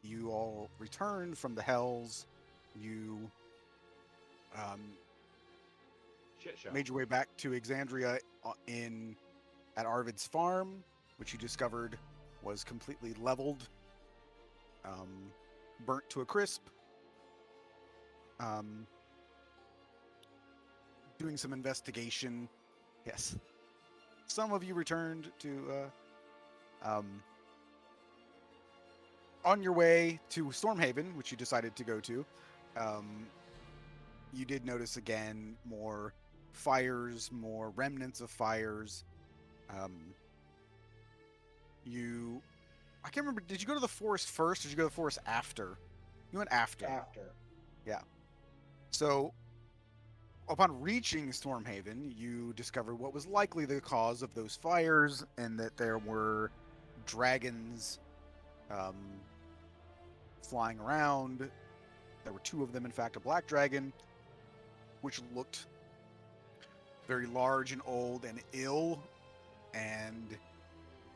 you all returned from the Hells. You um, Shit show. made your way back to Exandria in at Arvid's farm, which you discovered was completely leveled, um, burnt to a crisp. Um, doing some investigation. Yes, some of you returned to on your way to Stormhaven, which you decided to go to. Um, you did notice again more fires, more remnants of fires. Um, you, I can't remember. Did you go to the forest first, or did you go to the forest after? You went after. After. Yeah. So upon reaching Stormhaven, you discovered what was likely the cause of those fires, and that there were dragons um, flying around. There were two of them, in fact, a black dragon, which looked very large and old and ill, and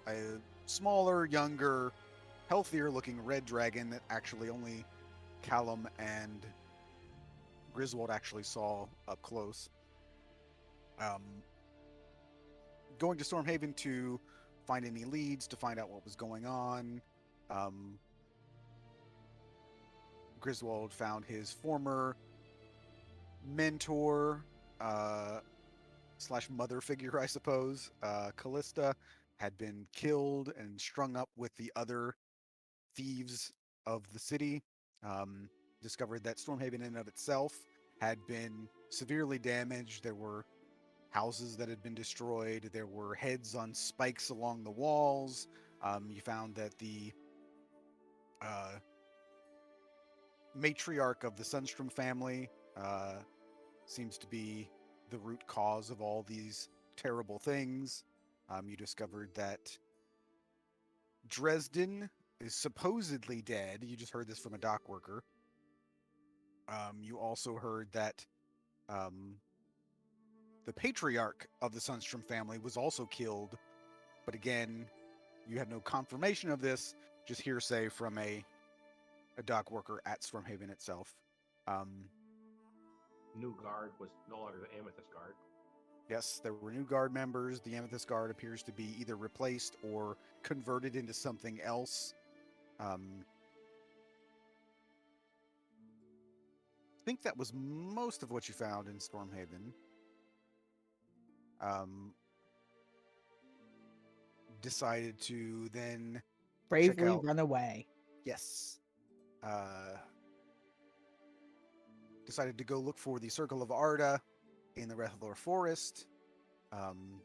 a smaller, younger, healthier looking red dragon that actually only Callum and Griswold actually saw up close. Um, Going to Stormhaven to find any leads, to find out what was going on. Um, Griswold found his former mentor, uh, slash mother figure, I suppose, Callista, had been killed and strung up with the other thieves of the city. Um, Discovered that Stormhaven, in and of itself, had been severely damaged. There were houses that had been destroyed. There were heads on spikes along the walls. You found that the uh, matriarch of the Sunstrom family seems to be the root cause of all these terrible things. You discovered that Dresden is supposedly dead. You just heard this from a dock worker. You also heard that um, the patriarch of the Sunstrom family was also killed, but again, you have no confirmation of this, just hearsay from a dock worker at Stormhaven itself. Um, New guard was no longer the Amethyst guard. yes, there were new guard members. The Amethyst Guard appears to be either replaced or converted into something else. Um, I think that was most of what you found in Stormhaven. Um, Decided to then check Bravely out. run away. Yes. Uh, Decided to go look for the Circle of Arda in the Rethlor Forest. Um,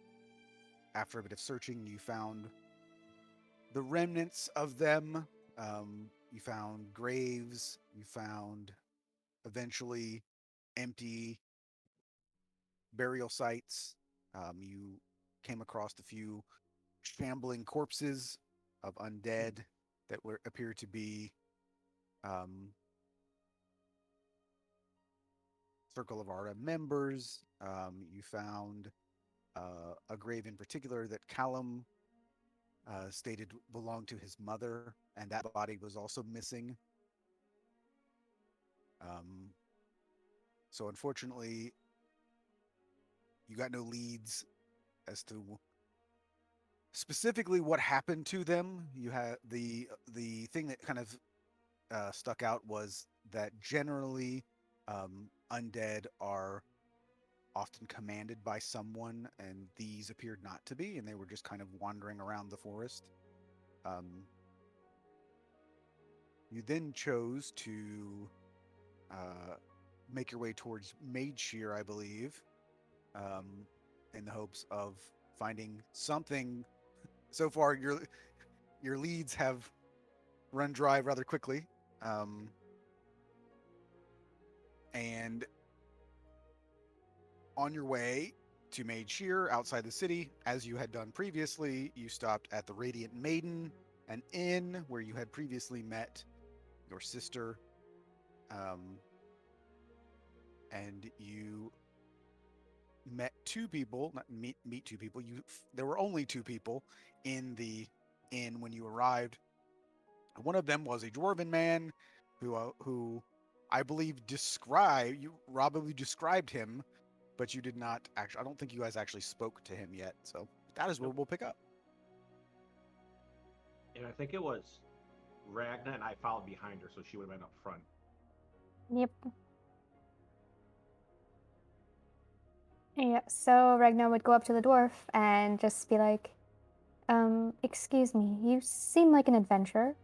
After a bit of searching, you found the remnants of them. You found graves. You found eventually empty burial sites. You came across a few shambling corpses of undead that were appear to be um, Circle of Arda members. You found a grave in particular that Callum stated belonged to his mother, and that body was also missing. Um, so unfortunately, you got no leads as to specifically what happened to them. You had the thing that kind of stuck out was that generally undead are often commanded by someone, and these appeared not to be, and they were just kind of wandering around the forest. Um, you then chose to uh, make your way towards Mage Shear, I believe, um, in the hopes of finding something. So far, your leads have run dry rather quickly, um, and on your way to Mage Shear outside the city, as you had done previously, you stopped at the Radiant Maiden, an inn where you had previously met your sister, um, and you met two people. Not meet two people. There were only two people in the inn when you arrived. One of them was a dwarven man who I believe Probably described him, but you did not actually. I don't think you guys actually spoke to him yet. So that is where Nope. we'll pick up. And I think it was Ragna, and I followed behind her, so she would have been up front. Yep. Yeah, so Ragnar would go up to the dwarf and just be like, excuse me, you seem like an adventurer.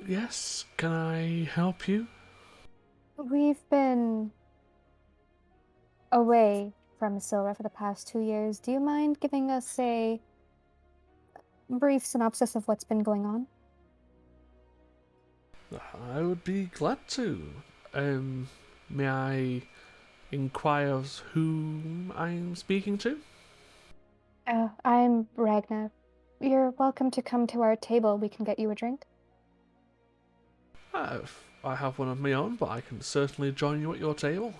Yes, can I help you? We've been away from Silra for the past 2 years. Do you mind giving us a brief synopsis of what's been going on? I would be glad to. May I inquire whom I'm speaking to? I'm Ragnar. You're welcome to come to our table. We can get you a drink. I have one of my own, but I can certainly join you at your table.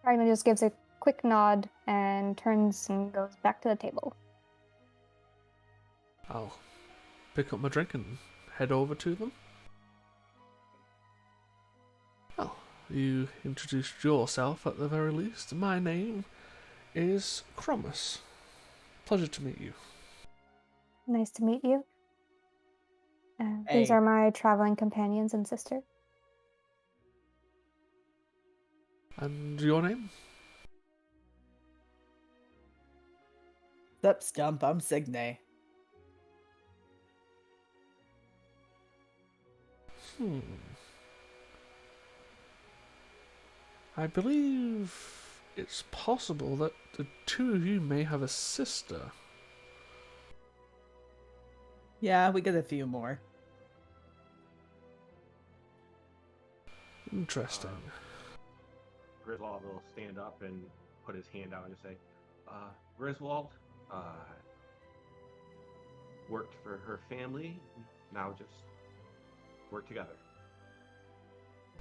Ragnar just gives a quick nod and turns and goes back to the table. I'll pick up my drink and head over to them. Well, you introduced yourself at the very least. My name is Cromus. Pleasure to meet you. Nice to meet you. These Hey. are my traveling companions and sister. And your name? Sup, Stump? I'm Signe. I believe it's possible that the two of you may have a sister. Yeah, we got a few more. Interesting. Griswold will stand up and put his hand out and just say, Griswold, worked for her family, now just work together.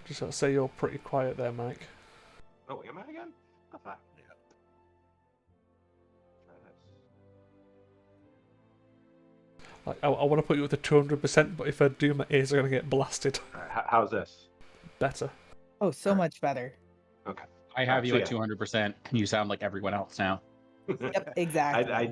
Just gotta say you're pretty quiet there, Mike. Oh, am I again? I thought. Yeah. Try this. Like, I want to put you with a 200%, but if I do, my ears are gonna get blasted. All right, how's this? Better. Oh, so much better. Okay. I have Alright, you so at 200%, and you sound like everyone else now. Yep, exactly. I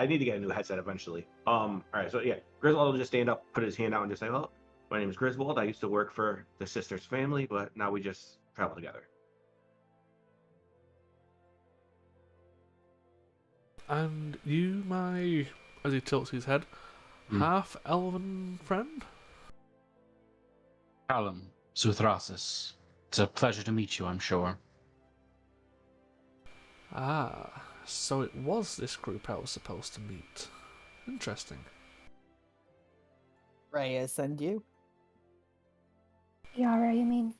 need to get a new headset eventually. All right, so yeah, Griswold will just stand up, put his hand out, and just say, "Well, my name is Griswold. I used to work for the sister's family, but now we just travel together." And you, my, as he tilts his head, half-elven friend? Callum, Zuthrasis. It's a pleasure to meet you, I'm sure. Ah, so it was this group I was supposed to meet. Interesting. Reyes and you? Yara, you mean?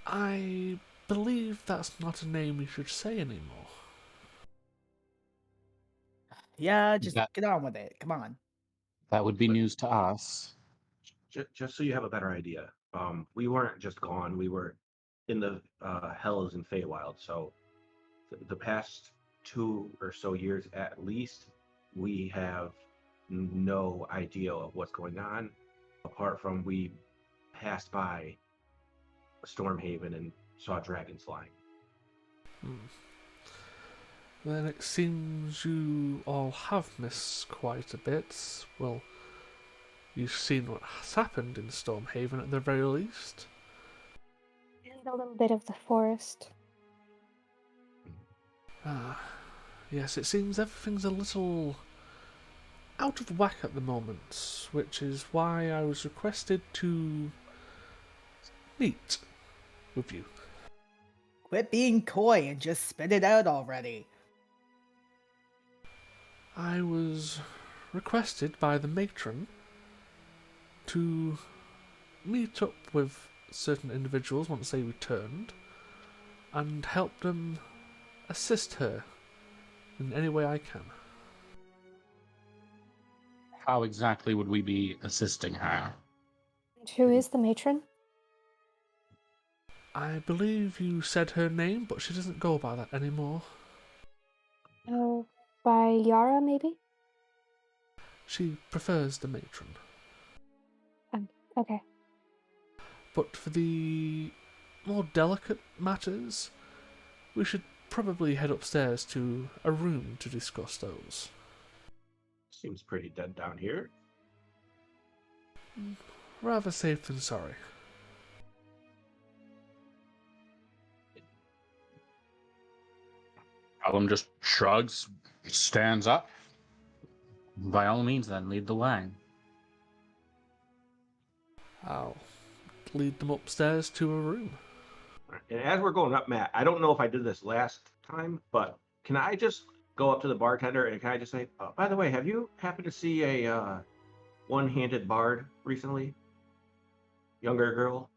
I believe that's not a name you should say anymore. Yeah, just That- get on with it. Come on. That would be news to us. Just so you have a better idea, we weren't just gone. We were in the Hells and Feywild. So the past 2 or so years, at least, we have no idea of what's going on, apart from we passed by Stormhaven and saw dragons flying. Then it seems you all have missed quite a bit. Well, you've seen what has happened in Stormhaven at the very least. And a little bit of the forest. Ah, yes, it seems everything's a little out of whack at the moment, which is why I was requested to meet with you. Quit being coy and just spit it out already. I was requested by the matron to meet up with certain individuals once they returned and help them assist her in any way I can. How exactly would we be assisting her? And who is the matron? I believe you said her name, but she doesn't go by that anymore. Oh, by Yara, maybe? She prefers the matron. Okay. But for the more delicate matters, we should probably head upstairs to a room to discuss those. Seems pretty dead down here. Rather safe than sorry. Callum just shrugs, stands up. By all means, then, lead the way. I'll lead them upstairs to a room. And as we're going up, Matt, I don't know if I did this last time, but can I just go up to the bartender and can I just say, by the way, have you happened to see a one-handed bard recently? Younger girl?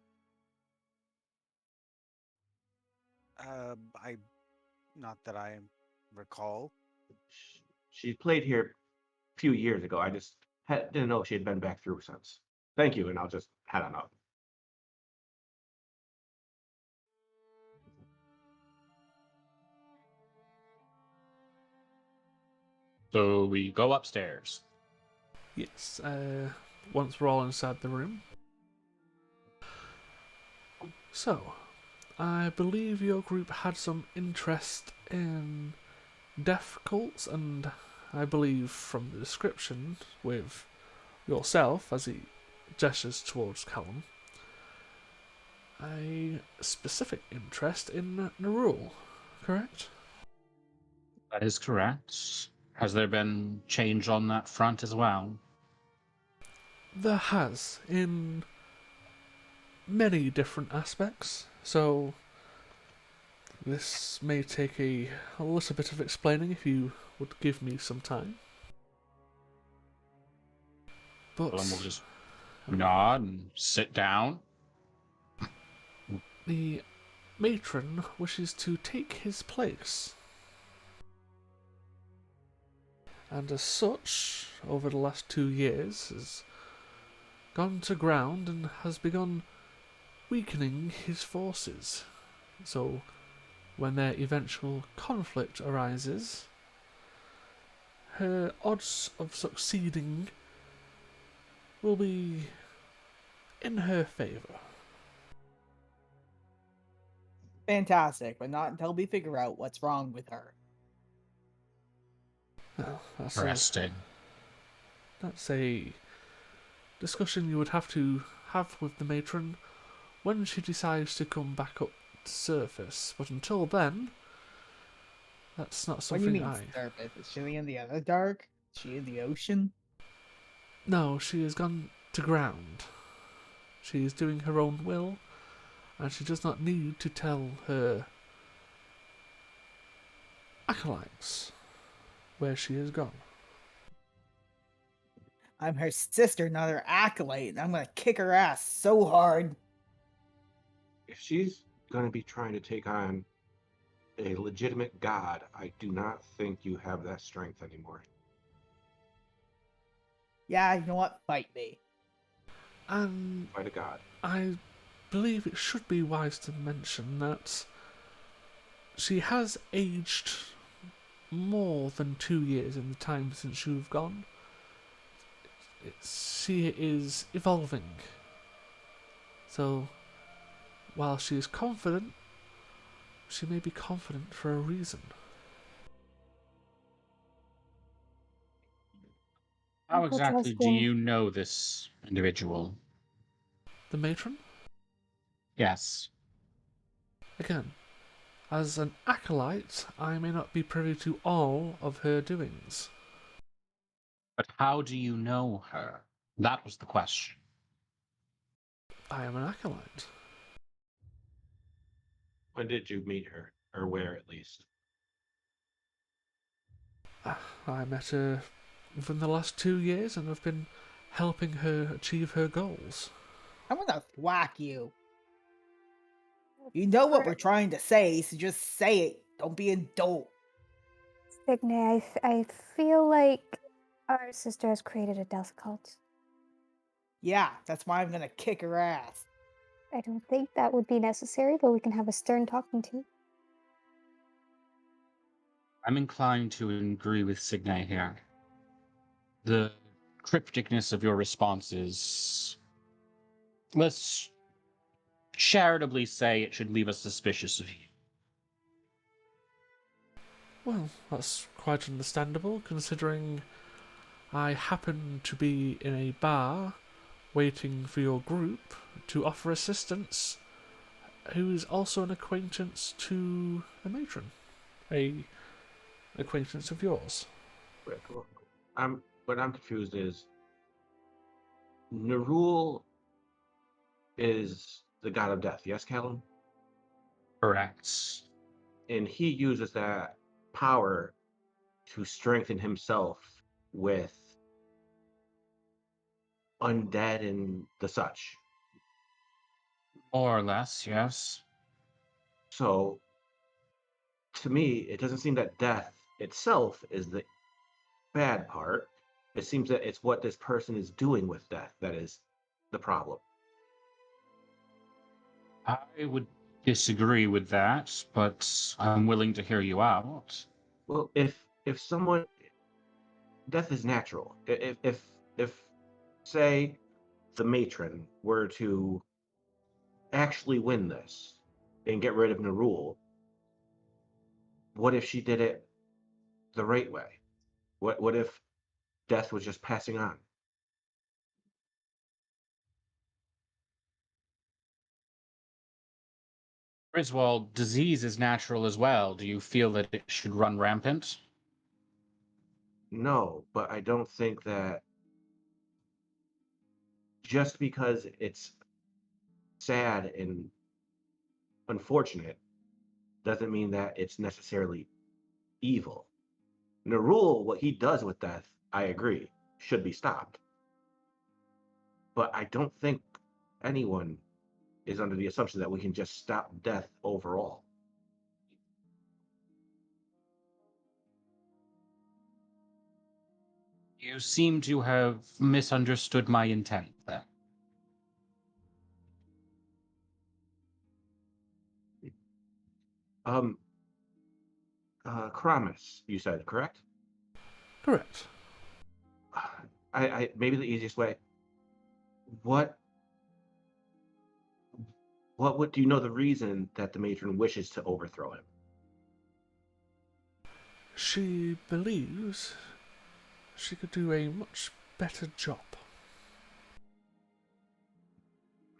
I, not that I recall. She played here a few years ago. I just didn't know if she had been back through since. Thank you, and I'll just head on up. So we go upstairs. Yes, once we're all inside the room. So, I believe your group had some interest in death cults, and I believe from the description with yourself, as he gestures towards Callum, a specific interest in Nerul, correct? That is correct. Has there been change on that front as well? There has, in many different aspects, so this may take a little bit of explaining if you would give me some time. But Callum will just nod and sit down. the matron wishes to take his place. And as such, over the last 2 years, has gone to ground and has begun weakening his forces. So, when their eventual conflict arises, her odds of succeeding will be in her favour. Fantastic, but not until we figure out what's wrong with her. Well, Interesting. that's a discussion you would have to have with the matron when she decides to come back up to surface. But until then, that's not What do you something mean surface? Is she in the Underdark? Is she in the ocean? No, she has gone to ground. She is doing her own will, and she does not need to tell her acolytes where she has gone. I'm her sister, not her acolyte, and I'm gonna kick her ass so hard. If she's going to be trying to take on a legitimate god, I do not think you have that strength anymore. Yeah, you know what? Fight me. And Fight a god. I believe it should be wise to mention that she has aged more than 2 years in the time since you've gone. She is evolving. So, while she is confident, she may be confident for a reason. How Uncle exactly do Justin. you know this individual? The matron? Yes. Again, as an acolyte, I may not be privy to all of her doings. But how do you know her? That was the question. I am an acolyte. When did you meet her? Or where, at least? I met her within the last 2 years and have been helping her achieve her goals. I'm gonna thwack you. You know what we're trying to say, so just say it. Don't be a dolt. Signe, I feel like our sister has created a death cult. Yeah, that's why I'm gonna kick her ass. I don't think that would be necessary, but we can have a stern talking to. I'm inclined to agree with Signe here. The crypticness of your responses, let's charitably say it should leave us suspicious of you. Well, that's quite understandable, considering I happen to be in a bar waiting for your group to offer assistance, who is also an acquaintance to the matron. A acquaintance of yours. Right, well, what I'm confused is Nerul is the god of death, yes, Callum? Correct. And he uses that power to strengthen himself with undead and the such. More or less, yes. So, to me, it doesn't seem that death itself is the bad part. It seems that it's what this person is doing with death that is the problem. I would disagree with that, but I'm willing to hear you out. Well, if someone death is natural. If say the matron were to actually win this and get rid of Nerul, what if she did it the right way? What if death was just passing on? Griswold, disease is natural as well. Do you feel that it should run rampant? No, but I don't think that just because it's sad and unfortunate doesn't mean that it's necessarily evil. Nerul, what he does with death, I agree, should be stopped. But I don't think anyone is under the assumption that we can just stop death overall. You seem to have misunderstood my intent there. Um, Kramis, you said, correct? Correct. I maybe the easiest way. What what would do you know the reason that the matron wishes to overthrow him? She believes she could do a much better job.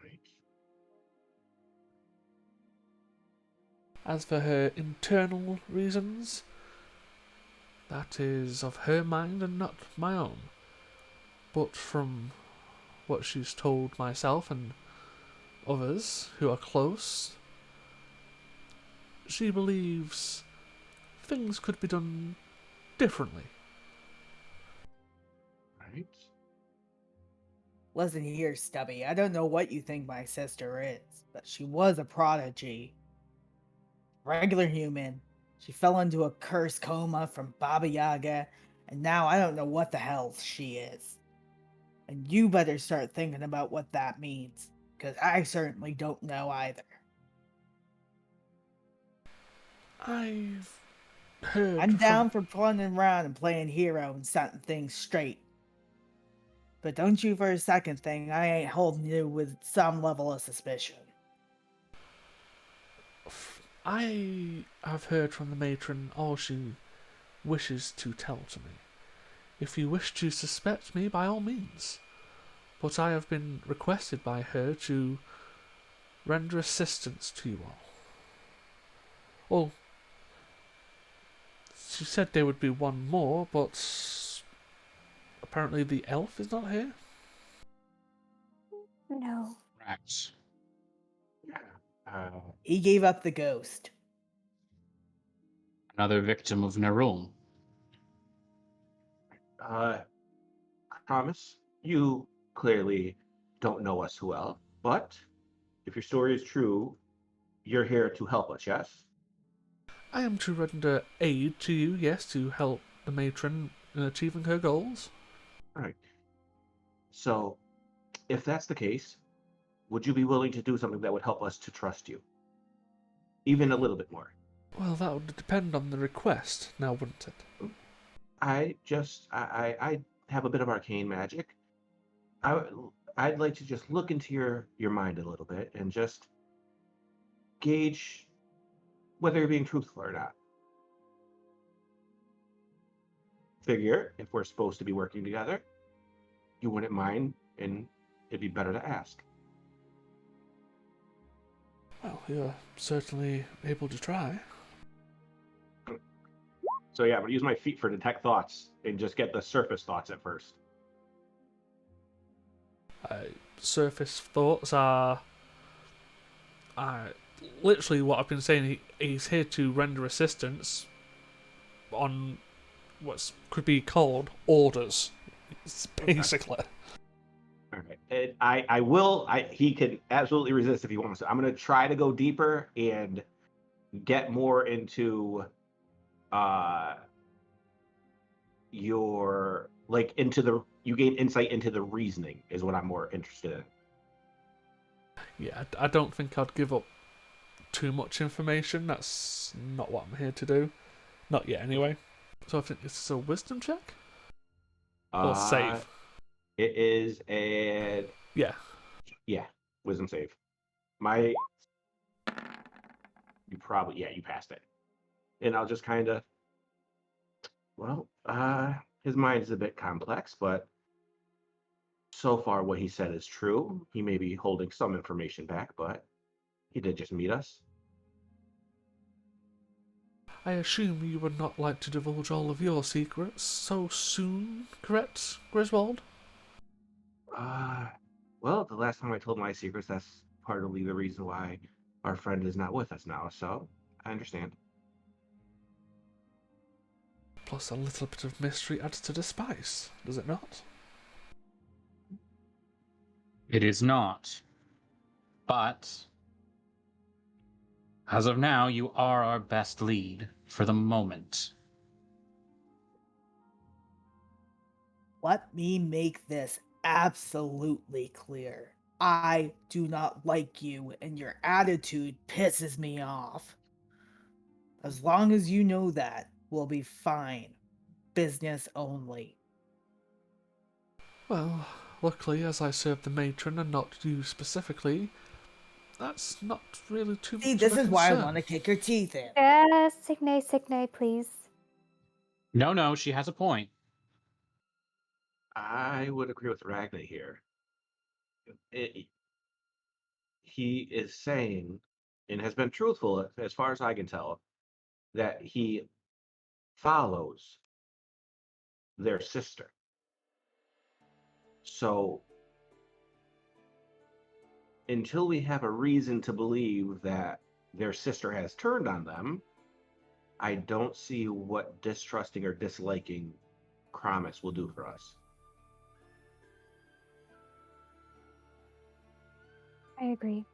Right. As for her internal reasons, that is of her mind and not my own. But from what she's told myself and others who are close, she believes things could be done differently. Right. Listen here, Stubby. I don't know what you think my sister is, but she was a prodigy. Regular human. She fell into a cursed coma from Baba Yaga, and now I don't know what the hell she is. And you better start thinking about what that means, because I certainly don't know either. I've heard I'm from... down for running around and playing hero and setting things straight. But don't you for a second think I ain't holding you with some level of suspicion. I have heard from the matron all she wishes to tell to me. If you wish to suspect me, by all means. But I have been requested by her to render assistance to you all. Well, she said there would be one more, but apparently the elf is not here. No. Correct. Yeah. Uh, He gave up the ghost. Another victim of Nerul. uh, Kramis, you clearly don't know us well, but if your story is true, you're here to help us, yes? I am to render aid to you, yes, to help the matron in achieving her goals. All right. So, if that's the case, would you be willing to do something that would help us to trust you? Even a little bit more. Well, that would depend on the request, now wouldn't it? I have a bit of arcane magic. I I'd like to just look into your mind a little bit and just gauge whether you're being truthful or not. Figure if we're supposed to be working together, you wouldn't mind, and it'd be better to ask. Well, you're certainly able to try. So yeah, I'm gonna use my feet for detect thoughts and just get the surface thoughts at first. Surface thoughts are literally what I've been saying. He's here to render assistance on what could be called orders, basically. All right. And I will. He can absolutely resist if he wants to. I'm gonna try to go deeper and get more into uh your into the you gain insight into the reasoning is what I'm more interested in. Yeah, I don't think I'd give up too much information. That's not what I'm here to do. Not yet, anyway. So I think this is a wisdom check? Or save? It is a Yeah. Wisdom save. You passed it. And I'll just kind of his mind is a bit complex, but so far what he said is true. He may be holding some information back, but he did just meet us. I assume you would not like to divulge all of your secrets so soon, correct, Griswold? Well, the last time I told my secrets, that's partly the reason why our friend is not with us now, so I understand. Plus a little bit of mystery adds to the spice, does it not? It is not. But as of now, you are our best lead for the moment. Let me make this absolutely clear. I do not like you, and your attitude pisses me off. As long as you know that, we'll be fine. Business only. Well, luckily, as I serve the matron and not you specifically, that's not really too See, much this of a is why I concern. want to kick your teeth in. Signay, please. No, she has a point. I would agree with Ragnar here. He is saying, and has been truthful as far as I can tell, that he follows their sister. So until we have a reason to believe that their sister has turned on them, I don't see what distrusting or disliking Kramis will do for us. I agree.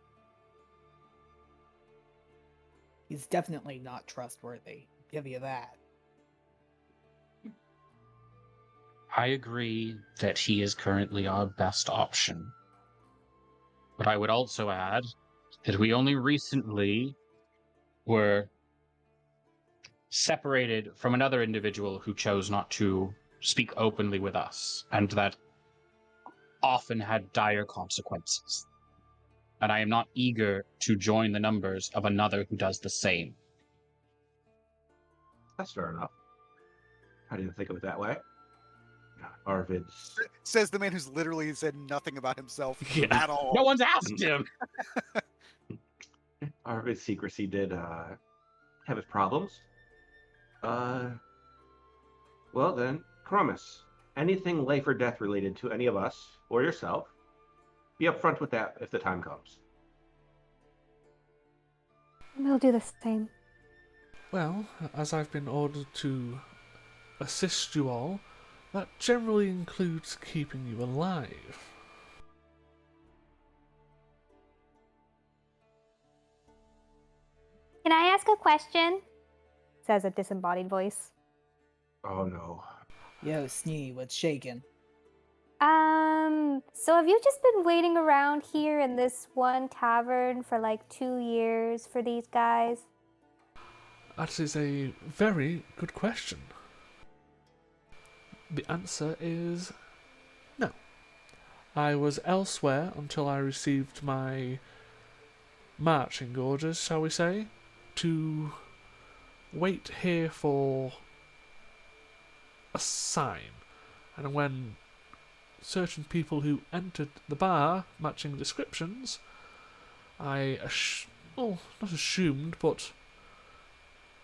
He's definitely not trustworthy. I'll give you that. I agree that he is currently our best option. But I would also add that we only recently were separated from another individual who chose not to speak openly with us, and that often had dire consequences. And I am not eager to join the numbers of another who does the same. That's fair enough. I didn't think of it that way. Arvid's Says the man who's literally said nothing about himself Yeah. at all. No one's asked him! Arvid's secrecy did have its problems. Well then, Kramis, anything life or death related to any of us or yourself, be upfront with that if the time comes. We'll do the same. Well, as I've been ordered to assist you all, that generally includes keeping you alive. Can I ask a question? Says a disembodied voice. Oh no. Yo, Snee, what's shaking? So have you just been waiting around here in this one tavern for like 2 years for these guys? That is a very good question. The answer is no. I was elsewhere until I received my marching orders, shall we say, to wait here for a sign. And when certain people who entered the bar matching descriptions, I not assumed, but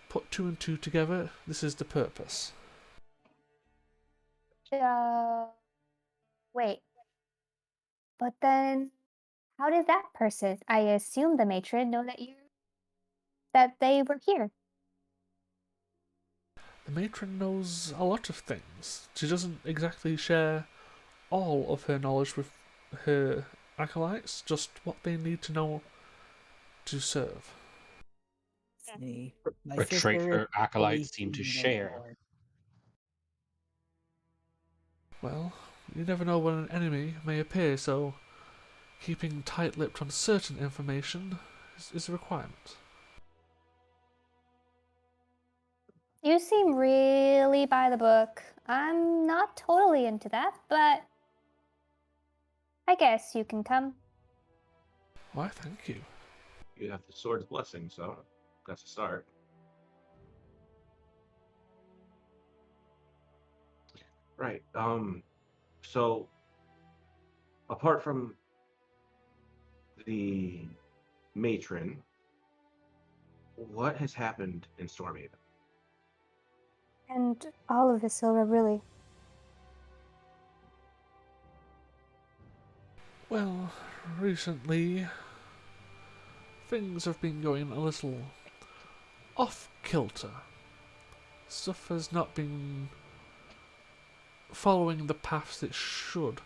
put two and two together. This is the purpose. Wait. But then, how did that person, I assume the matron, know that they were here? The matron knows a lot of things. She doesn't exactly share all of her knowledge with her acolytes, just what they need to know to serve. See, my A trait sister is her fully acolytes seem to human share. anymore. Well, you never know when an enemy may appear, so keeping tight-lipped on certain information is a requirement. You seem really by the book. I'm not totally into that, but I guess you can come. Why, thank you. You have the sword's blessing, so that's a start. Right. So apart from the matron, what has happened in Stormhaven? And all of Isilra, really. Well, recently, things have been going a little off-kilter. Stuff has not been following the paths it should,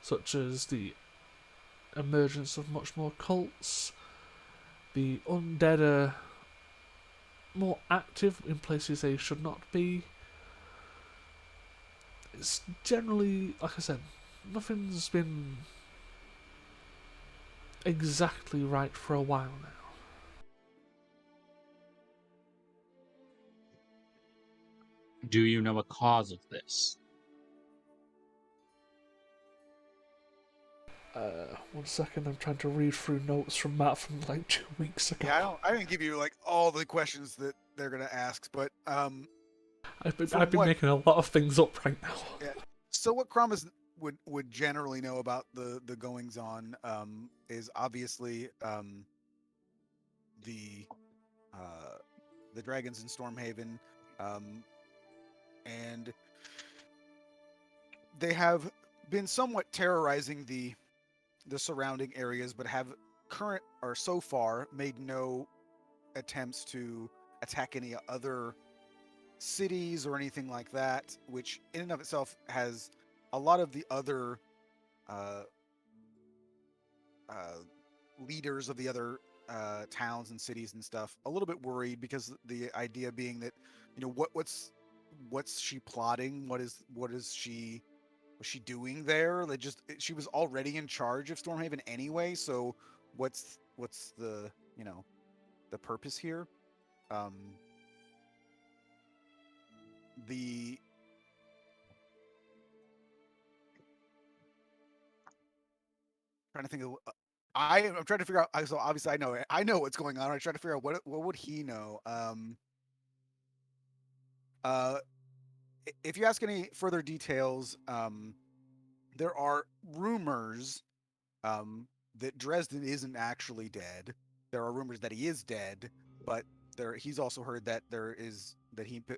such as the emergence of much more cults, the undead are more active in places they should not be. It's generally, like I said, nothing's been exactly right for a while now. Do you know a cause of this? 1 second, I'm trying to read through notes from Matt from like 2 weeks ago. Yeah, I didn't give you like all the questions that they're gonna ask, but I've been what- making a lot of things up right now. yeah. So what Kramas would generally know about the goings on is obviously the the dragons in Stormhaven, and they have been somewhat terrorizing the surrounding areas, but have current or so far made no attempts to attack any other cities or anything like that, which in and of itself has a lot of the other uh, uh, leaders of the other towns and cities and stuff a little bit worried, because the idea being that, you know, what's she plotting? Was she doing there? Like, just she was already in charge of Stormhaven anyway, so what's the, you know, the purpose here? Um, the trying to think of. I'm trying to figure out. So obviously, I know what's going on. I'm trying to figure out what would he know. Uh, if you ask any further details, there are rumors that Dresden isn't actually dead. There are rumors that he is dead, but he's also heard that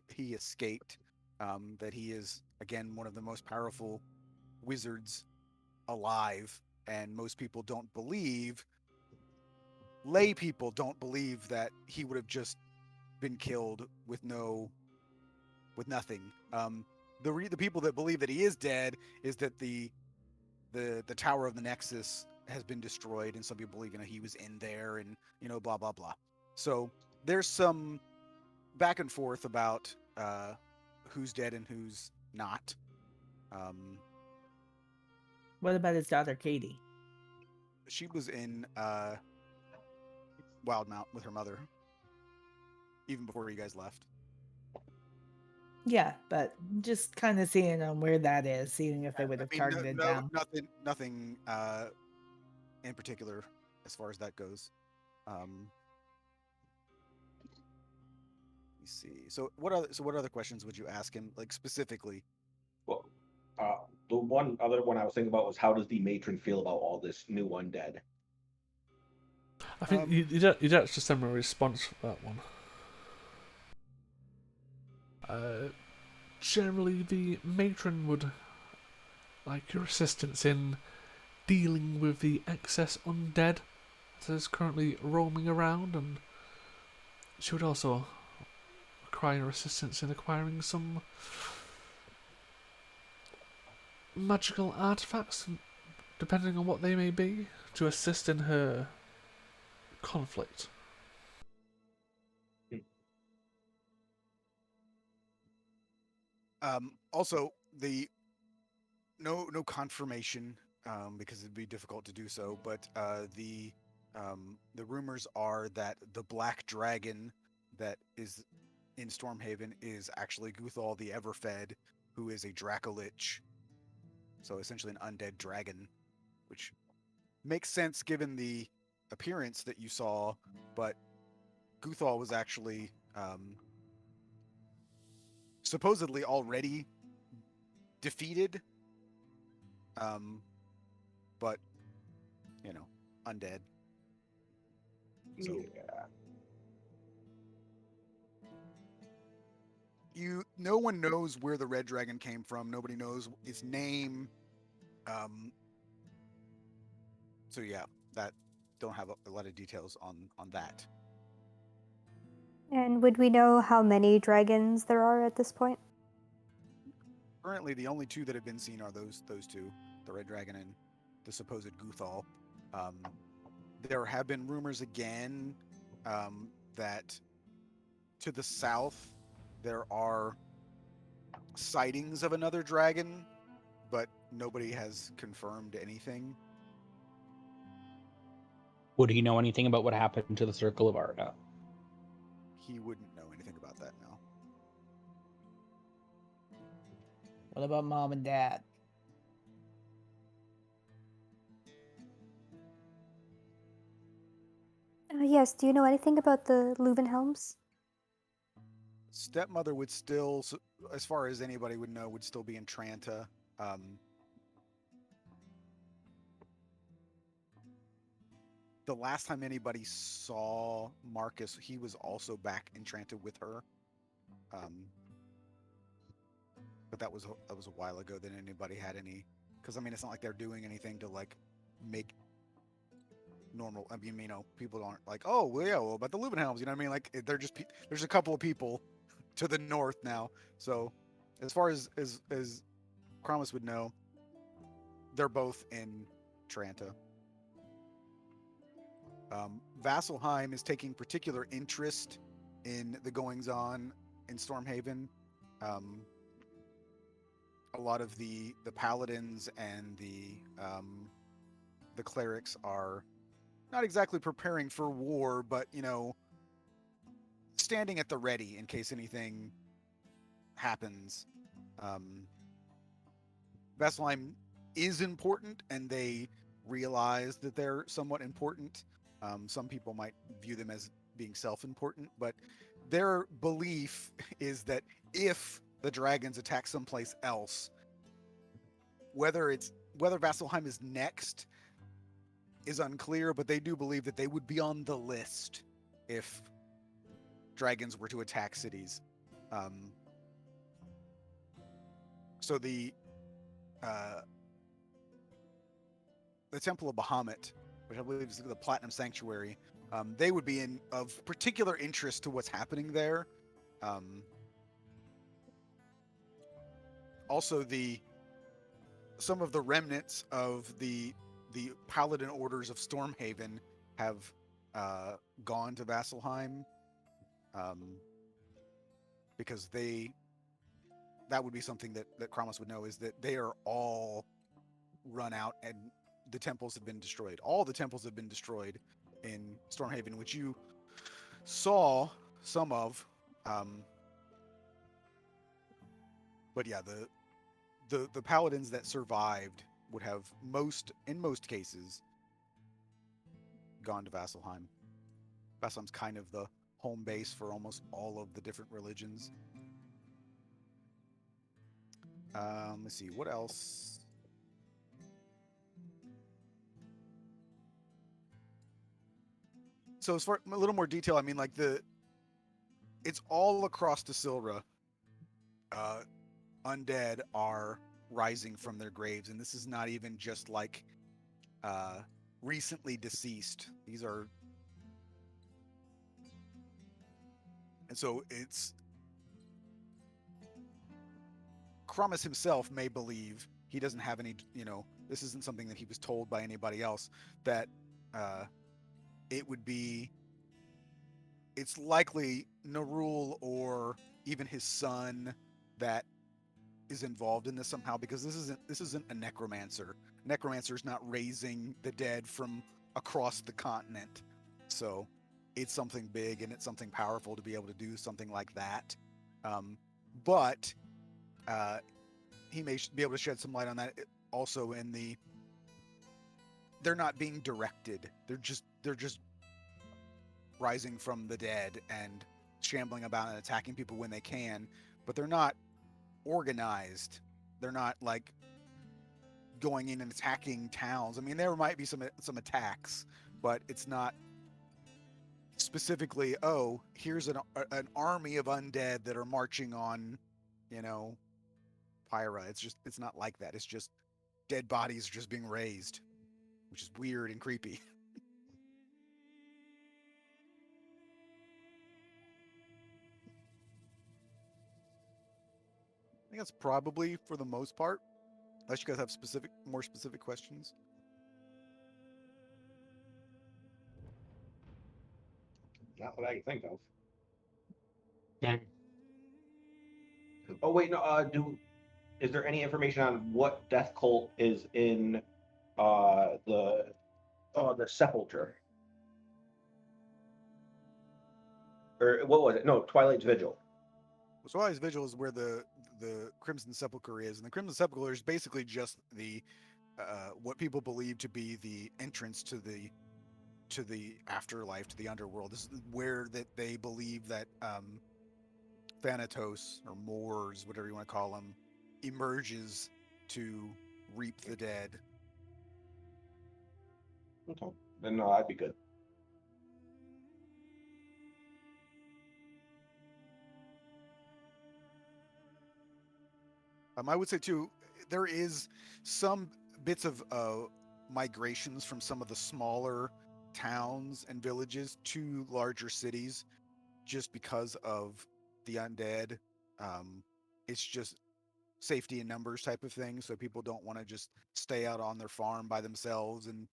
he escaped. That he is again one of the most powerful wizards alive, and most people don't believe. Lay people don't believe that he would have just been killed with nothing. The people that believe that he is dead is that the Tower of the Nexus has been destroyed, and some people believe, you know, he was in there, and, you know, blah blah blah. So there's some back and forth about who's dead and who's not. What about his daughter, Katie? She was in Wildmount with her mother. even before you guys left. Yeah, but just kind of seeing on where that is, seeing if they would have I mean, targeted them. nothing in particular as far as that goes. Let me see. So what other questions would you ask him, like specifically? Well, the one other one I was thinking about was how does the matron feel about all this new undead? I think Um, you'd actually send me a response for that one. Generally, the matron would like your assistance in dealing with the excess undead that is currently roaming around, and she would also require your assistance in acquiring some magical artifacts, depending on what they may be, to assist in her conflict. Also, the no confirmation, because it'd be difficult to do so. But the rumors are that the black dragon that is in Stormhaven is actually Guthal the Everfed, who is a Dracolich. So essentially an undead dragon, which makes sense given the appearance that you saw. But Guthal was actually supposedly already defeated, but undead. So Yeah. no one knows where the red dragon came from. Nobody knows its name. So yeah, that don't have a lot of details on that. And would we know how many dragons there are at this point? Currently, the only two that have been seen are those two, the red dragon and the supposed Guthal. There have been rumors again that to the south there are sightings of another dragon, but nobody has confirmed anything. Would he know anything about what happened to the Circle of Arda? He wouldn't know anything about that now. What about mom and dad? Yes, do you know anything about the Leuvenhelms? Stepmother would still, as far as anybody would know, would still be in Tranta. The last time anybody saw Marcus, he was also back enchanted with her. But that was a while ago than anybody had any. Because I mean, it's not like they're doing anything to like make normal. I mean, people aren't like, oh, well, yeah, well, about the Leuvenhelms, you know what I mean? Like they're just there's a couple of people to the north now. So as far as Kramus would know, they're both in Tranta. Vasselheim is taking particular interest in the goings on in Stormhaven. A lot of the paladins and the clerics are not exactly preparing for war, but standing at the ready in case anything happens. Vasselheim is important, and they realize that they're somewhat important. Some people might view them as being self-important, but their belief is that if the dragons attack someplace else, whether Vasselheim is next is unclear, but they do believe that they would be on the list if dragons were to attack cities. So the Temple of Bahamut, which I believe is the Platinum Sanctuary, they would be of particular interest to what's happening there. Also, some of the remnants of the Paladin Orders of Stormhaven have gone to Vasselheim, because that would be something that Kramus would know, is that they are all run out and the temples have been destroyed. All the temples have been destroyed in Stormhaven, which you saw some of. But yeah, the paladins that survived would have in most cases, gone to Vasselheim. Vasselheim's kind of the home base for almost all of the different religions. Let's see, what else? So as far a little more detail, I mean, like it's all across Silra. Undead are rising from their graves, and this is not even just like recently deceased. These are, and so it's Kramus himself may believe he doesn't have any, this isn't something that he was told by anybody else, that it would be, it's likely Nerul or even his son that is involved in this somehow, because this isn't a necromancer. Necromancer's not raising the dead from across the continent. So it's something big and it's something powerful to be able to do something like that. But he may be able to shed some light on that also in they're not being directed. They're just rising from the dead and shambling about and attacking people when they can, but they're not organized. They're not like going in and attacking towns. I mean, there might be some attacks, but it's not specifically, oh, here's an army of undead that are marching on, Pyra. It's not like that. It's just dead bodies just being raised, which is weird and creepy. I think that's probably for the most part, unless you guys have more specific questions. Not what I can think of. Yeah. Oh wait, no. Is there any information on what death cult is in the sepulcher? Or what was it? No, Twilight's Vigil. So Twilight Vigil is where the Crimson Sepulchre is, and the Crimson Sepulchre is basically just the what people believe to be the entrance to the afterlife, to the underworld. This is where that they believe that Thanatos or Moors, whatever you want to call them, emerges to reap the dead. Okay. Then no, I'd be good. I would say too, there is some bits of migrations from some of the smaller towns and villages to larger cities, just because of the undead. It's just safety in numbers type of thing. So people don't want to just stay out on their farm by themselves and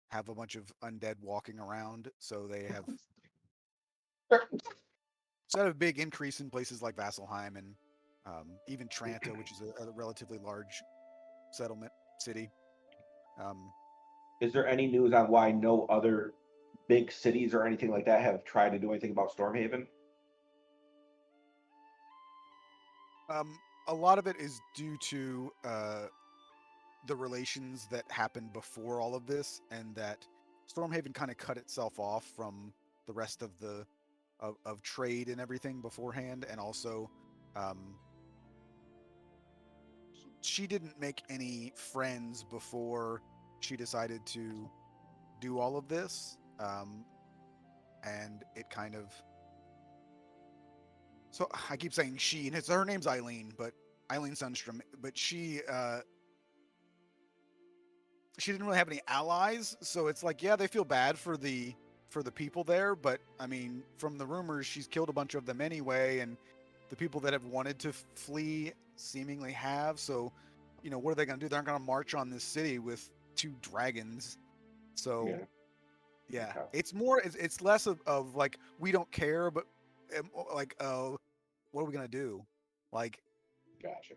have a bunch of undead walking around. So they have a big increase in places like Vasselheim and even Tranta, which is a relatively large settlement city. Is there any news on why no other big cities or anything like that have tried to do anything about Stormhaven? A lot of it is due to the relations that happened before all of this, and that Stormhaven kind of cut itself off from the rest of the of trade and everything beforehand, and also she didn't make any friends before she decided to do all of this, and it kind of, so I keep saying she, and her name's Eileen, but Eileen Sundstrom, but she didn't really have any allies, so it's like, yeah, they feel bad for the people there, but I mean, from the rumors, she's killed a bunch of them anyway, and the people that have wanted to flee seemingly have. So, what are they going to do? They're not going to march on this city with 2 dragons. So, yeah, Okay. it's less of like, we don't care, but like, what are we going to do? Like, Gotcha.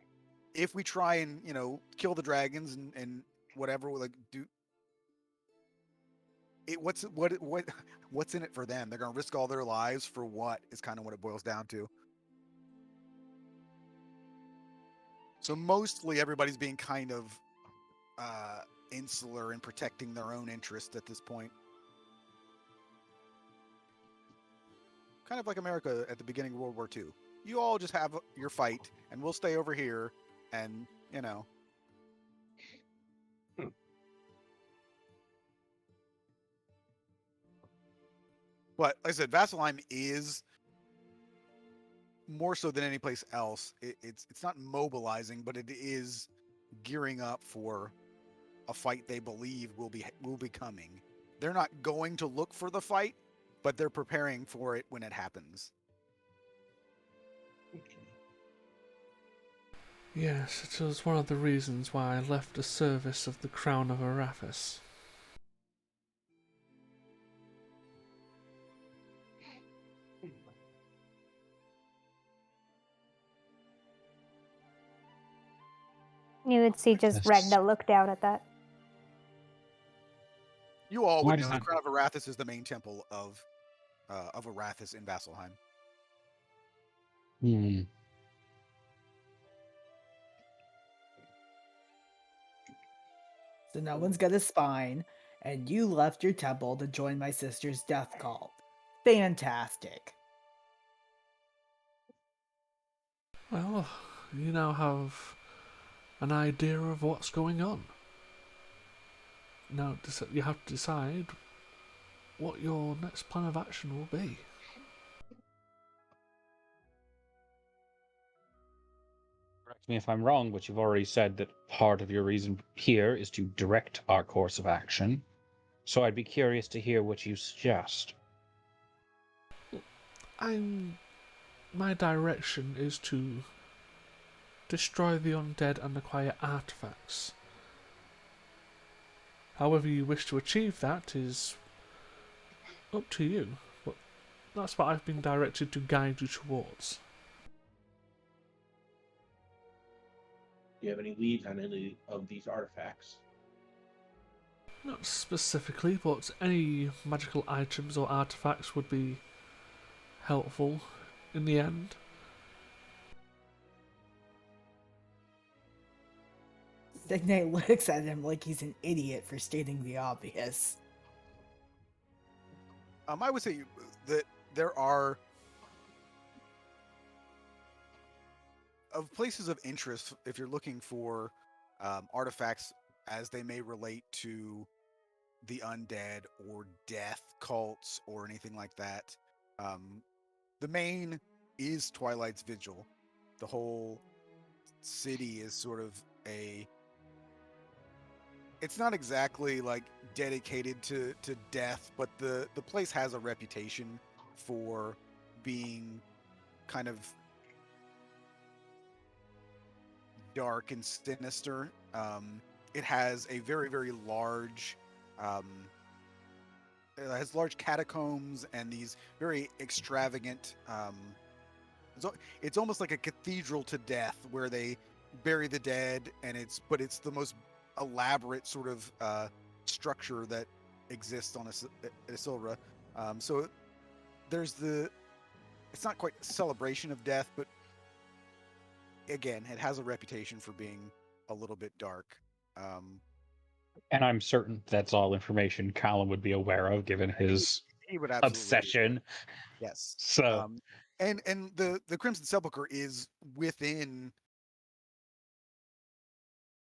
if we try and kill the dragons and whatever, like, do what's in it for them? They're going to risk all their lives for what? Is kind of what it boils down to. So mostly everybody's being kind of insular and protecting their own interest at this point. Kind of like America at the beginning of World War II. You all just have your fight, and we'll stay over here, and, you know. But, like I said, Vasselheim is, more so than any place else, it's not mobilizing, but it is gearing up for a fight they believe will be coming. They're not going to look for the fight, but they're preparing for it when it happens. Yes, it was one of the reasons why I left the service of the Crown of Arathis. You would see just Yes. Ragna look down at that. You all Why would does know the that- Crown of Arathis is the main temple of Arathis in Vasselheim. Hmm. So no one's got a spine, and you left your temple to join my sister's death cult. Fantastic. Well, you now have an idea of what's going on. Now you have to decide what your next plan of action will be. Correct me if I'm wrong, but you've already said that part of your reason here is to direct our course of action. So I'd be curious to hear what you suggest. My direction is to destroy the undead and acquire artifacts. However you wish to achieve that is up to you, but that's what I've been directed to guide you towards. Do you have any leads on any of these artifacts? Not specifically, but any magical items or artifacts would be helpful in the end. Signe looks at him like he's an idiot for stating the obvious. I would say that there are of places of interest if you're looking for artifacts as they may relate to the undead or death cults or anything like that. The main is Twilight's Vigil. The whole city is sort of it's not exactly like dedicated to death, but the place has a reputation for being kind of dark and sinister. It has a very, very large it has large catacombs and these very extravagant it's almost like a cathedral to death where they bury the dead, and it's the most elaborate sort of structure that exists on Isilra. So there's it's not quite a celebration of death, but again, it has a reputation for being a little bit dark. And I'm certain that's all information Callum would be aware of, given his He would absolutely obsession. Yes. So, And the Crimson Sepulchre is within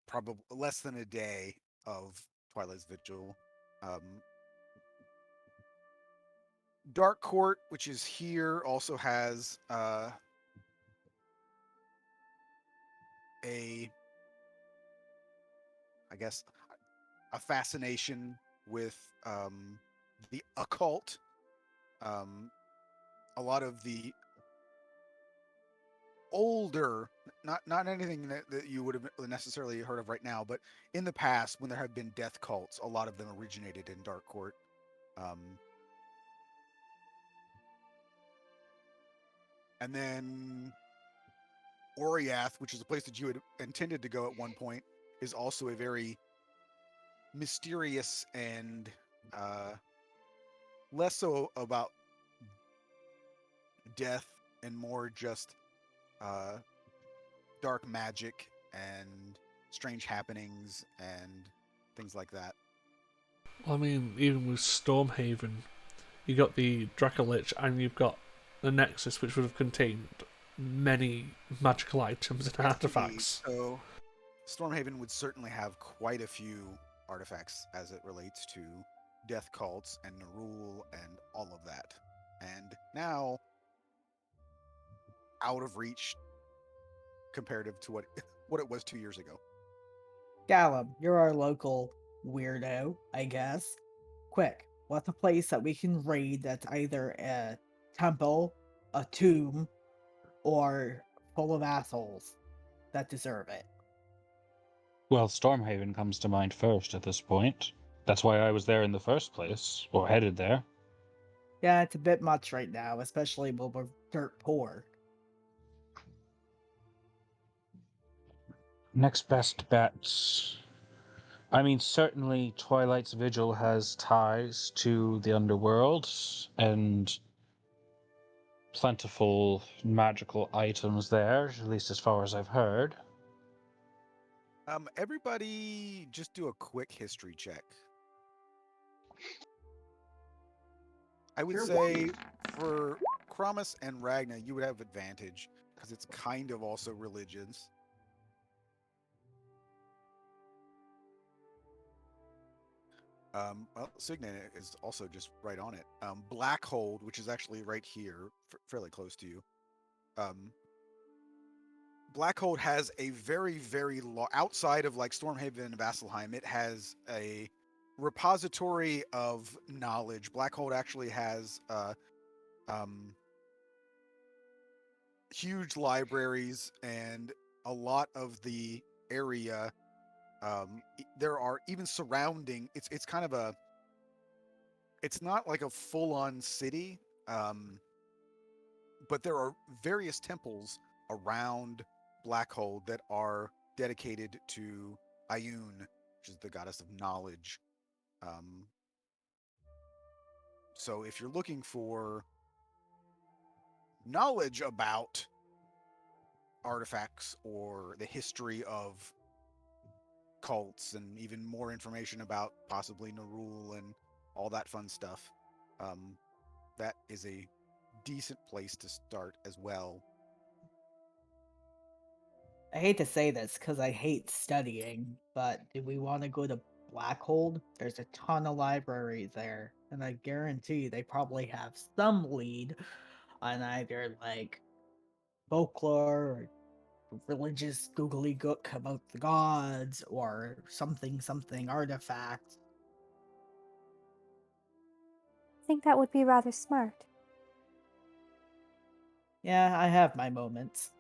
probably less than a day of Twilight's Vigil. Dark Court, which is here, also has I guess, a fascination with the occult. A lot of the older, not anything that you would have necessarily heard of right now, but in the past, when there have been death cults, a lot of them originated in Dark Court. And then Oriath, which is a place that you had intended to go at one point, is also a very mysterious and less so about death and more just uh, dark magic and strange happenings and things like that. I mean, even with Stormhaven, you got the Dracolich and you've got the Nexus, which would have contained many magical items and Indeed. artifacts. So Stormhaven would certainly have quite a few artifacts as it relates to death cults and Nerul and all of that. And now out of reach comparative to what it was 2 years ago. Gallum, you're our local weirdo, I guess. Quick, what's a place that we can raid that's either a temple, a tomb, or full of assholes that deserve it? Well, Stormhaven comes to mind first at this point. That's why I was there in the first place, or headed there. Yeah, it's a bit much right now, especially when we're dirt poor. Next best bet. I mean, certainly Twilight's Vigil has ties to the underworld and plentiful magical items there, at least as far as I've heard. Everybody just do a quick history check. I would say for Kramus and Ragna, you would have advantage because it's kind of also religions. Well, Signet is also just right on it. Blackhold, which is actually right here, fairly close to you. Blackhold has a very, very outside of like Stormhaven and Vasselheim, it has a repository of knowledge. Blackhold actually has huge libraries and a lot of the area. There are even surrounding. It's kind of a. It's not like a full-on city, but there are various temples around Blackhold that are dedicated to Ayun, which is the goddess of knowledge. So if you're looking for knowledge about artifacts or the history of cults and even more information about possibly Nerul and all that fun stuff, that is a decent place to start as well. I hate to say this because I hate studying, but do we want to go to Blackhold? There's a ton of libraries there, and I guarantee they probably have some lead on either like folklore or religious googly gook about the gods or something artifacts. I think that would be rather smart. Yeah, I have my moments.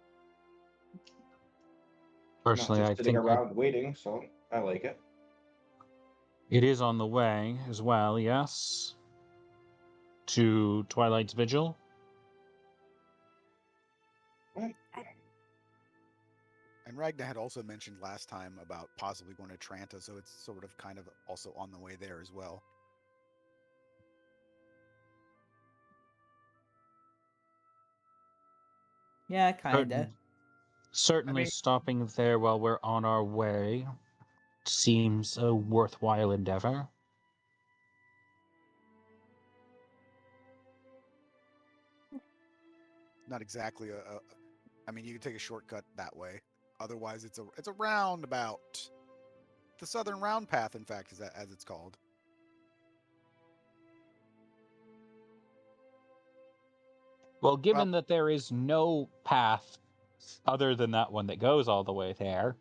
Personally, Not I just sitting think around waiting, so I like it. it is on the way as well, yes? To Twilight's Vigil? Right. And Ragna had also mentioned last time about possibly going to Tranta, so it's sort of kind of also on the way there as well. Yeah, kinda. Certainly I mean, stopping there while we're on our way seems a worthwhile endeavor. not exactly I mean, you can take a shortcut that way. Otherwise, it's a roundabout. The Southern Round Path, in fact, is that as it's called. Well, given that there is no path other than that one that goes all the way there,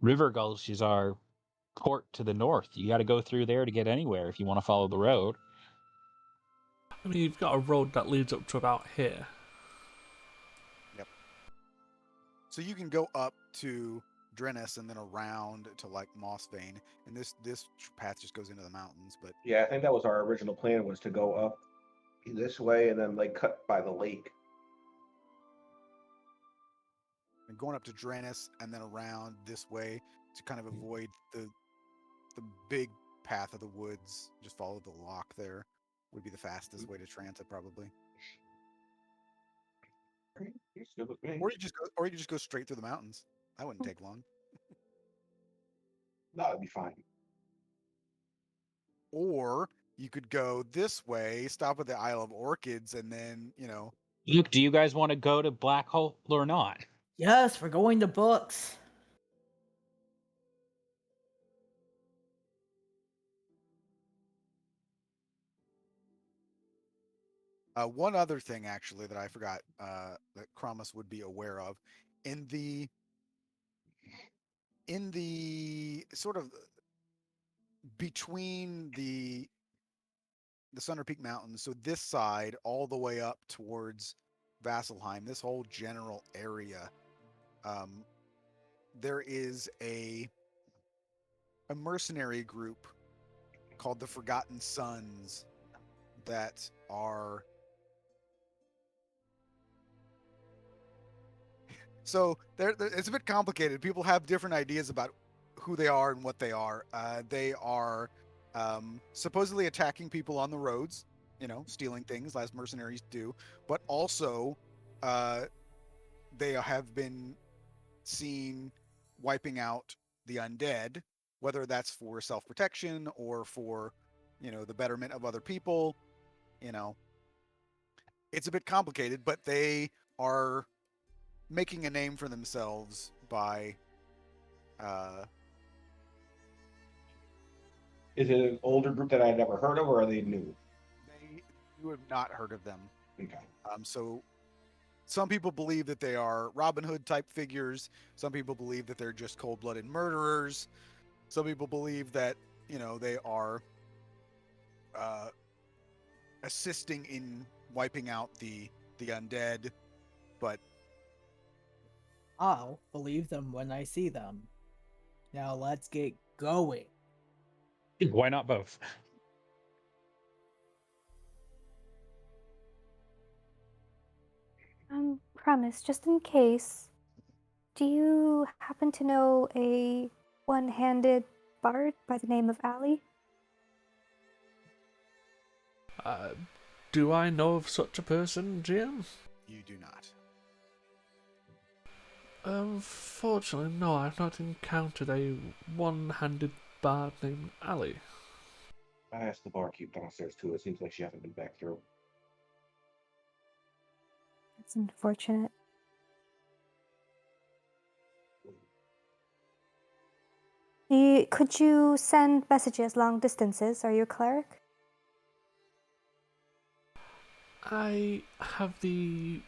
River Gulch is our port to the north. You got to go through there to get anywhere if you want to follow the road. I mean, you've got a road that leads up to about here. Yep. So you can go up to Drennis and then around to like Mossvein, and this path just goes into the mountains. But Yeah, I think that was our original plan, was to go up this way and then like cut by the lake. going up to Drennis and then around this way to kind of avoid the big path of the woods. Just follow the lock there would be the fastest way to transit, probably. It's good with me. Or you just go straight through the mountains. That wouldn't take long. That would be fine. Or you could go this way, stop at the Isle of Orchids, and then, you know, Luke, do you guys want to go to Black Hole or not? Yes, we're going to books. one other thing actually that I forgot that Kramus would be aware of in the sort of between the Thunder Peak Mountains, so this side all the way up towards Vasselheim, this whole general area, there is a mercenary group called the Forgotten Sons that are so it's a bit complicated. People have different ideas about who they are and what they are. They are supposedly attacking people on the roads, you know, stealing things as mercenaries do, but also they have been seen wiping out the undead, whether that's for self-protection or for, you know, the betterment of other people. You know, it's a bit complicated, but they are making a name for themselves by Is it an older group that I'd never heard of, or are they new? you have not heard of them. Okay. So some people believe that they are Robin Hood type figures. Some people believe that they're just cold-blooded murderers. Some people believe that, you know, they are assisting in wiping out the undead, but I'll believe them when I see them. Now let's get going. Why not both? Promise, just in case, do you happen to know a one-handed bard by the name of Ali? Do I know of such a person, GM? you do not. Unfortunately, no, I've not encountered a one-handed bard named Ali. I asked the barkeep downstairs too. It seems like she hasn't been back through. That's unfortunate. Could you send messages long distances? Are you a cleric? I have the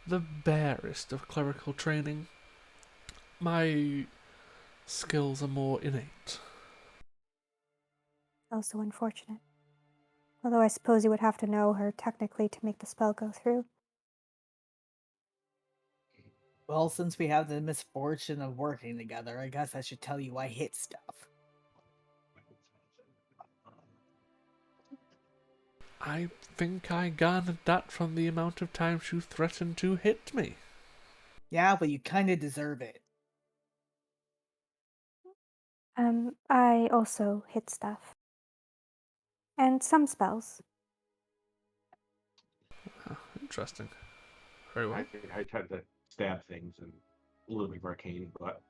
barest of clerical training. My skills are more innate. Also unfortunate. Although I suppose you would have to know her technically to make the spell go through. Well, since we have the misfortune of working together, I guess I should tell you I hit stuff. I think I garnered that from the amount of times you threatened to hit me. Yeah, but you kind of deserve it. I also hit stuff. And some spells. Interesting. Very well. I tend to stab things and a little bit of arcane, but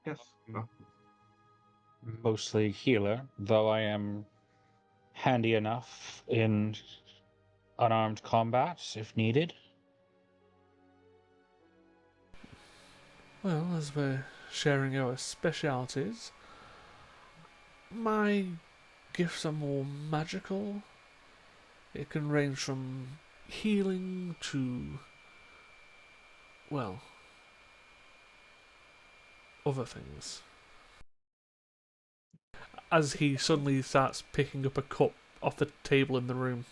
yes, no. Mostly healer, though I am handy enough in unarmed combat if needed. Well, as we're sharing our specialities, my gifts are more magical. It can range from healing to, well, other things. As he suddenly starts picking up a cup off the table in the room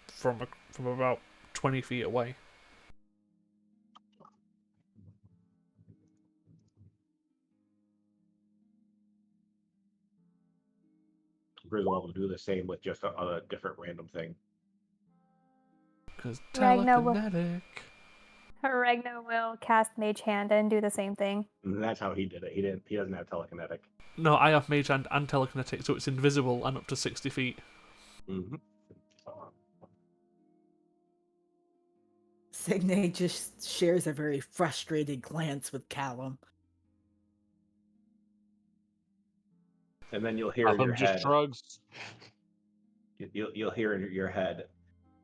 from about 20 feet away. Griswold will do the same with just a different random thing. Because Right now, telekinetic. Regna will cast Mage Hand and do the same thing. And that's how he did it. He doesn't have telekinetic. No, I have Mage Hand and Telekinetic, so it's invisible and up to 60 feet. Mm-hmm. Signe just shares a very frustrated glance with Callum. And then you'll hear in your just head. shrugs. You'll hear in your head.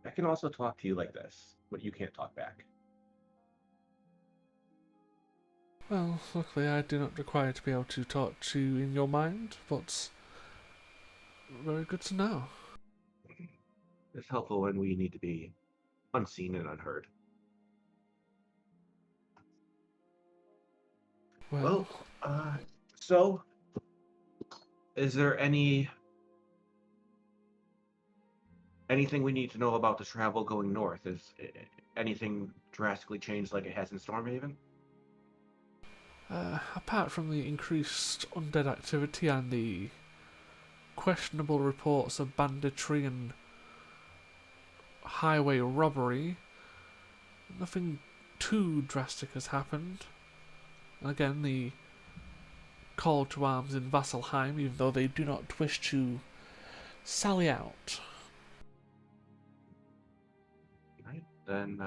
I can also talk to you like this, but you can't talk back. Well, luckily I do not require to be able to talk to you in your mind, but very good to know. It's helpful when we need to be unseen and unheard. Well, So is there anything we need to know about the travel going north? Is anything drastically changed like it has in Stormhaven? apart from the increased undead activity and the questionable reports of banditry and highway robbery, nothing too drastic has happened. Again, the call to arms in Vasselheim, even though they do not wish to sally out. Right. Then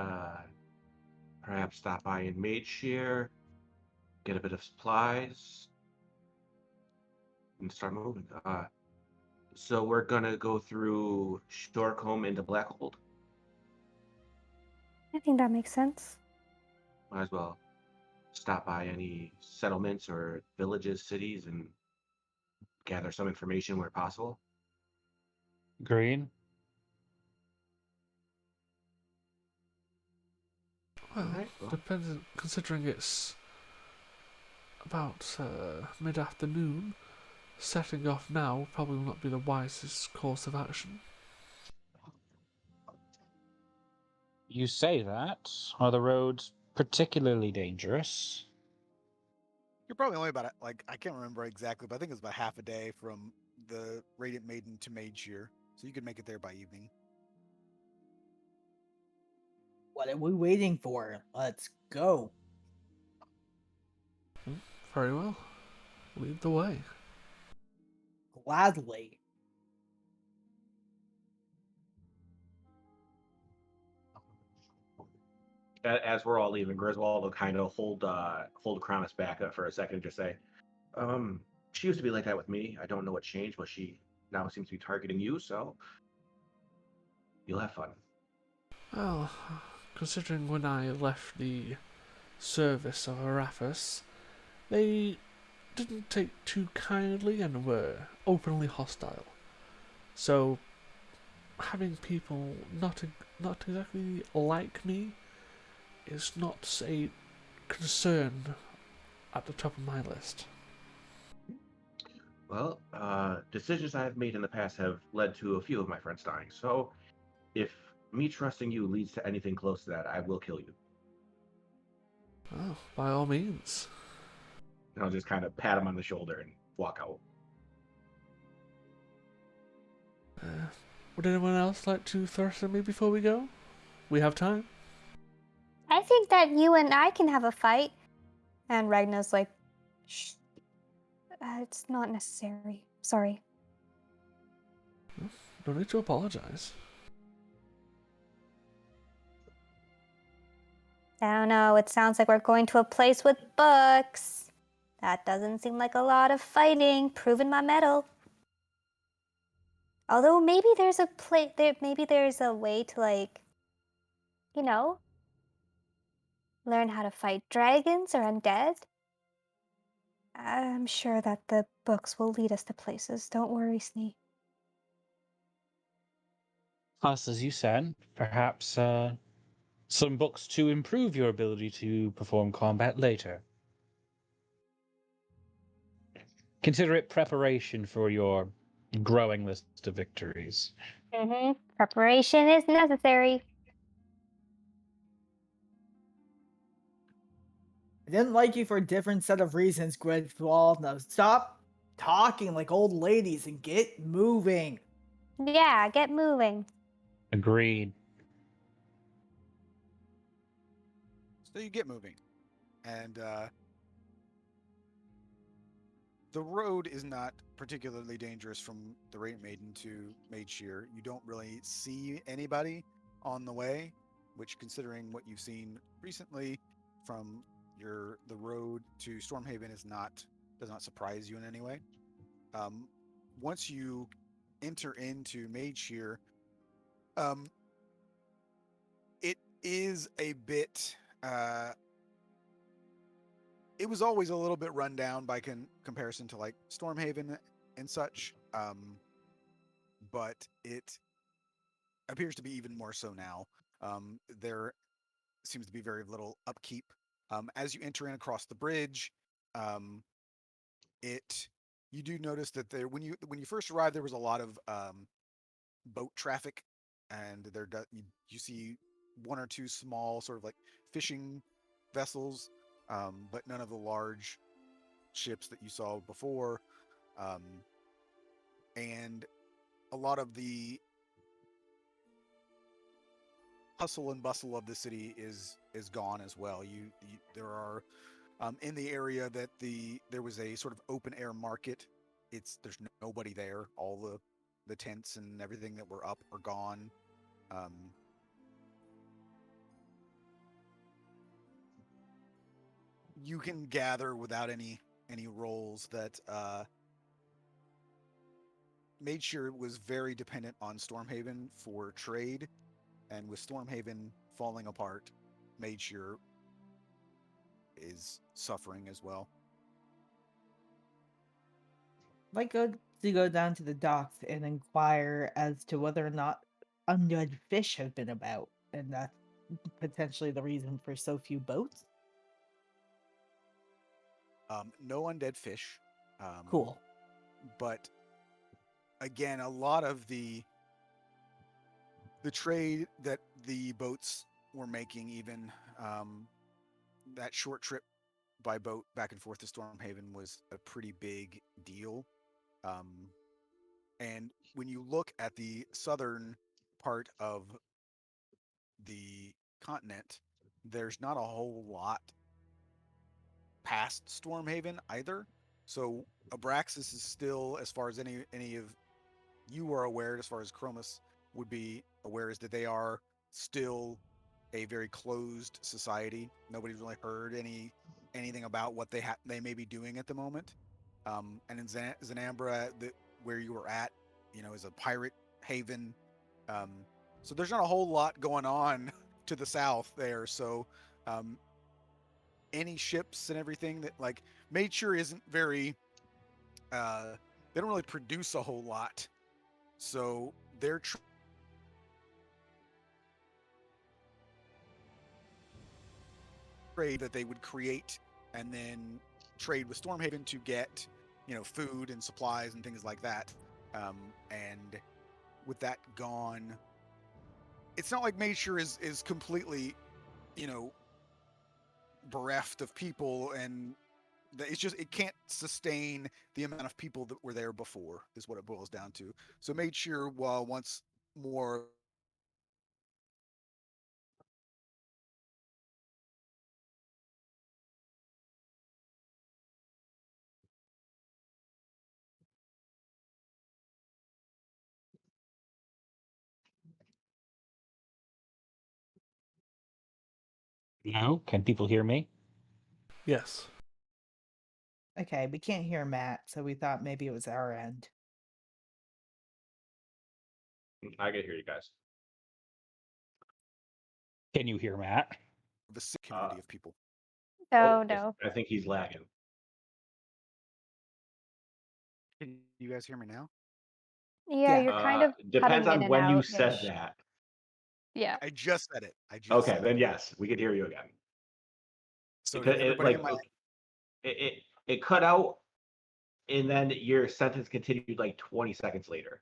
perhaps stop by in Mageshire, get a bit of supplies, and start moving. So we're gonna go through Storecombe into Blackhold. I think that makes sense. Might as well stop by any settlements or villages, cities, and gather some information where possible. Green. Well, Alright, well. depends, considering it's about mid-afternoon, setting off now probably will not be the wisest course of action. You say that. Are the roads particularly dangerous? You're probably only about I can't remember exactly, but I think it's about half a day from the Radiant Maiden to Mageshire, so you could make it there by evening. What are we waiting for? Let's go. Very well. Lead the way. Gladly. As we're all leaving, Griswold will kind of hold Cronus back up for a second and just say, she used to be like that with me. I don't know what changed, but she now seems to be targeting you, so you'll have fun. Well, considering when I left the service of Arathis, they didn't take too kindly and were openly hostile. So, having people not exactly like me is not a concern at the top of my list. Well, decisions I've made in the past have led to a few of my friends dying, so if me trusting you leads to anything close to that, I will kill you. Oh, by all means. And I'll just kind of pat him on the shoulder and walk out. Would anyone else like to thrust at me before we go? We have time. I think that you and I can have a fight. And Ragna's like, shh. It's not necessary. Sorry. No need to apologize. I don't know. It sounds like we're going to a place with books. That doesn't seem like a lot of fighting. Proving my mettle. Although maybe there's a maybe there's a way to, like, you know, learn how to fight dragons or undead. I'm sure that the books will lead us to places. Don't worry, Snee. Plus, as you said, perhaps some books to improve your ability to perform combat later. Consider it preparation for your growing list of victories. Preparation is necessary. I didn't like you for a different set of reasons, Gridwald. Now stop talking like old ladies and get moving. Yeah, get moving. Agreed. So you get moving, and the road is not particularly dangerous from the Radiant Maiden to Mage Shear. You don't really see anybody on the way, which, considering what you've seen recently from the road to Stormhaven, does not surprise you in any way. Once you enter into Mage Shear, it is a bit. It was always a little bit run down by comparison to like Stormhaven and such, but it appears to be even more so now. There seems to be very little upkeep. As you enter in across the bridge, um, it you do notice that when you first arrived, there was a lot of boat traffic, and you see one or two small sort of like fishing vessels, but none of the large ships that you saw before, and a lot of the hustle and bustle of the city is gone as well. There are in the area that there was a sort of open air market. There's nobody there. All the tents and everything that were up are gone. You can gather without any rolls that Made Sure was very dependent on Stormhaven for trade, and with Stormhaven falling apart, Made Sure is suffering as well. I'd like to go down to the docks and inquire as to whether or not undead fish have been about, and that's potentially the reason for so few boats. No undead fish. Cool. But again, a lot of the trade that the boats were making, even that short trip by boat back and forth to Stormhaven, was a pretty big deal. And when you look at the southern part of the continent, there's not a whole lot past Stormhaven either. So Abraxas is still, as far as any of you are aware, as far as Chromus would be aware, is that they are still a very closed society. Nobody's really heard anything about what they may be doing at the moment. And in Zanambra, where you were at, is a pirate haven. So there's not a whole lot going on to the south there. So any ships and everything that like Made Sure isn't very. They don't really produce a whole lot. So they're trade that they would create and then trade with Stormhaven to get, food and supplies and things like that. And with that gone, it's not like Made Sure is completely, bereft of people, and it's just it can't sustain the amount of people that were there before, is what it boils down to. So Made Sure, while once more No? Can people hear me? Yes. Okay, we can't hear Matt, so we thought maybe it was our end. I can hear you guys. Can you hear Matt? of a sick community of people. No. I think he's lagging. Can you guys hear me now? Yeah, Yeah. you're kind of Depends cutting in on and when you out. said that. Yeah. I just said it. Okay, then yes, we could hear you again. So Because did it everybody like get my it cut out, and then your sentence continued like 20 seconds later.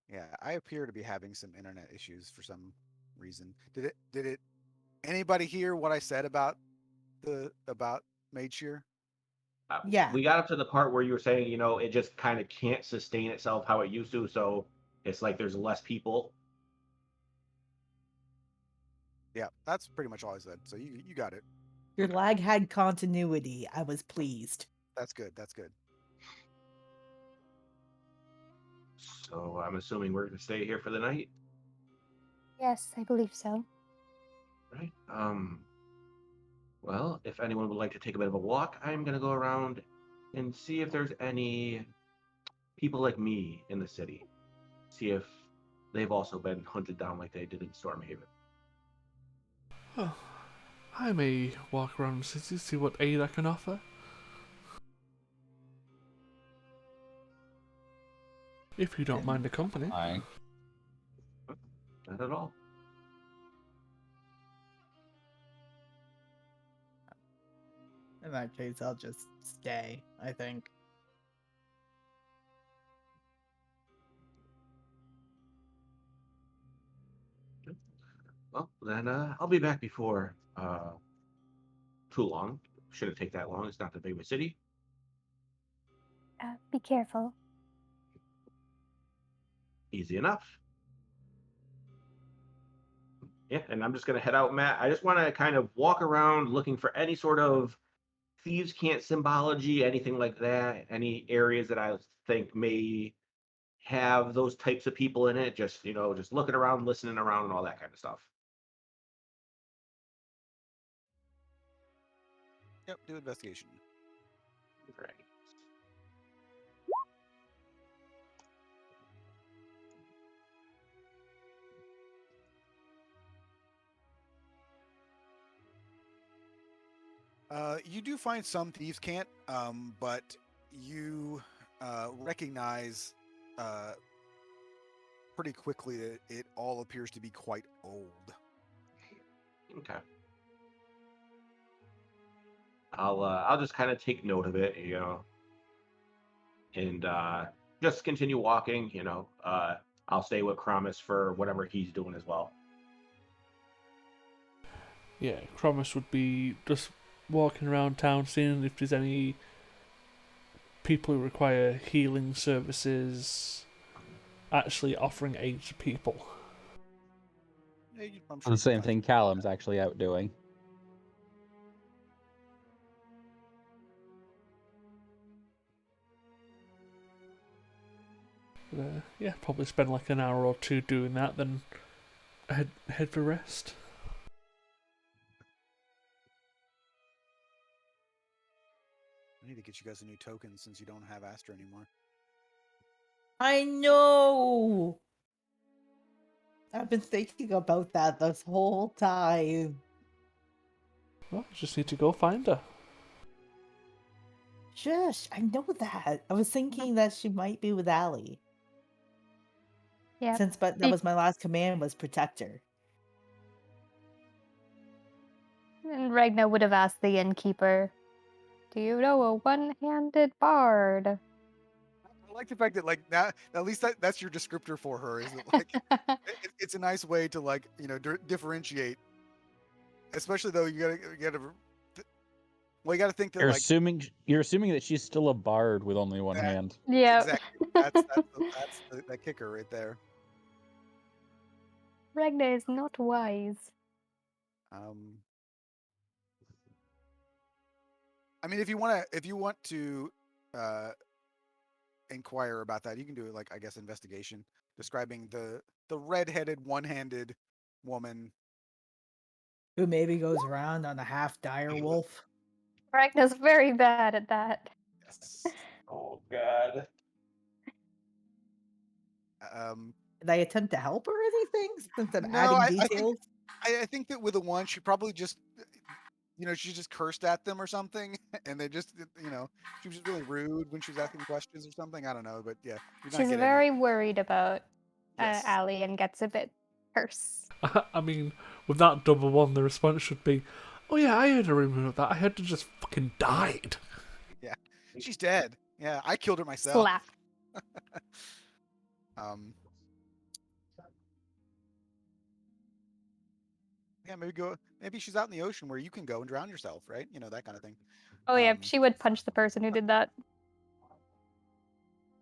Yeah, I appear to be having some internet issues for some reason. Did anybody hear what I said about Made Sure? Yeah. We got up to the part where you were saying, it just kind of can't sustain itself how it used to, so it's like there's less people. Yeah, that's pretty much all I said. So you got it. Your lag had continuity. I was pleased. That's good. That's good. So I'm assuming we're gonna stay here for the night, Yes, I believe so. right? Well, if anyone would like to take a bit of a walk, I'm gonna go around and see if there's any people like me in the city. See if they've also been hunted down like they did in Stormhaven. Oh, I may walk around the city, see what aid I can offer. If you don't mind the company. I Not at all. In that case, I'll just stay, I think. Well, then I'll be back before too long. Shouldn't take that long. It's not that big of a city. Be careful. Easy enough. Yeah, and I'm just gonna head out, Matt. I just want to kind of walk around looking for any sort of thieves' cant symbology, anything like that. Any areas that I think may have those types of people in it. Just just looking around, listening around, and all that kind of stuff. Yep. Do investigation. Right. You do find some thieves' cant, but you recognize pretty quickly that it all appears to be quite old. Okay. I'll just kind of take note of it, and just continue walking. I'll stay with Kramis for whatever he's doing as well. Yeah, Cromus would be just walking around town, seeing if there's any people who require healing services, actually offering aid to people. Yeah, I'm the sure you can same find thing Callum's actually out doing. But, yeah, probably spend like an hour or two doing that, then head for rest. I need to get you guys a new token since you don't have Astra anymore. I know! I've been thinking about that this whole time. Well, you just need to go find her. Shush, I know that. I was thinking that she might be with Allie. Yeah. But that was my last command, was protect her. And Ragnar would have asked the innkeeper, "Do you know a one-handed bard?" I like the fact that like that at least that's your descriptor for her. Is that like it's a nice way to like differentiate. Especially though you gotta well you gotta think that You're like assuming that she's still a bard with only one that, hand. Yeah. exactly that's the kicker right there. Ragnar is not wise. I mean, if you want to inquire about that, you can do it like I guess investigation, describing the red-headed, one-handed woman. Who maybe goes around on a half dire wolf. Ragnar's very bad at that. Yes. Oh God. Did I attempt to help her or anything? Since I'm No, adding I details? think that with a one, she probably just she just cursed at them or something, and they just she was just really rude when she was asking questions or something. I don't know, but yeah, you're not She's getting very worried about yes. Allie and gets a bit terse. I mean, with that double one, the response should be, "Oh yeah, I heard a rumor of that. I heard her just fucking died." Yeah, she's dead. Yeah, I killed her myself. Slap. Yeah, maybe she's out in the ocean where you can go and drown yourself, right? That kind of thing. Oh yeah, she would punch the person who did that.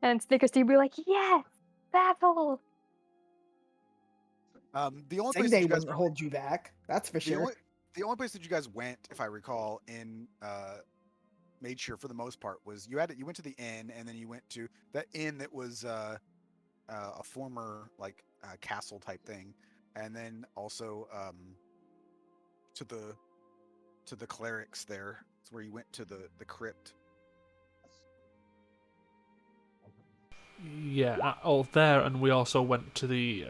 And Snickers would be like, "Yes, battle." The only place that Sigday you guys wouldn't hold you back. That's for the sure. only place that you guys went, if I recall, in Made Sure for the most part was you went to the inn, and then you went to that inn that was a former like castle type thing, and then also to the clerics there. It's where you went to the crypt. Yeah, there, and we also went to the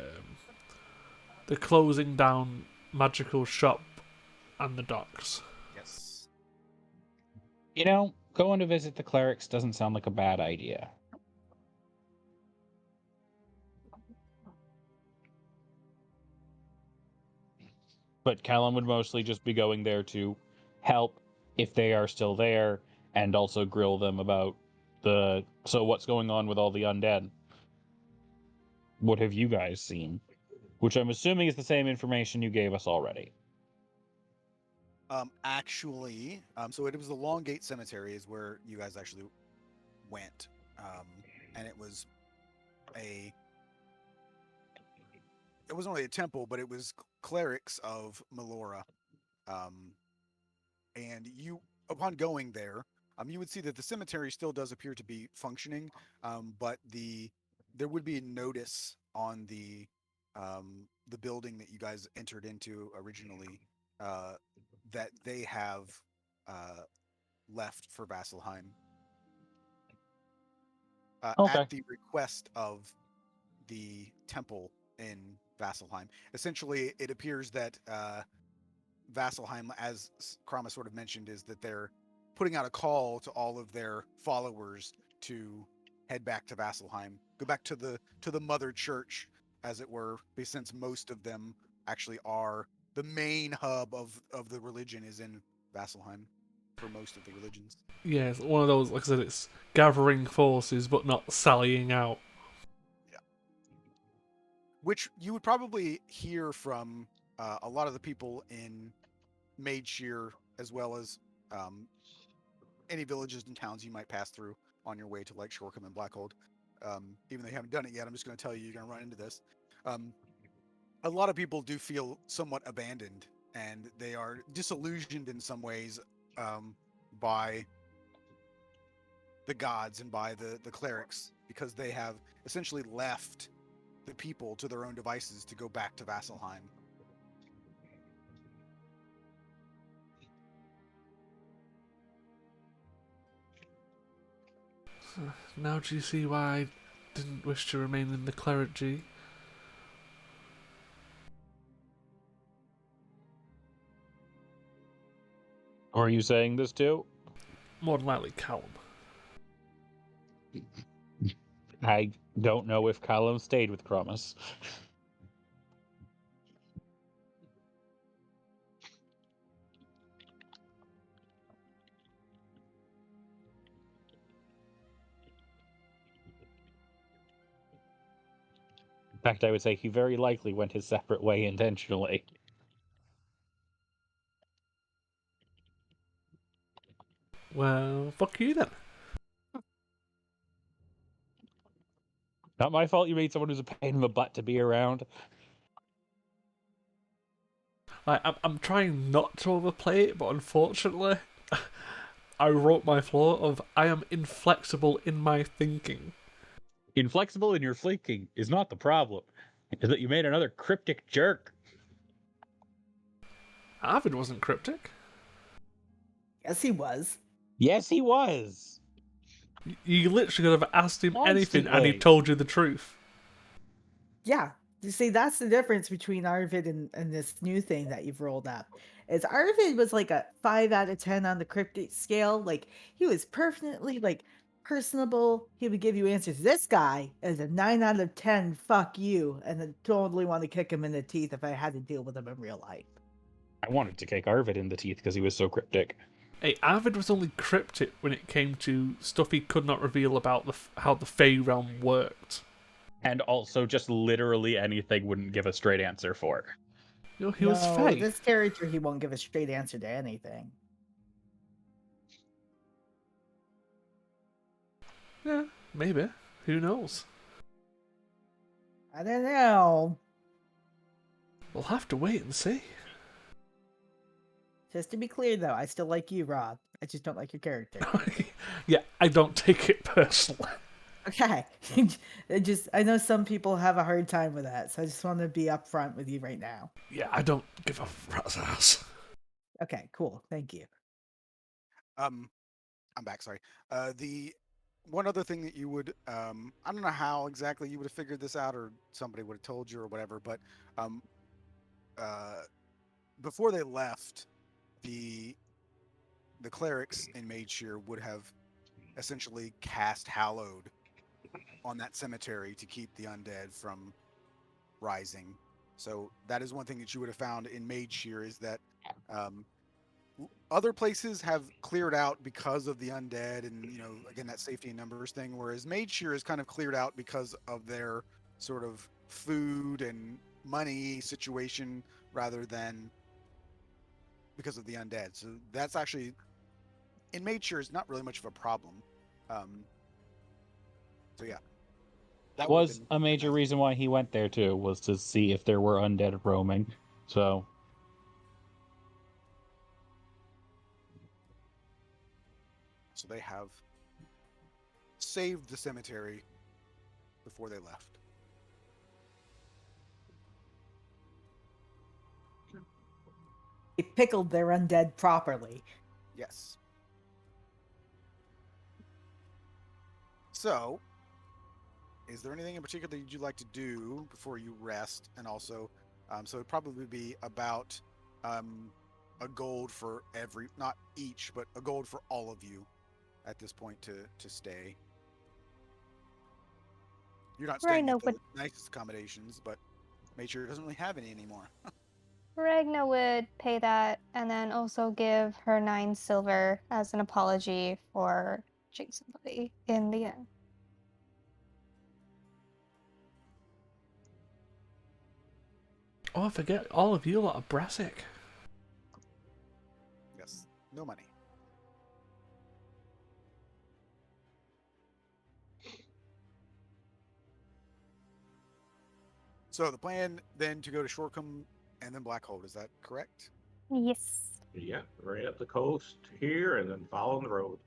closing down magical shop and the docks. Yes. Going to visit the clerics doesn't sound like a bad idea. But Callum would mostly just be going there to help if they are still there, and also grill them about what's going on with all the undead. What have you guys seen? Which I'm assuming is the same information you gave us already. Actually, so it was the Long Gate Cemetery is where you guys actually went, and it was it wasn't really a temple, but it was clerics of Melora. Um, and you, upon going there, you would see that the cemetery still does appear to be functioning, but there would be a notice on the building that you guys entered into originally, uh, that they have uh, left for Vasselheim, Okay. at the request of the temple in Vasselheim. Essentially, it appears that Vasselheim, as Krama sort of mentioned, is that they're putting out a call to all of their followers to head back to Vasselheim, go back to the mother church, as it were, since most of them actually are the main hub of the religion is in Vasselheim for most of the religions. Yeah, it's one of those, like I said, it's gathering forces but not sallying out. Yeah. Which you would probably hear from a lot of the people in Madeshire, as well as um, any villages and towns you might pass through on your way to like Shoreham and Blackhold. Even though you haven't done it yet, I'm just going to tell you you're going to run into this. A lot of people do feel somewhat abandoned, and they are disillusioned in some ways by the gods and by the clerics, because they have essentially left the people to their own devices to go back to Vasselheim. Now do you see why I didn't wish to remain in the clergy? Are you saying this too? More than likely Callum. I don't know if Callum stayed with Promise. In fact, I would say he very likely went his separate way intentionally. Well, fuck you then. Not my fault you made someone who's a pain in the butt to be around. I'm trying not to overplay it, but unfortunately, I wrote my flaw of I am inflexible in my thinking. Inflexible in your thinking is not the problem. It's that you made another cryptic jerk. Arvid wasn't cryptic. Yes, he was. Yes, he was. You literally could have asked him anything and he Constantly. told you the truth. Yeah. You see, that's the difference between Arvid and this new thing that you've rolled up. Is Arvid was like a 5 out of 10 on the cryptic scale. Like he was perfectly like personable. He would give you answers. This guy is a 9 out of 10. Fuck you, and I totally want to kick him in the teeth if I had to deal with him in real life. I wanted to kick Arvid in the teeth because he was so cryptic. Hey, Arvid was only cryptic when it came to stuff he could not reveal about how the Fey realm worked. And also just literally anything wouldn't give a straight answer for. You know, he was No, Fey. this character, he won't give a straight answer to anything. Yeah, maybe. Who knows? I don't know. We'll have to wait and see. Just to be clear, though, I still like you, Rob. I just don't like your character. Yeah, I don't take it personally. Okay. I know some people have a hard time with that, so I just want to be upfront with you right now. Yeah, I don't give a rat's ass. Okay, cool. Thank you. I'm back. Sorry. The one other thing that you would, I don't know how exactly you would have figured this out, or somebody would have told you, or whatever. But um, before they left, the clerics in Mage Shear would have essentially cast Hallowed on that cemetery to keep the undead from rising. So that is one thing that you would have found in Mage Shear, is that other places have cleared out because of the undead, and again, that safety in numbers thing, whereas Mage Shear is kind of cleared out because of their sort of food and money situation rather than because of the undead. So that's actually, in Mage Shear, is not really much of a problem. So yeah, That would have was been a major nice. reason why he went there too, was to see if there were undead roaming. So So they have saved the cemetery before they left. They pickled their undead properly. Yes. So, is there anything in particular that you'd like to do before you rest? And also, so it'd probably be about a gold for every, not each, but a gold for all of you at this point to stay. You're not staying Ragna at the would nicest accommodations, but Nature doesn't really have any anymore. Ragna would pay that and then also give her 9 silver as an apology for touching somebody in the inn. Oh, I forget, all of you lot are Brassic. Yes, no money. So the plan then to go to Shoreham and then Blackhold, is that correct? Yes. Yeah, right up the coast here, and then following the road.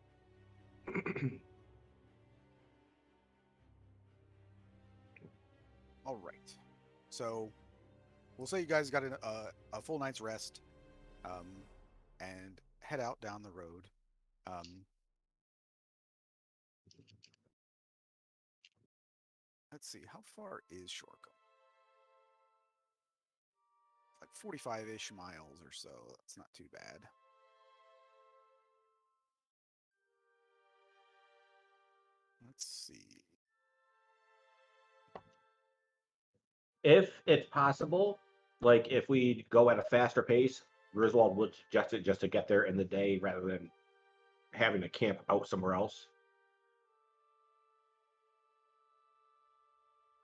All right. So we'll say you guys got a full night's rest, and head out down the road. Let's see, how far is Shoreham? Like 45-ish miles or so. That's not too bad. Let's see. If it's possible, like if we go at a faster pace, Griswold would suggest it just to get there in the day rather than having to camp out somewhere else.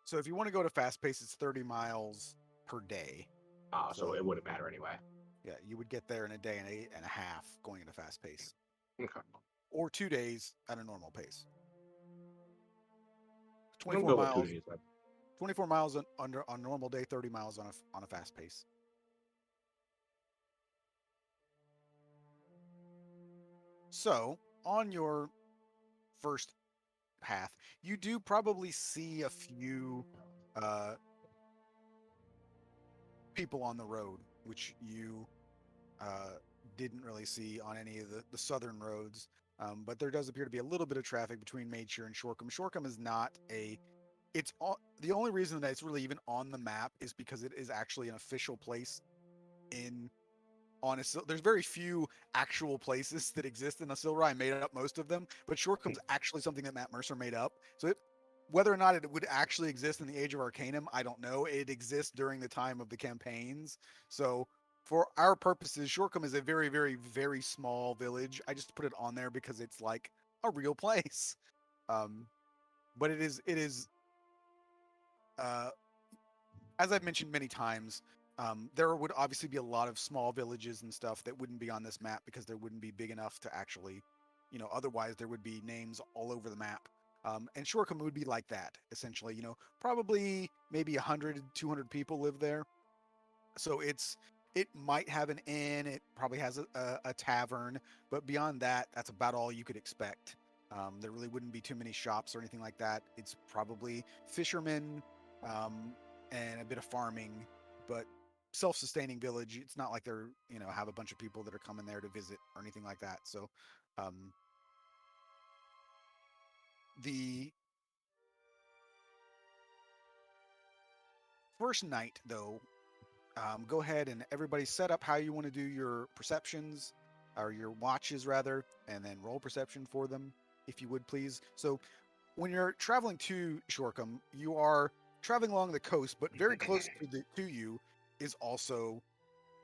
So if you want to go to fast pace, it's 30 miles per day. So it wouldn't matter anyway. Yeah, you would get there in a day and a half going at a fast pace, Okay. or 2 days at a normal pace. We'll 24 go with 2 miles. days then. 24 miles on normal day, 30 miles on a fast pace. So on your first path, you do probably see a few people on the road, which you didn't really see on any of the southern roads. But there does appear to be a little bit of traffic between Maidshire and Shoreham. Shoreham is not a the only reason that it's really even on the map is because it is actually an official place in there's very few actual places that exist in Asilra. I made up most of them, but Shorecome's actually something that Matt Mercer made up. So whether or not it would actually exist in the Age of Arcanum, I don't know. It exists during the time of the campaigns. So for our purposes, Shorecombe is a very, very, very small village. I just put it on there because it's like a real place. But it is as I've mentioned many times, there would obviously be a lot of small villages and stuff that wouldn't be on this map because they wouldn't be big enough to actually, otherwise there would be names all over the map. And Shorecombe would be like that, essentially. Probably maybe 100, 200 people live there. So it might have an inn. It probably has a tavern, but beyond that, that's about all you could expect. There really wouldn't be too many shops or anything like that. It's probably fishermen and a bit of farming, but self-sustaining village. It's not like they're have a bunch of people that are coming there to visit or anything like that. So the first night, though, go ahead and everybody set up how you want to do your perceptions or your watches rather, and then roll perception for them, if you would please. So when you're traveling to Shoreham, you are traveling along the coast, but very close to you is also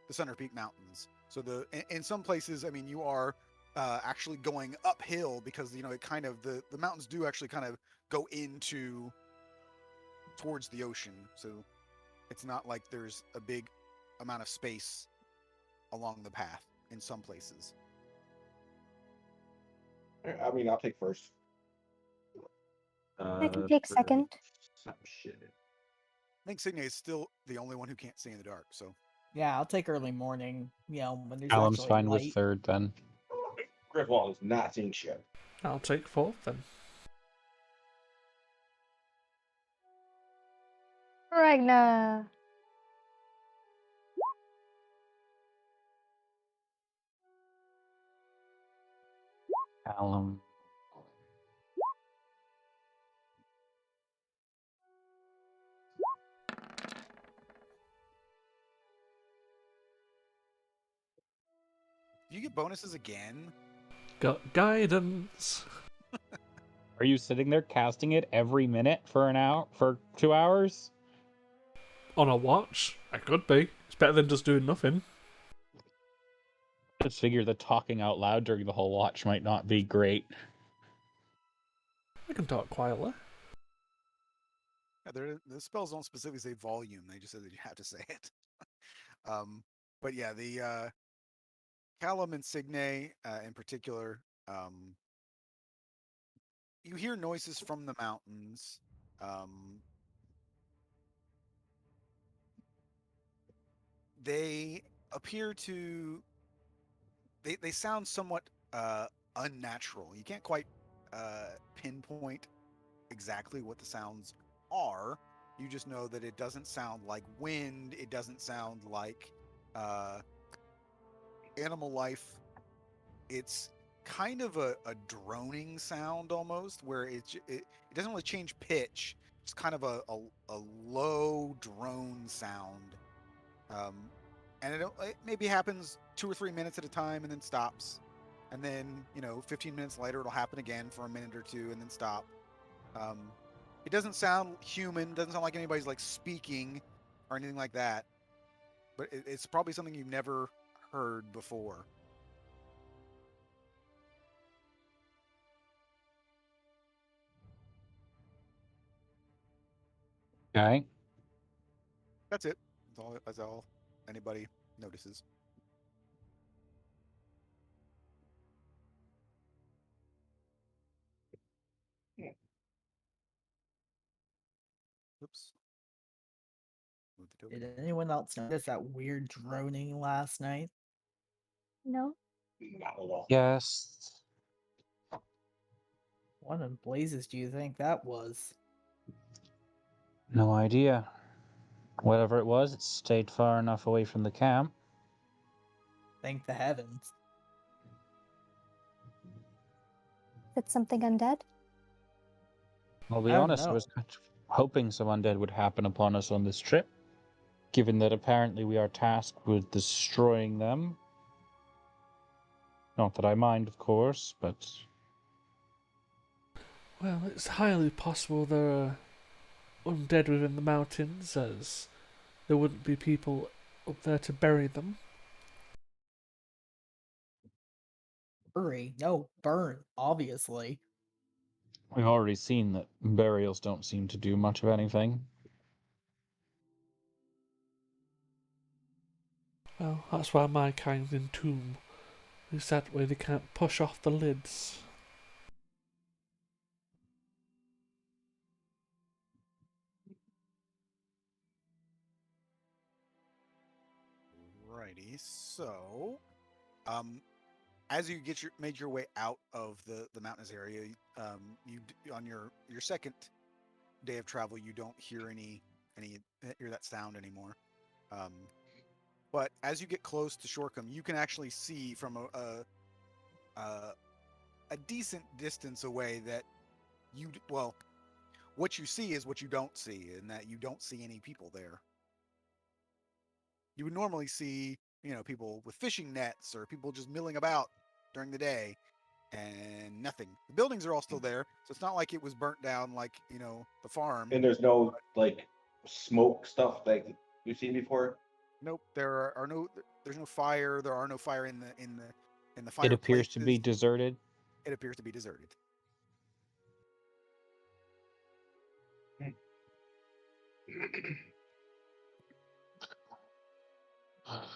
the Thunder Peak Mountains. So in some places, I mean, you are actually going uphill because it kind of the mountains do actually kind of go into towards the ocean. So it's not like there's a big amount of space along the path in some places. I mean, I'll take first. I can take second. Perception. I think Signe is still the only one who can't see in the dark. So Yeah, I'll take early morning. When there's Callum's actually fine with light. third then. Griswold is not seeing shit. I'll take fourth then. Ragna. Callum. do you get bonuses again? Got guidance. Are you sitting there casting it every minute for an hour, for 2 hours? On a watch? I could be. It's better than just doing nothing. Just figure that talking out loud during the whole watch might not be great. I can talk quietly. Yeah, the spells don't specifically say volume; they just say that you have to say it. But yeah, the Callum and Signe in particular, you hear noises from the mountains. Um, they appear to they sound somewhat unnatural. You can't quite pinpoint exactly what the sounds are. You just know that it doesn't sound like wind. It doesn't sound like uh, animal life. It's kind of a droning sound almost, where it doesn't really change pitch. It's kind of a low drone sound. Um, and it maybe happens 2 or 3 minutes at a time and then stops. And then, 15 minutes later, it'll happen again for a minute or two and then stop. Um, it doesn't sound human, doesn't sound like anybody's like speaking or anything like that. But it's probably something you've never heard before. Okay. That's it. That's all anybody notices. Oops. Move the token. Did anyone else notice that weird droning last night? No. Not at all. Yes. What in blazes do you think that was? No idea. Whatever it was, it stayed far enough away from the camp. Thank the heavens. Is it something undead? I'll be Oh honest, I was no. kind of hoping some undead would happen upon us on this trip, given that apparently we are tasked with destroying them. Not that I mind, of course, but Well, it's highly possible there are undead within the mountains, as there wouldn't be people up there to bury them. Bury. No, burn, obviously. we've already seen that burials don't seem to do much of anything. Well, that's why my kind's entomb. Is that way they can't push off the lids. Alrighty, so, as you made your way out of the mountainous area, on your second day of travel, you don't hear hear that sound anymore. But as you get close to Shoreham, you can actually see from a decent distance away that what you see is what you don't see, and that you don't see any people there. You would normally see, people with fishing nets or people just milling about during the day, and nothing. The buildings are all still there, so it's not like it was burnt down like, the farm. And there's no like smoke stuff like you've seen before. Nope, there's no fire. There are no fire in the It appears to be fireplaces. deserted. It appears to be deserted.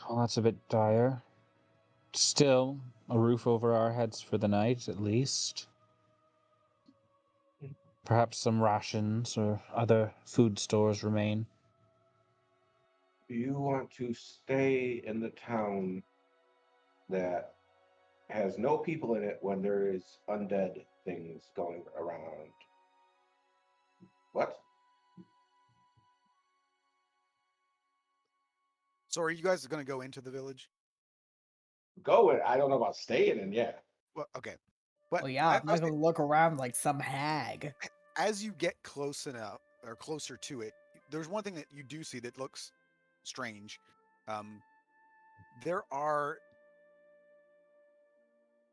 Well, that's a bit dire. Still, a roof over our heads for the night, at least. Perhaps some rations or other food stores remain. Do you want to stay in the town that has no people in it when there is undead things going around? What? So are you guys going to go into the village? Go. I don't know about staying in. Yeah. Well, okay. But Well, yeah, I'm not gonna look around like some hag. as you get close enough or closer to it, there's one thing that you do see that looks strange. There are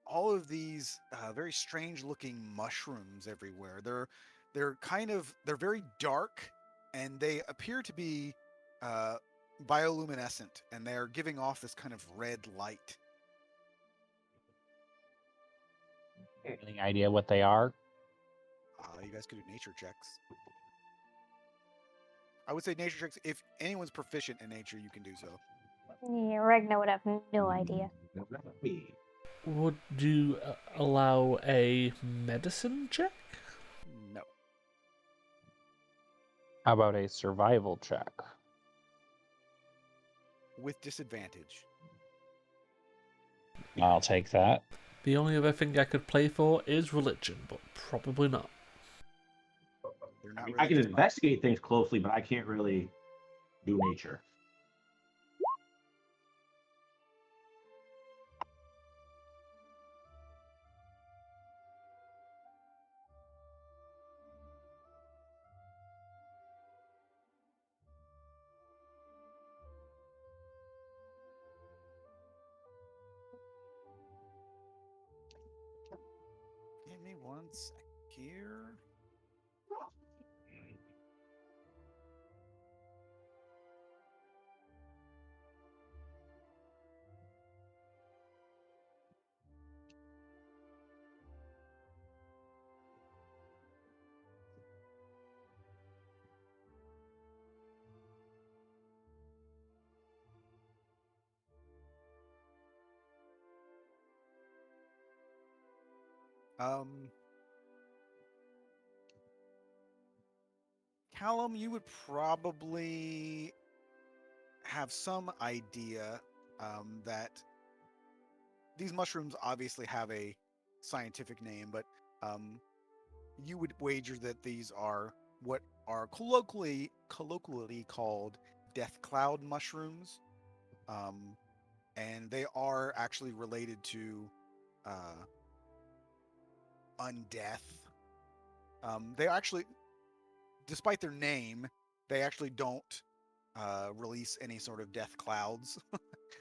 all of these very strange looking mushrooms everywhere. They're very dark, and they appear to be uh, bioluminescent, and they're giving off this kind of red light. Any idea what they are? You guys could do nature checks. I would say nature checks. If anyone's proficient in nature, you can do so. Yeah, Regna would have no idea. Me. Would you allow a medicine check? No. How about a survival check? With disadvantage. I'll take that. The only other thing I could play for is religion, but probably not. They're I not mean, really I can just investigate things closely, but I can't really do nature. Give me one sec here. Callum, you would probably have some idea that these mushrooms obviously have a scientific name, but you would wager that these are what are colloquially called death cloud mushrooms, and they are actually related to uh, undeath. They actually, despite their name, they actually don't release any sort of death clouds.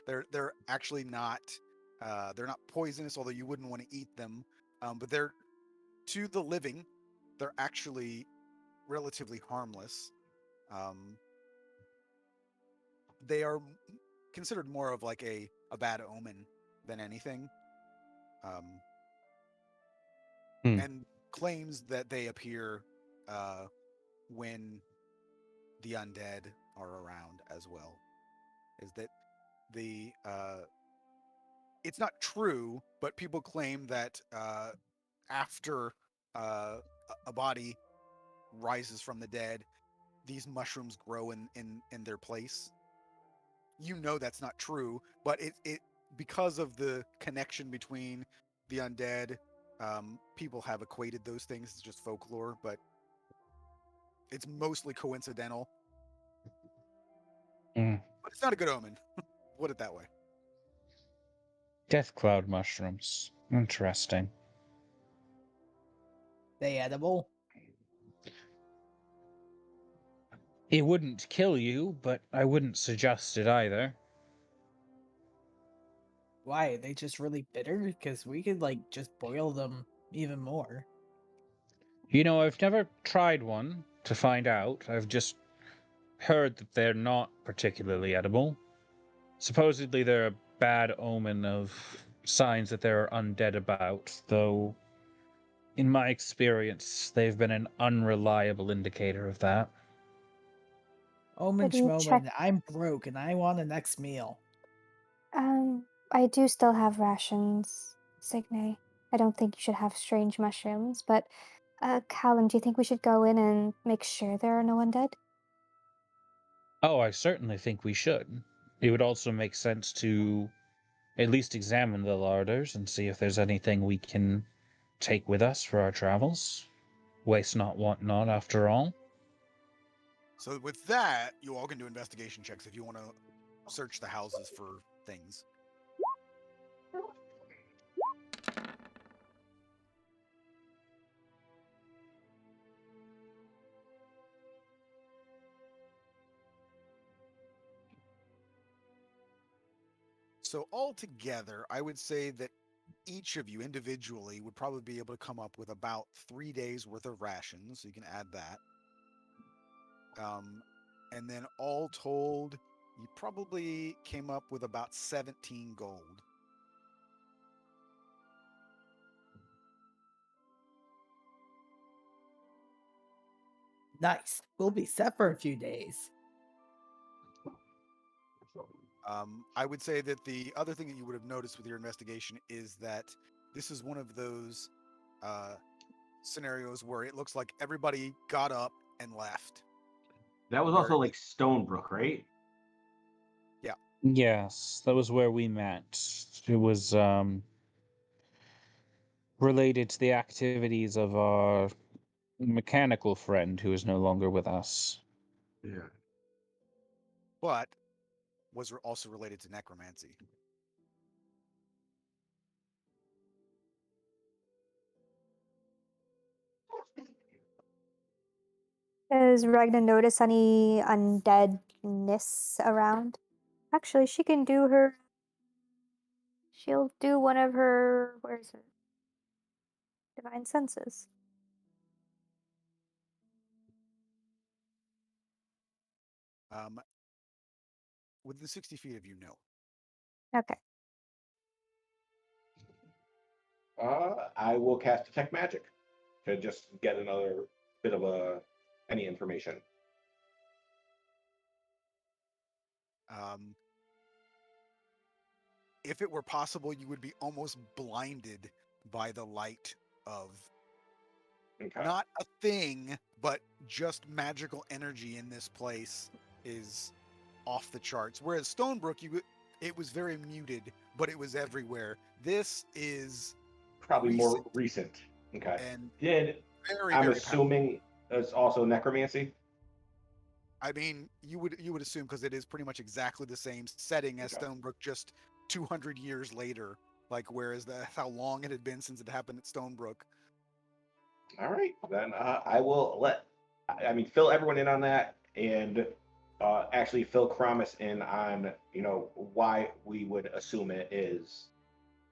They're actually not they're not poisonous, although you wouldn't want to eat them. But they're to the living, they're actually relatively harmless. Um, they are considered more of like a bad omen than anything. Um, Hmm. and claims that they appear when the undead are around as well. Is that the it's not true, but people claim that after a body rises from the dead, these mushrooms grow in their place, you know that's not true, but it because of the connection between the undead, people have equated those things as just folklore, but it's mostly coincidental. Mm. But it's not a good omen. Put it that way. Death cloud mushrooms. Interesting. They edible? It wouldn't kill you, but I wouldn't suggest it either. Why? Are they just really bitter? Because we could, like, just boil them even more. You know, I've never tried one to find out. I've just heard that they're not particularly edible. Supposedly they're a bad omen of signs that there are undead about, though in my experience, they've been an unreliable indicator of that. Omen Have you schmomen, checked? I'm broke and I want a next meal. I do still have rations, Signe. I don't think you should have strange mushrooms, but Callan, do you think we should go in and make sure there are no undead? Oh, I certainly think we should. It would also make sense to at least examine the larders and see if there's anything we can take with us for our travels. Waste not, want not, after all. So with that, you all can do investigation checks if you want to search the houses for things. So altogether, I would say that each of you individually would probably be able to come up with about 3 days worth of rations. So you can add that. And then all told, you probably came up with about 17 gold. Nice. We'll be set for a few days. I would say that the other thing that you would have noticed with your investigation is that this is one of those scenarios where it looks like everybody got up and left. That was Where also like Stonebrook, right? Yeah. Yes, that was where we met. It was related to the activities of our mechanical friend who is no longer with us. Yeah. But was also related to necromancy. Does Ragna notice any undeadness around? Actually, she can do her. She'll do one of her. Where is it? Divine senses. Within 60 feet of you, no. Okay. I will cast Detect Magic to just get another bit of any information. If it were possible, you would be almost blinded by the light of Okay. not a thing, but just magical energy in this place is off the charts. Whereas Stonebrook, it was very muted, but it was everywhere. This is Probably more recent recent. Okay. and Then very, I'm very powerful. assuming it's also necromancy. I mean, you would assume because it is pretty much exactly the same setting as Okay. Stonebrook, just 200 years later. Like, whereas that's how long it had been since it happened at Stonebrook. All right, then I will fill everyone in on that, and actually fill Kramis in on why we would assume it is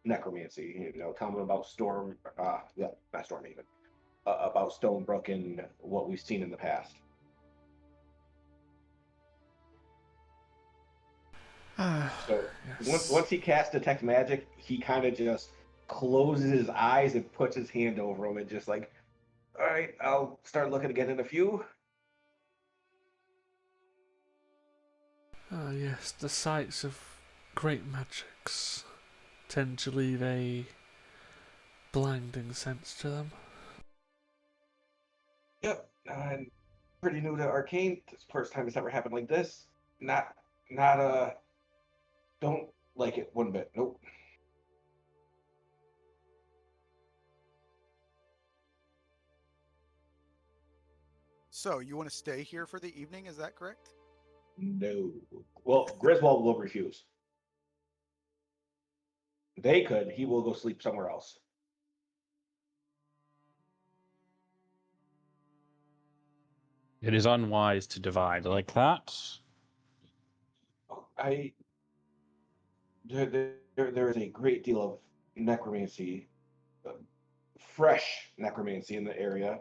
necromancy. Tell them about Storm, yeah, not Storm even, about Stonebrook and what we've seen in the past. So once Yes. he casts Detect Magic, he kind of just closes his eyes and puts his hand over him and just like, all right, I'll start looking again in a few. Ah, yes, the sights of great magics tend to leave a blinding sense to them. Yep, I'm pretty new to Arcane. It's the first time it's ever happened like this. Not don't like it one bit. Nope. So you want to stay here for the evening? Is that correct? No. Well, Griswold will refuse. They could. He will go sleep somewhere else. It is unwise to divide like that. I there is a great deal of necromancy, uh, fresh necromancy in the area.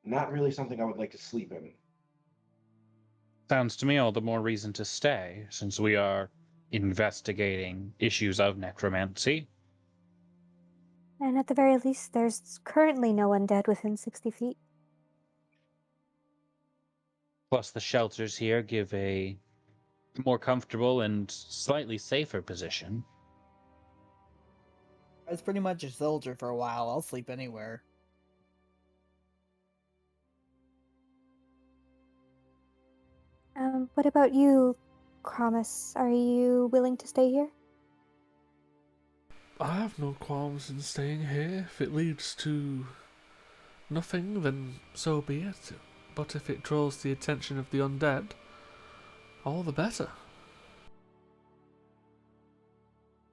Not really something I would like to sleep in. Sounds to me all the more reason to stay, since we are investigating issues of necromancy. And at the very least, there's currently no undead within 60 feet. Plus, the shelters here give a more comfortable and slightly safer position. I was pretty much a soldier for a while. I'll sleep anywhere. What about you, Kromus? Are you willing to stay here? I have no qualms in staying here. If it leads to nothing, then so be it. But if it draws the attention of the undead, all the better.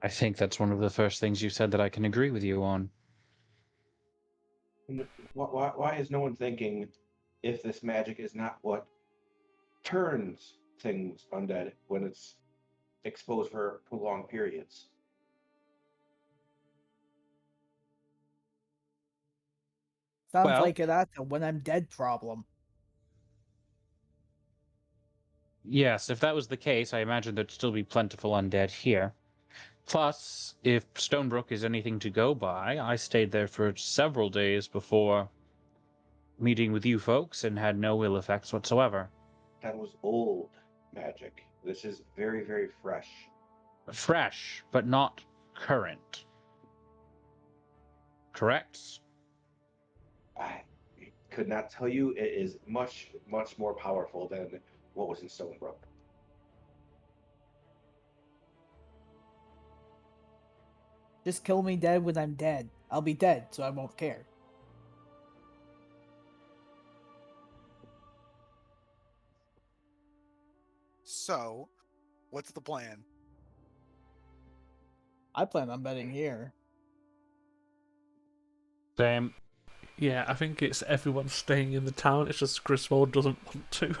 I think that's one of the first things you said that I can agree with you on. Why is no one thinking if this magic is not what turns things undead when it's exposed for prolonged periods? Sounds Well, like that's a when I'm dead problem. yes, if that was the case, I imagine there'd still be plentiful undead here. Plus, if Stonebrook is anything to go by, I stayed there for several days before meeting with you folks and had no ill effects whatsoever. That was old magic. This is very, very fresh. Fresh, but not current. Correct? I could not tell you. It is much, much more powerful than what was in Stonebrook. Just kill me dead when I'm dead. I'll be dead, so I won't care. So, what's the plan? I plan on betting here. Same. Yeah, I think it's everyone staying in the town. It's just Griswold doesn't want to.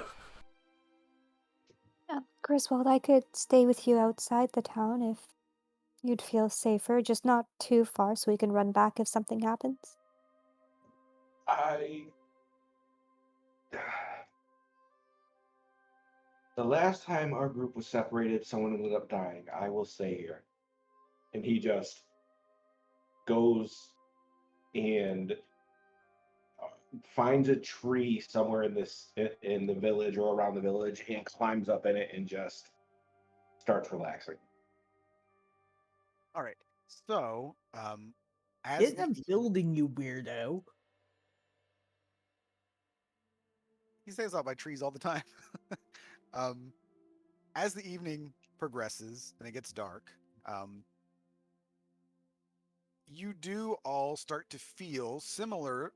Griswold, I could stay with you outside the town if you'd feel safer, just not too far so we can run back if something happens. I. The last time our group was separated, someone ended up dying. I will stay here. And he just goes and finds a tree somewhere in the village or around the village and climbs up in it and just starts relaxing. All right. So, as Get in the a building, you weirdo. he stays out by trees all the time. um, as the evening progresses and it gets dark, you do all start to feel similar.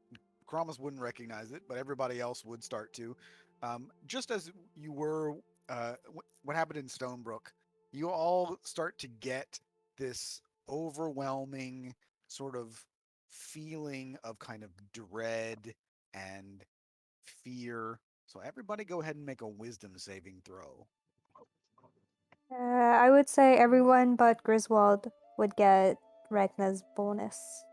Kramas wouldn't recognize it, but everybody else would start to. Just as you were, what happened in Stonebrook, you all start to get this overwhelming sort of feeling of kind of dread and fear. So everybody go ahead and make a wisdom saving throw. I would say everyone but Griswold would get Ragna's bonus.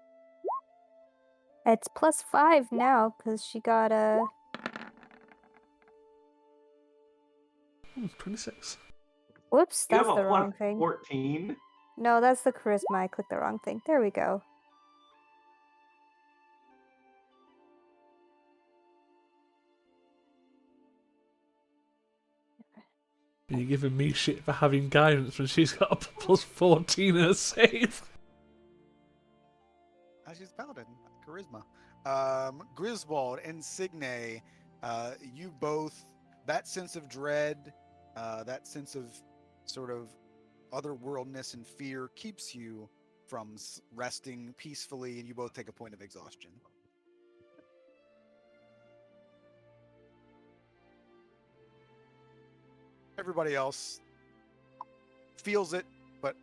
It's +5 now because she got a. 26. Whoops, You that's have a the plus wrong thing. 14. No, that's the charisma. I clicked the wrong thing. There we go. Are you giving me shit for having guidance when she's got a +14 in her save? She's paladin, charisma. Griswold and Signe, you both, that sense of dread, that sense of sort of otherworldness and fear keeps you from resting peacefully, and you both take a point of exhaustion. Everybody else feels it, but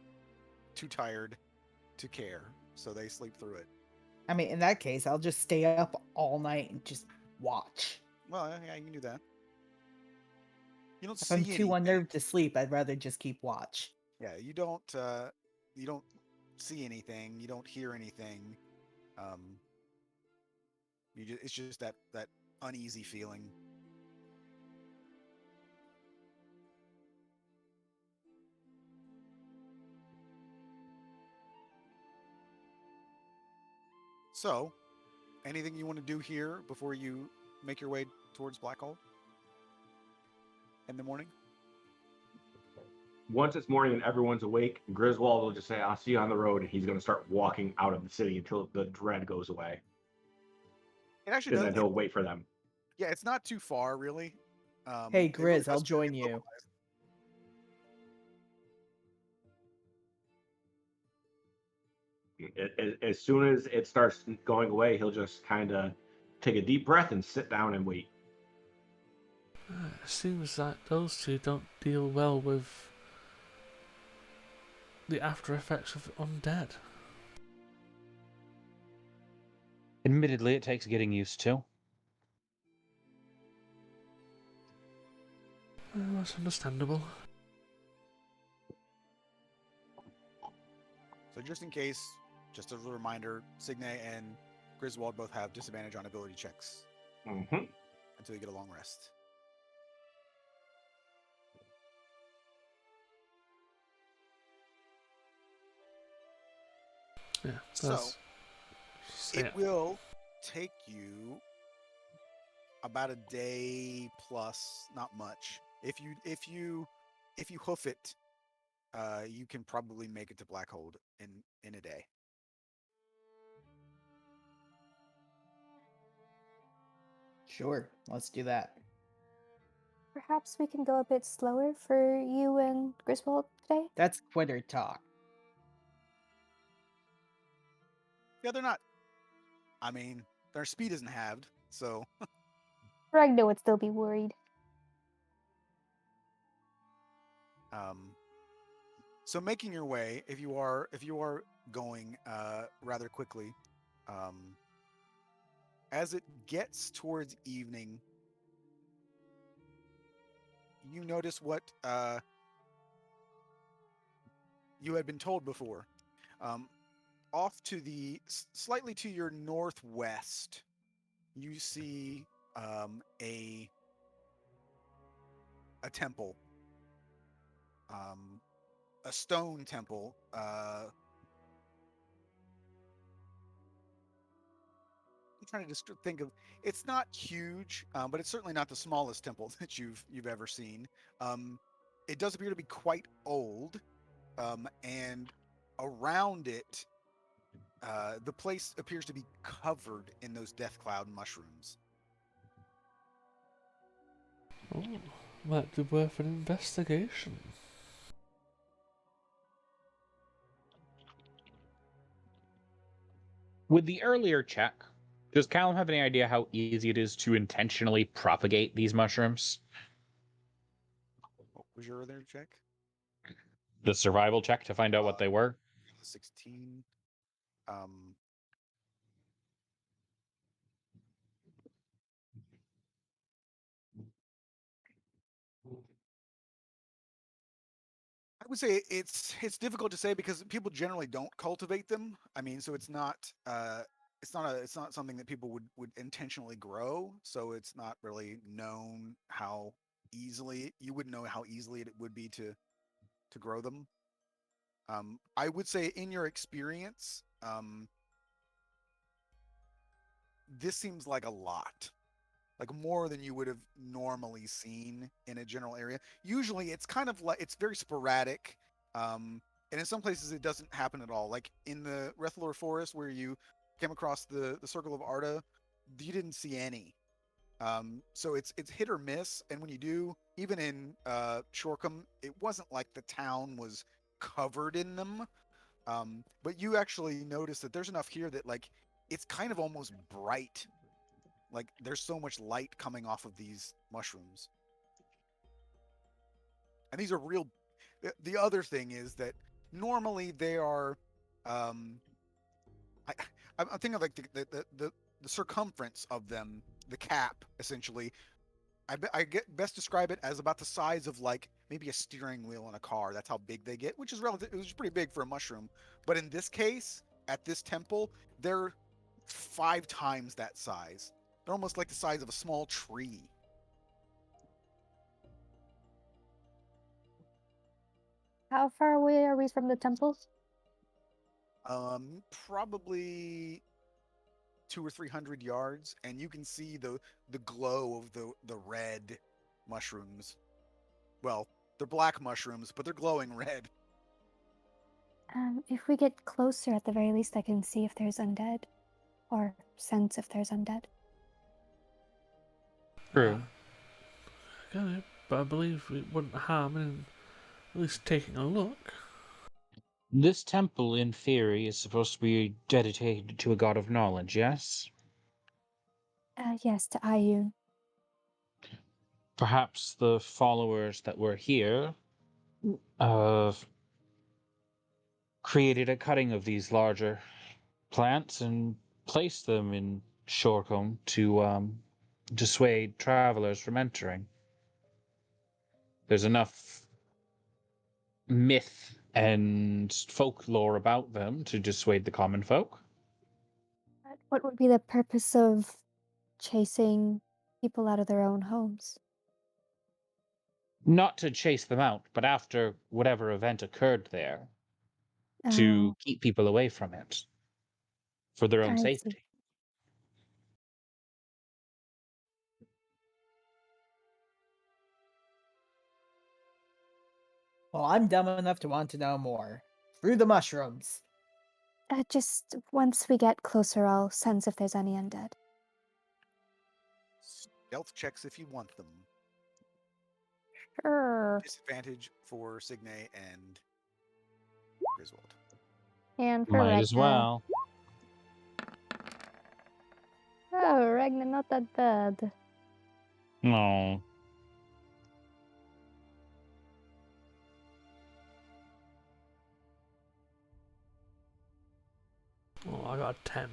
too tired to care, so they sleep through it. I mean, in that case, I'll just stay up all night and just watch. Well, yeah, you can do that. You don't If see I'm too anything. unnerved to sleep, I'd rather just keep watch. Yeah, you don't see anything. You don't hear anything. Um, it's just that uneasy feeling. So, anything you want to do here before you make your way towards Blackhold in the morning? Once it's morning and everyone's awake, Griswold will just say, "I'll see you on the road," and he's going to start walking out of the city until the dread goes away. It actually And does. then he'll wait for them. Yeah, it's not too far, really. Hey, It really Grizz, I'll does join get you. localized. As soon as it starts going away, he'll just kind of take a deep breath and sit down and wait. It seems that those two don't deal well with the after effects of undead. Admittedly, it takes getting used to. That's understandable. So just in case, just as a reminder, Signe and Griswold both have disadvantage on ability checks Mm-hmm. until you get a long rest. Yeah. So Yeah. it will take you about a day plus, not much. If you hoof it, you can probably make it to Blackhold in a day. Sure, let's do that. Perhaps we can go a bit slower for you and Griswold today? That's quitter talk. Yeah, they're not. I mean, their speed isn't halved, so Ragnar would still be worried. um, so making your way, if you are going rather quickly, um, as it gets towards evening, you notice what you had been told before. Um, Off to the slightly to your northwest, you see a temple, a stone temple. I'm trying to just think of. It's not huge, but it's certainly not the smallest temple that you've ever seen. Um, it does appear to be quite old, and around it, the place appears to be covered in those death cloud mushrooms. Oh, might be worth an investigation. With the earlier check, does Callum have any idea how easy it is to intentionally propagate these mushrooms? What was your other check? The survival check to find out what they were? 16. Um, I would say it's difficult to say because people generally don't cultivate them. I mean, so it's not something that people would intentionally grow. So it's not really known how easily you wouldn't know how easily it would be to grow them. I would say in your experience, this seems like a lot, like more than you would have normally seen in a general area. Usually it's kind of like it's very sporadic. And in some places it doesn't happen at all. Like in the Rethlor Forest where you came across the Circle of Arda, you didn't see any. So it's hit or miss, and when you do, even in Shoreham, it wasn't like the town was covered in them. But you actually notice that there's enough here that like it's kind of almost bright. Like there's so much light coming off of these mushrooms. And these are real. The other thing is that normally they are. Um, I, I'm thinking of like the circumference of them, the cap essentially. I get best describe it as about the size of like maybe a steering wheel in a car. That's how big they get, which is relative. It was pretty big for a mushroom, but in this case, at this temple, they're 5 times that size. They're almost like the size of a small tree. How far away are we from the temples? Probably 200 or 300 yards, and you can see the glow of the red mushrooms. Well, they're black mushrooms, but they're glowing red. If we get closer, at the very least, I can see if there's undead, or sense if there's undead. True. Got it, but I believe it wouldn't harm in at least taking a look. This temple, in theory, is supposed to be dedicated to a god of knowledge, yes? Yes, to Ayun. Perhaps the followers that were here uh, created a cutting of these larger plants and placed them in Shorcombe to dissuade travelers from entering. There's enough myth and folklore about them to dissuade the common folk. What would be the purpose of chasing people out of their own homes? Not to chase them out, but after whatever event occurred there, to Oh, keep people away from it for their own I see. safety. Well, I'm dumb enough to want to know more. Through the mushrooms. Just once we get closer, I'll sense if there's any undead. Stealth checks if you want them. Sure. Disadvantage for Signe and Griswold. And for Might as Regna. well. Oh, Regna, not that bad. No. Oh, I got a 10.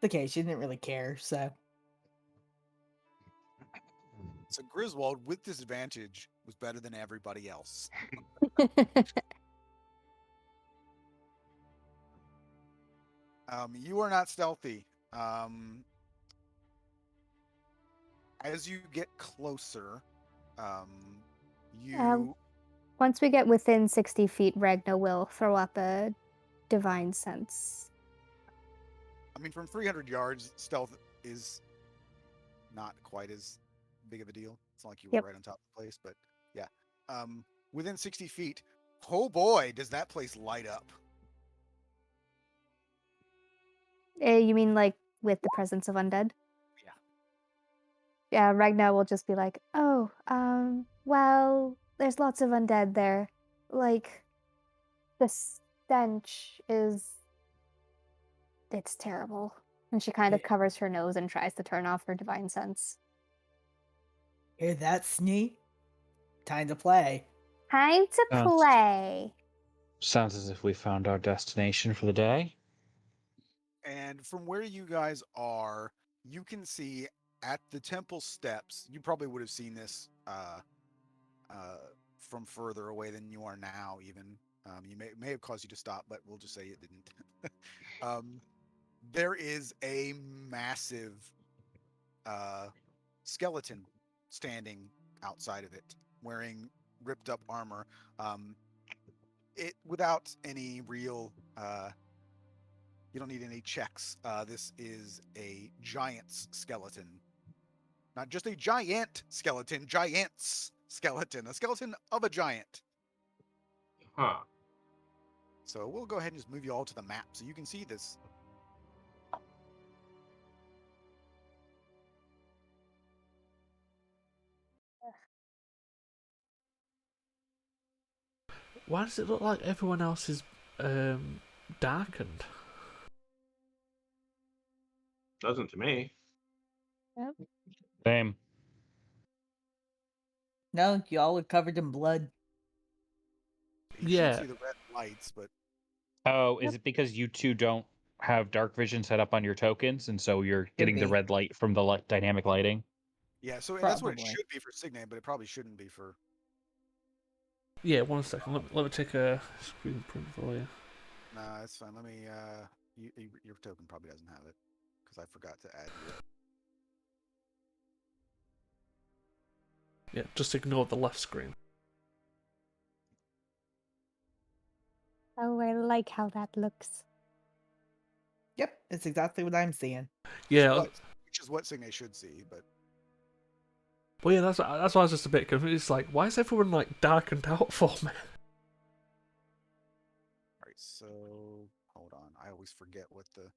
Okay, she didn't really care, so. So Griswold, with disadvantage, was better than everybody else. You are not stealthy. As you get closer, you Once we get within 60 feet, Regna will throw up a divine sense. I mean, from 300 yards, stealth is not quite as big of a deal. It's not like you were Yep. right on top of the place, but yeah. Within 60 feet, oh boy, does that place light up. You mean like with the presence of undead? Yeah. Yeah, Ragnar will just be like, oh, well, there's lots of undead there. Like, the stench is. It's terrible. And she kind of Yeah. covers her nose and tries to turn off her divine sense. Hear that, Snee? Time to play. Time to play. Sounds as if we found our destination for the day. And from where you guys are, you can see at the temple steps. You probably would have seen this from further away than you are now. Even you may have caused you to stop, but we'll just say it didn't. There is a massive skeleton standing outside of it, wearing ripped up armor. It without any real. You don't need any checks. This is a giant's skeleton. Not just a giant skeleton, giant's skeleton. A skeleton of a giant. Huh. So we'll go ahead and just move you all to the map so you can see this. Why does it look like everyone else is darkened? Doesn't to me. Yep. Same. No, y'all are covered in blood. You Yeah. should see the red lights, but Oh, is Yep. it because you two don't have dark vision set up on your tokens, and so you're getting the be. red light from the dynamic lighting? yeah. So and that's what it Probably. should be for Signe, but it probably shouldn't be for. Yeah, 1 second. Let me take a screen print for you. Nah, it's fine. Let me. Your token probably doesn't have it because I forgot to add you. Yeah, just ignore the left screen. Oh, I like how that looks. Yep, it's exactly what I'm seeing. Yeah, Which is what Signe should see, but well, yeah, that's why I was just a bit confused. It's like, why is everyone like darkened out for me? all right. So hold on. I always forget what the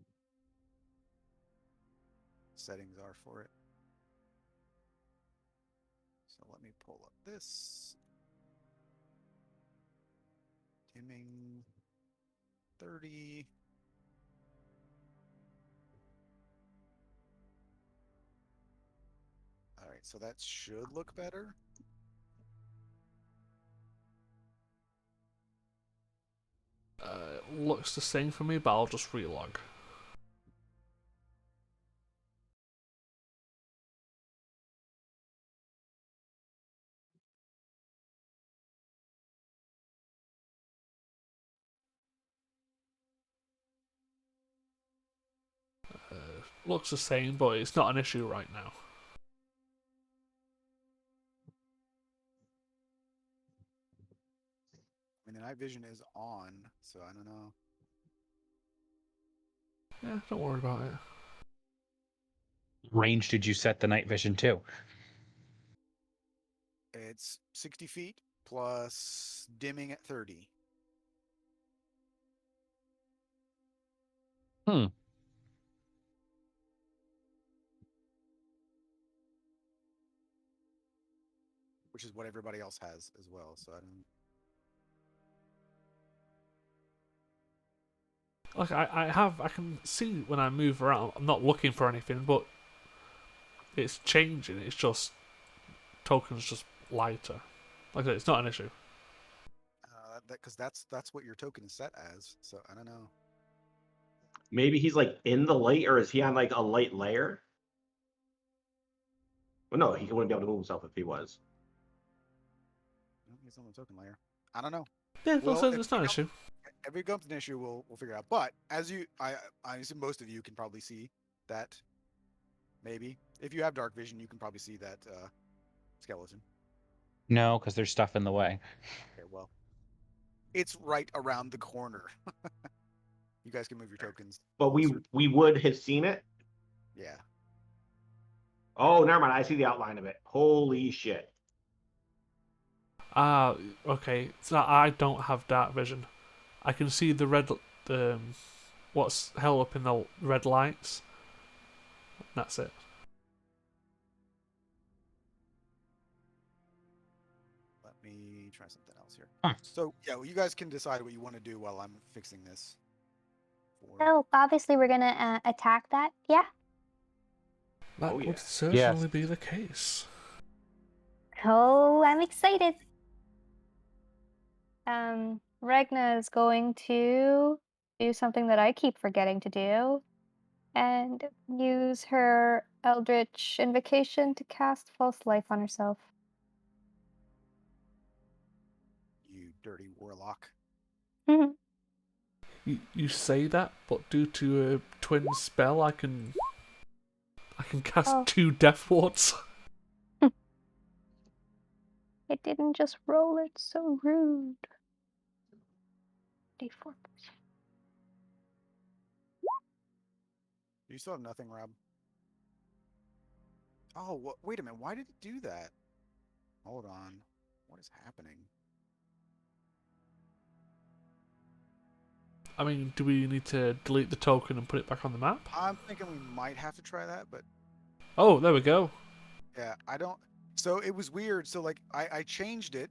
settings are for it. So let me pull up this. Dimming 30. All right, so that should look better. Looks the same for me, but I'll just relog. Looks the same, but it's not an issue right now. I mean, the night vision is on, so I don't know. Yeah, don't worry about it. Range did you set the night vision to? It's 60 feet plus dimming at 30. Hmm. Which is what everybody else has as well. So I don't. Like I can see when I move around. I'm not looking for anything, but it's changing. It's just tokens just lighter. Like I said, it's not an issue. Because that's what your token is set as. So I don't know. Maybe he's like in the light, or is he on like a light layer? Well, no, he wouldn't be able to move himself if he was. He's on the token layer. I don't know. Yeah, Well, it's not an issue. If it becomes an issue, we'll figure it out. But as I assume most of you can probably see that. Maybe if you have dark vision, you can probably see that skeleton. No, because there's stuff in the way. Okay, well, it's right around the corner. You guys can move your tokens. But closer. we would have seen it. Yeah. Oh, never mind. I see the outline of it. Holy shit. Ah, okay. So I don't have dark vision. I can see the red, what's held up in the red lights. That's it. Let me try something else here. Huh. So yeah, well, you guys can decide what you want to do while I'm fixing this. So obviously we're gonna attack that. Yeah. That Oh, yeah. would certainly be the case. Oh, I'm excited. Regna is going to do something that I keep forgetting to do, and use her Eldritch Invocation to cast False Life on herself. You dirty warlock. You say that, but due to a twin spell, I can cast 2 Death Wards. It didn't just roll, it's so rude. D4. You still have nothing, Rob. Oh, wait a minute. Why did it do that? Hold on. What is happening? I mean, do we need to delete the token and put it back on the map? I'm thinking we might have to try that, but Oh, there we go. yeah, I don't. So it was weird. So like I changed it,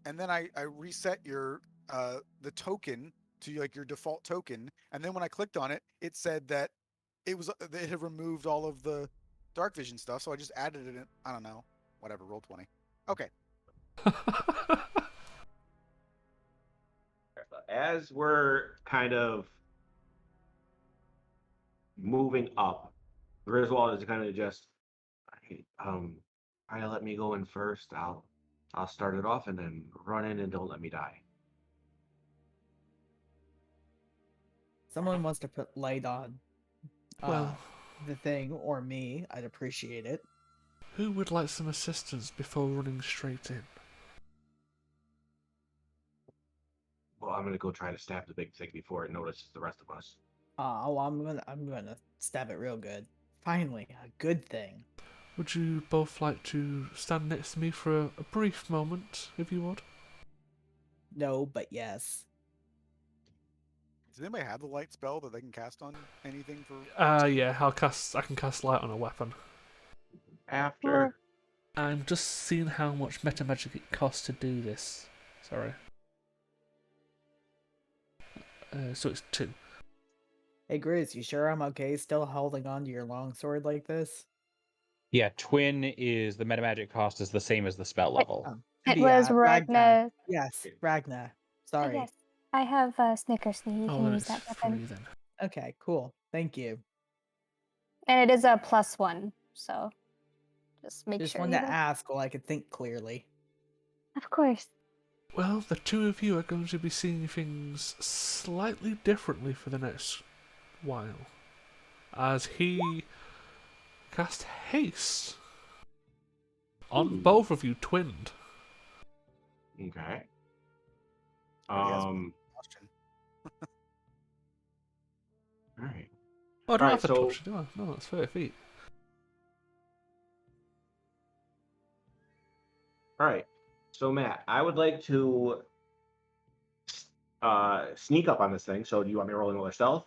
and then I reset your the token to like your default token, and then when I clicked on it, it said that it had removed all of the dark vision stuff, so I just added it in. I don't know, whatever. Roll 20. Okay. As we're kind of moving up, Griswold is kind of just, try to let me go in first. I'll start it off and then run in and don't let me die. Someone wants to put light on Well, the thing, or me. I'd appreciate it. who would like some assistance before running straight in? Well, I'm gonna go try to stab the big thing before it notices the rest of us. Oh, I'm gonna stab it real good. Finally, a good thing. Would you both like to stand next to me for a brief moment, if you would? No, but yes. Does anybody have the light spell that they can cast on anything for? Yeah, I can cast light on a weapon. After. I'm just seeing how much meta magic it costs to do this. Sorry. So it's 2. Hey, Grizz, you sure I'm okay still holding on to your longsword like this? Yeah, twin is the meta magic cost is the same as the spell level. Oh, It yeah, was Ragnar. Ragna. Yes, Ragna. Sorry. Yes, I have Snickersnee. You Oh, can then use it's that 3 weapon. then. Okay, cool. Thank you. And it is a +1, so just make Just sure wanted you to have. ask while I could think clearly. Of course. Well, the 2 of you are going to be seeing things slightly differently for the next while. As he cast haste on Ooh. both of you, twinned. Okay. Already has Um. exhaustion. All right. Oh, I don't All have right. to So. touch it, do I? No, that's 30 feet. All right. So Matt, I would like to sneak up on this thing. So do you want me to roll another stealth?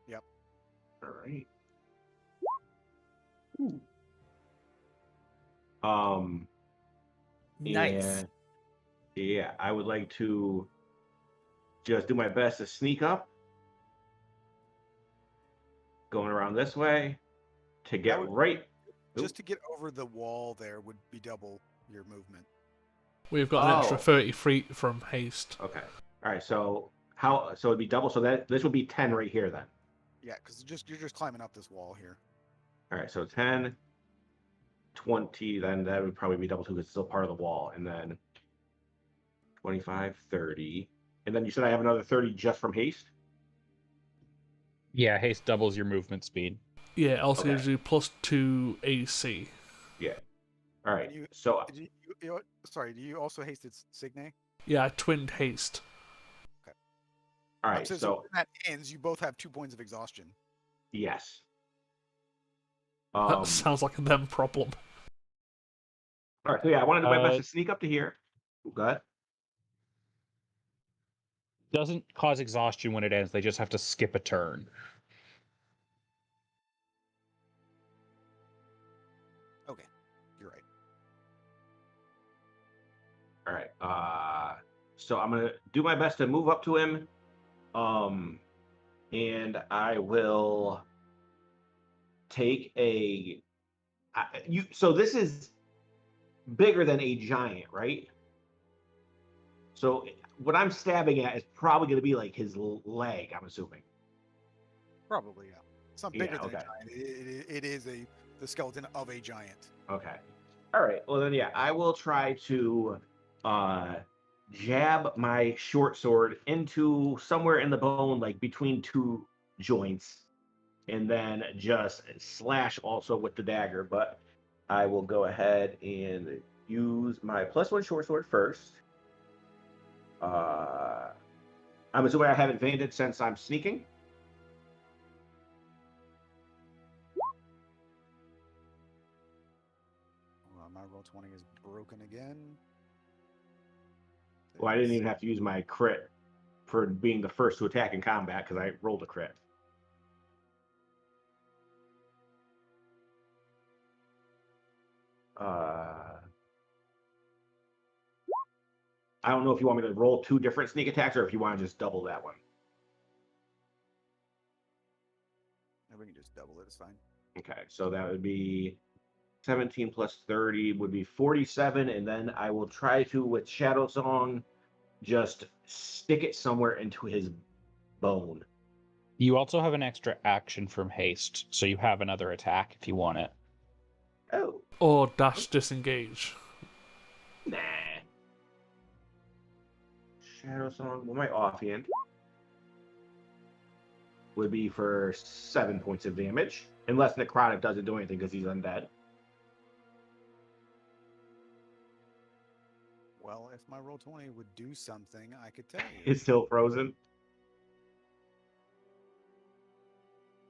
Yep. All right. Ooh. Um. Nice. And yeah, I would like to just do my best to sneak up, going around this way to That get would right. just to get over the wall there would be double your movement. We've got an extra Oh. 30 feet from haste. Okay. All right. So how? So it'd be double. So that this would be 10 right here then. Yeah, because you're just climbing up this wall here. All right. So 10, 20. Then that would probably be double too because it's still part of the wall. And then 25, 30. And then you said I have another 30 just from haste. Yeah, haste doubles your movement speed. Yeah, it also Okay. gives you +2 AC. Yeah. All right. And you, So sorry, do you also hasted Signe? Yeah, I twinned haste. all right. So So when that ends, you both have 2 points of exhaustion. yes. That sounds like a them problem. All right. So yeah, I want to do my best to sneak up to here. Go ahead. Doesn't cause exhaustion when it ends. They just have to skip a turn. Okay, you're right. All right. So I'm gonna do my best to move up to him. And I will take a. So this is bigger than a giant, right? So what I'm stabbing at is probably going to be like his leg. I'm assuming. Probably, yeah. It's not bigger Yeah, than okay. a giant. It is the skeleton of a giant. Okay. All right. Well then, yeah, I will try to jab my short sword into somewhere in the bone, like between 2 joints, and then just slash also with the dagger. But I will go ahead and use my +1 short sword first. I'm assuming I have advantage since I'm sneaking. Hold on, my roll 20 is broken again. Well, I didn't even have to use my crit for being the first to attack in combat because I rolled a crit. I don't know if you want me to roll 2 different sneak attacks or if you want to just double that one. And we can just double it. It's fine. Okay, so that would be 17 plus 30 would be 47, and then I will try to, with Shadow Song, just stick it somewhere into his bone. You also have an extra action from haste, so you have another attack if you want it. Oh, Or dash disengage. nah. Shadow Song, well, my offhand would be for 7 points of damage, unless Necrotic doesn't do anything because he's undead. Well, if my roll 20 would do something, I could tell you. It's still frozen.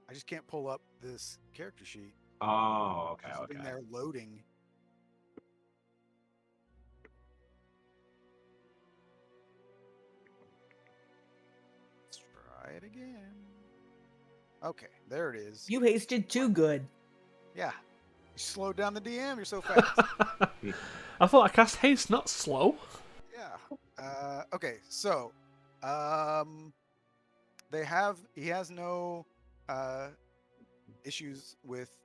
I just can't pull up this character sheet. Oh, okay, It's been okay. there loading. Let's try it again. Okay, there it is. You hasted too good. Yeah. You slowed down the DM. You're so fast. I thought I cast haste, not slow. Yeah. Okay, so he has no issues with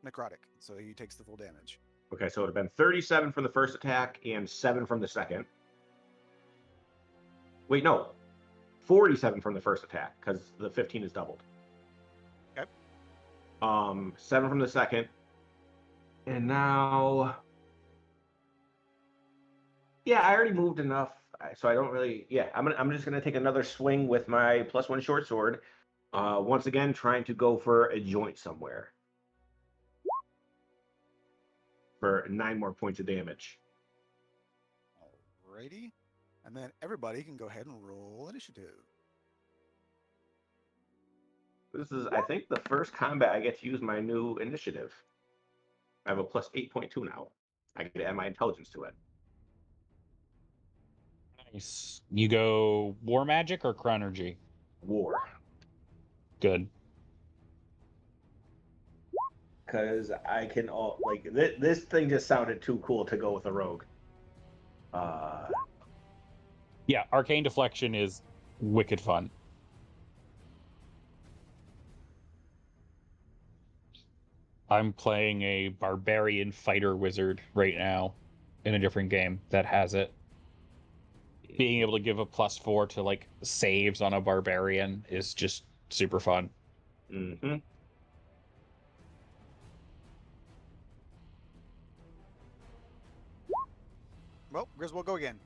necrotic, so he takes the full damage. Okay, so it would have been 37 from the first attack and 7 from the second. Wait, no. 47 from the first attack, because the 15 is doubled. Okay. 7 from the second. And now... Yeah, I already moved enough, so I don't really... Yeah, I'm just going to take another swing with my +1 short sword. Once again, trying to go for a joint somewhere. For 9 more points of damage. Alrighty. And then everybody can go ahead and roll initiative. This is, I think, the first combat I get to use my new initiative. I have a plus 8.2 now. I get to add my intelligence to it. Nice. You go War Magic or Chronergy? War. Good. Because I can all like this thing just sounded too cool to go with a rogue. Yeah, Arcane Deflection is wicked fun. I'm playing a Barbarian Fighter Wizard right now in a different game that has it. Being able to give a +4 to like saves on a Barbarian is just super fun. Mm-hmm. Well, Griswold, go again.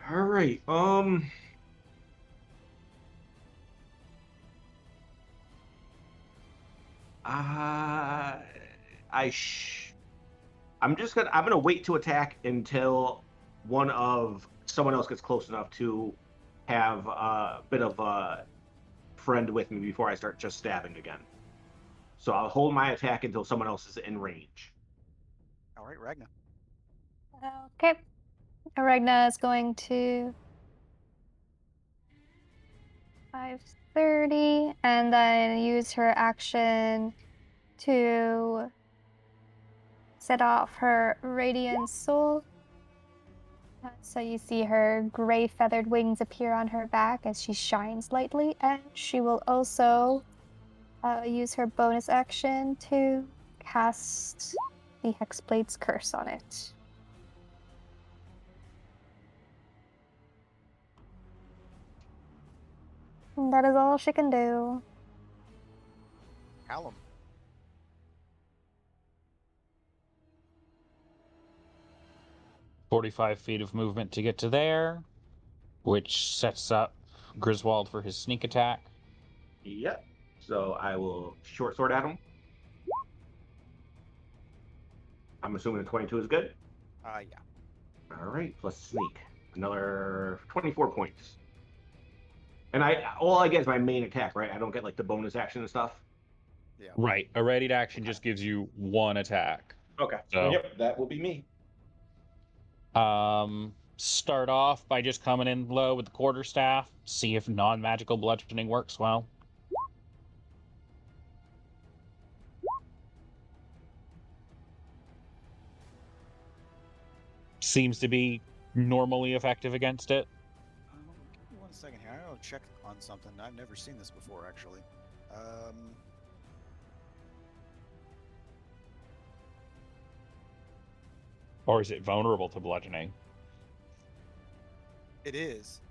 All right. I'm gonna wait to attack until someone else gets close enough to have a bit of a friend with me before I start just stabbing again. So I'll hold my attack until someone else is in range. All right, Ragna. Okay. Regna is going to 5:30 and then use her action to set off her Radiant Soul. So you see her gray feathered wings appear on her back as she shines lightly, and she will also use her bonus action to cast the Hexblade's Curse on it. And that is all she can do. Callum. "45 feet of movement to get to there, which sets up Griswold for his sneak attack. Yep. So I will short sword at him. I'm assuming a 22 is good. Yeah. All right, plus sneak, another 24 points. And all I get is my main attack, right? I don't get like the bonus action and stuff. Yeah. Right. A readied action just gives you 1 attack. Okay. So- Yep, that will be me. Start off by just coming in low with the quarterstaff. See if non-magical bludgeoning works well. seems to be normally effective against it. Give me 1 second here. I gotta check on something. I've never seen this before, actually. Or is it vulnerable to bludgeoning? It is.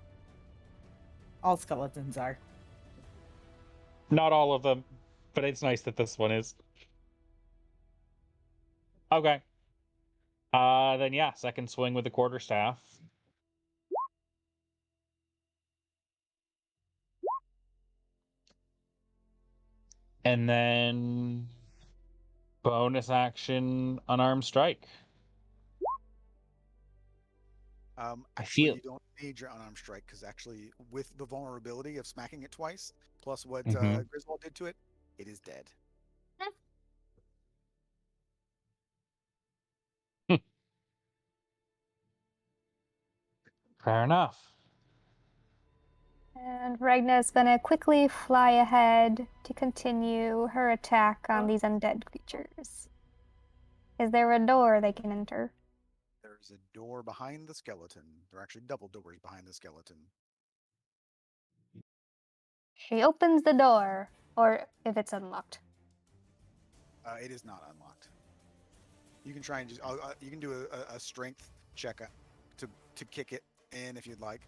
All skeletons are. Not all of them, but it's nice that this one is. Okay. Then yeah, second swing with the quarterstaff. And then bonus action unarmed strike. Actually, feel- you don't need your unarmed strike because actually, with the vulnerability of smacking it twice, plus what Mhm. Griswold did to it, it is dead. Fair enough. And Ragna's gonna quickly fly ahead to continue her attack on these undead creatures. Is there a door they can enter? There's a door behind the skeleton. There are actually double doors behind the skeleton. She opens the door, or if it's unlocked. It is not unlocked. You can try and just you can do a strength check to kick it in if you'd like.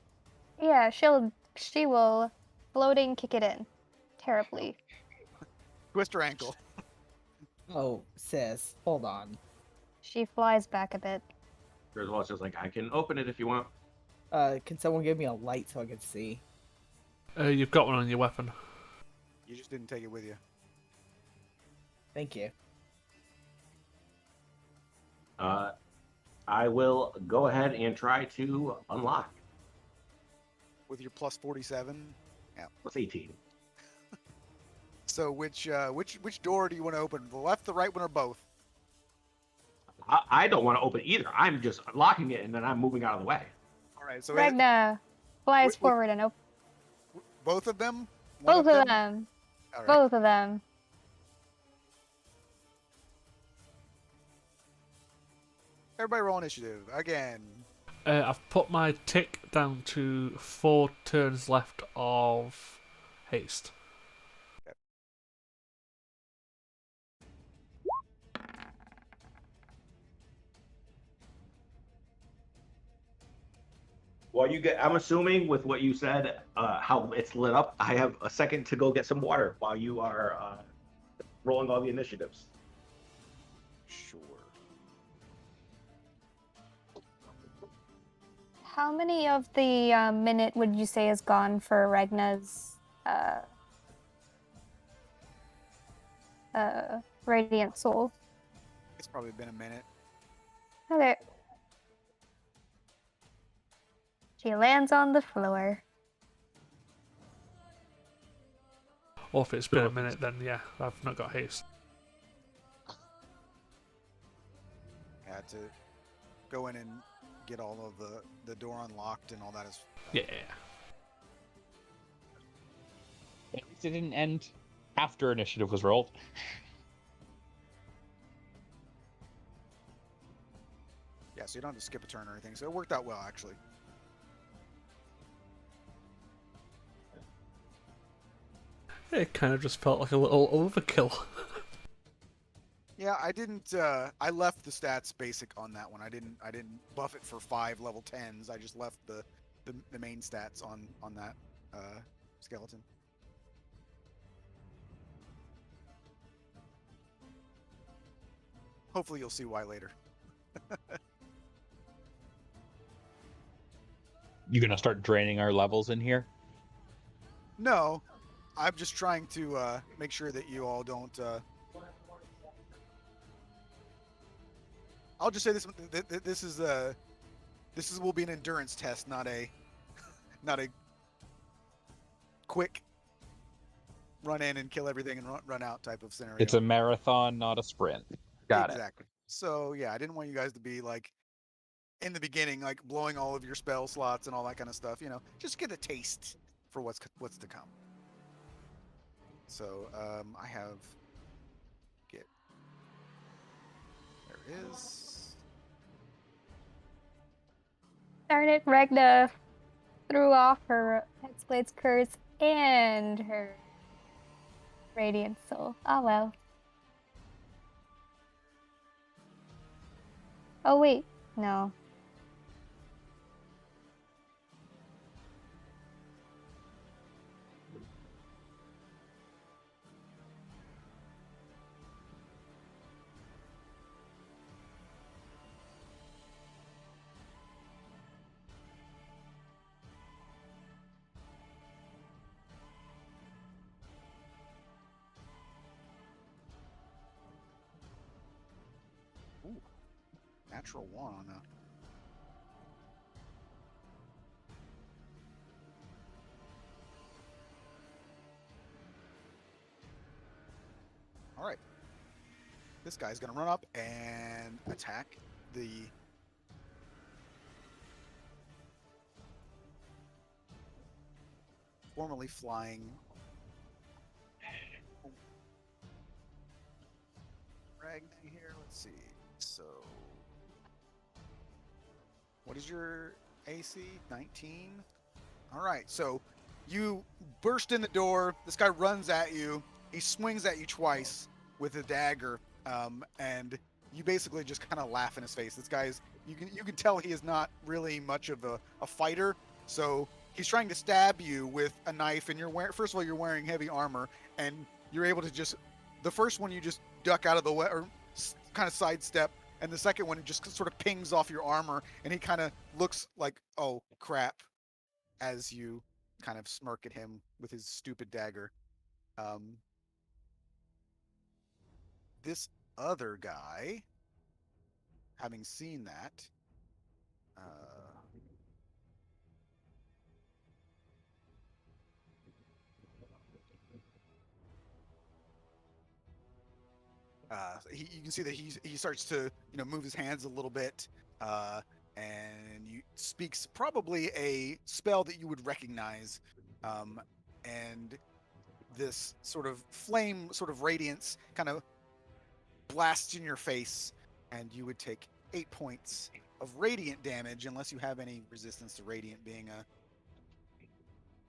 Yeah, she will floating kick it in. Terribly. Twist her ankle. Oh, sis, hold on. She flies back a bit. Griswold's just like, I can open it if you want. Can someone give me a light so I can see? You've got one on your weapon. You just didn't take it with you. Thank you. I will go ahead and try to unlock. With your plus 47. Yeah. Plus 18. So which door do you want to open? The left, the right one, or both? I don't want to open either. I'm just unlocking it and then I'm moving out of the way. All right. So Ragna flies Wh- wh- forward and opens. both of them. One Both of them. All right. Both of them. Everybody roll initiative again. I've put my tick down to 4 turns left of haste. Well, I'm assuming with what you said, how it's lit up, I have a second to go get some water while you are rolling all the initiatives. Sure. How many of the minute would you say is gone for Ragna's radiant soul? It's probably been a minute. Okay. She lands on the floor. Or if it's been a minute, then yeah, I've not got haste. Had to go in and get all of the door unlocked and all that is. Yeah. At least it didn't end after initiative was rolled. Yeah, so you don't have to skip a turn or anything. So it worked out well, actually. It kind of just felt like a little overkill. Yeah, I didn't. I left the stats basic on that one. I didn't buff it for 5 level 10s. I just left the main stats on that skeleton. Hopefully, you'll see why later. You gonna start draining our levels in here? No, I'm just trying to make sure that you all don't. I'll just say this: this will be an endurance test, not a quick run in and kill everything and run out type of scenario. It's a marathon, not a sprint. Got exactly. So yeah, I didn't want you guys to be like in the beginning, like blowing all of your spell slots and all that kind of stuff. You know, just get a taste for what's to come. So I have there it is. Darn it, Regna threw off her Hexblade's curse and her Radiant Soul. Oh well. Oh wait, no. Ooh, natural 1 on a. All right. This guy's gonna run up and attack the formerly flying Ragna here. Let's see. So, what is your AC? 19. All right. So, you burst in the door. This guy runs at you. He swings at you twice with a dagger, and you basically just kind of laugh in his face. This guy's you can tell he is not really much of a fighter. So he's trying to stab you with a knife, and first of all you're wearing heavy armor, and you're able to just the first one you just duck out of the way or kind of sidestep, and the second one just sort of pings off your armor, and he kind of looks like, oh crap, as you kind of smirk at him with his stupid dagger. This other guy, having seen that, you can see that he starts to move his hands a little bit, and you speaks probably a spell that you would recognize, and this sort of flame, sort of radiance, kind of blasts in your face, and you would take 8 points of radiant damage, unless you have any resistance to radiant, being a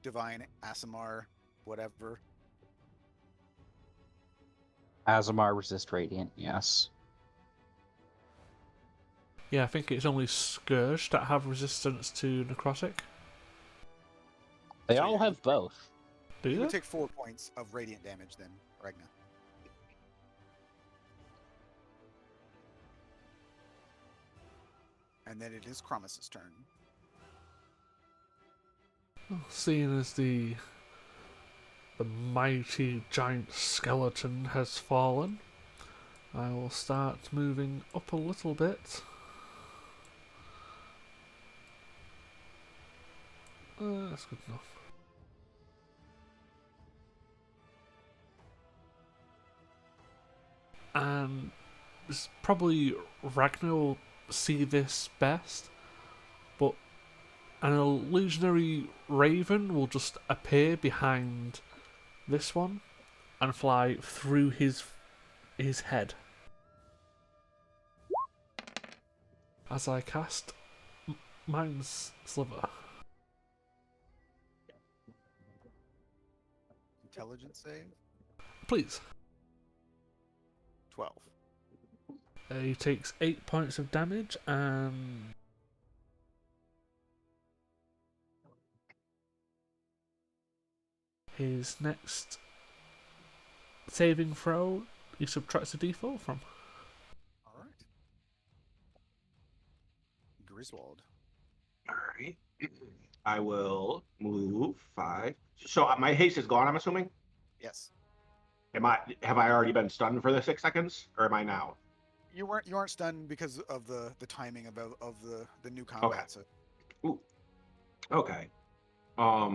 divine Asimar, whatever. Azamar resist radiant, yes. Yeah, I think it's only Scourge that have resistance to necrotic. They So, all yeah, have both. Do You you? would take 4 points of radiant damage then, Ragna. And then it is Cromus's turn. Seeing as the mighty giant skeleton has fallen, I will start moving up a little bit. That's good enough. And probably Ragnar will see this best, but an illusionary raven will just appear behind this one and fly through his head as I cast Mind's Sliver. Intelligence save? Please. 12. He takes 8 points of damage, and his next saving throw he subtracts a d4 from. All right. Griswold. All right. I will move 5. So my haste is gone, I'm assuming? Yes. Have I already been stunned for the 6 seconds, or am I now? You aren't stunned because of the timing of the new combat. Okay. So. Ooh. Okay. All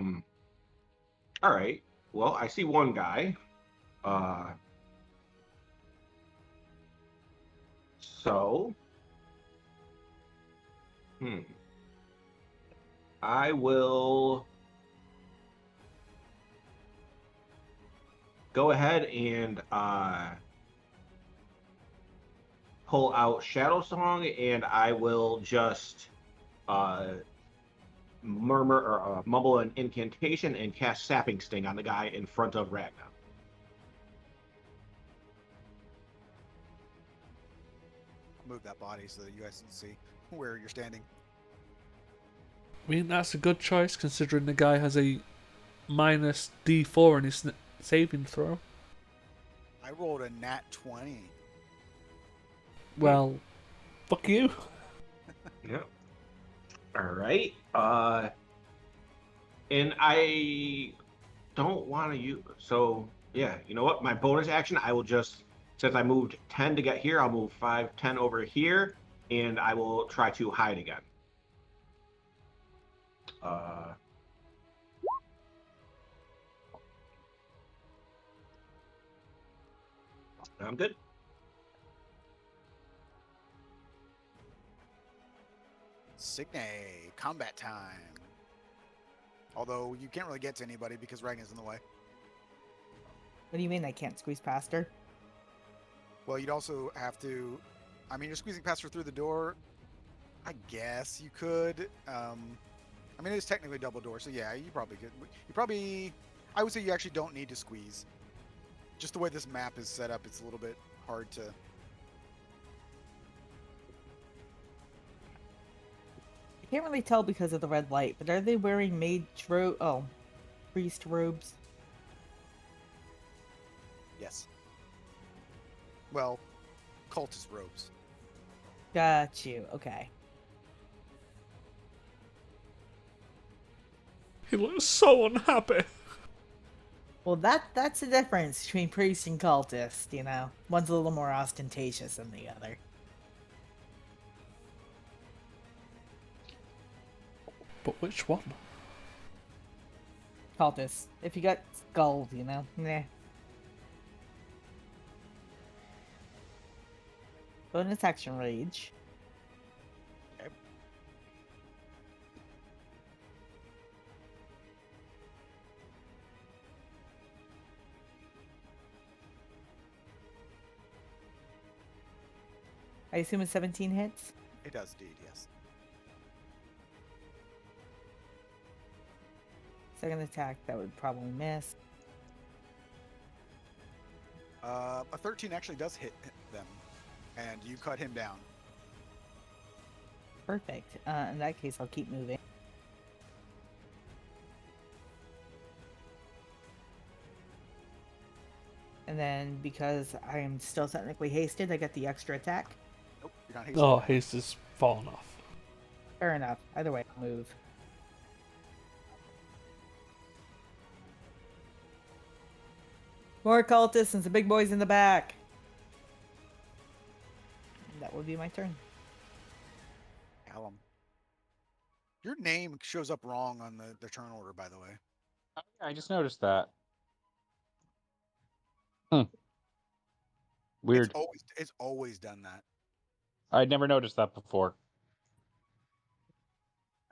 right. Well, I see one guy. So. I will go ahead and pull out Shadow Song, and I will just murmur or mumble an incantation and cast Sapping Sting on the guy in front of Ragnar. Move that body so that you guys can see where you're standing. I mean, that's a good choice considering the guy has a minus D4 in his saving throw. I rolled a nat 20. Well, fuck you. Yep. All right. And I don't want to use. So yeah, you know what? My bonus action, I will just, since I moved 10 to get here, I'll move 5, 10 over here, and I will try to hide again. I'm good. Signe, combat time. Although you can't really get to anybody because Ragnar's in the way. What do you mean I can't squeeze past her? Well, you'd also have to. I mean, you're squeezing past her through the door. I guess you could. I mean, it's technically double door, so yeah, you probably could. You probably. I would say you actually don't need to squeeze. Just the way this map is set up, it's a little bit hard to. I can't really tell because of the red light, but are they wearing priest robes? Yes. Well, cultist robes. Got you. Okay. He looks so unhappy. Well, that's the difference between priest and cultist, you know. One's a little more ostentatious than the other. But which one? Cultist. If you got gold, you know. Nah. Bonus action rage. Okay. I assume it's 17 hits? It does indeed, yes. Second attack, that would probably miss. A 13 actually does hit them, and you cut him down. Perfect. In that case, I'll keep moving. And then, because I am still technically hasted, I get the extra attack. Nope, you're not hasted. Oh, haste has fallen off. Fair enough. Either way, I'll move. More cultists and some big boys in the back. That would be my turn. Callum. Your name shows up wrong on the turn order, by the way. Oh, yeah, I just noticed that. Weird. It's always done that. I'd never noticed that before.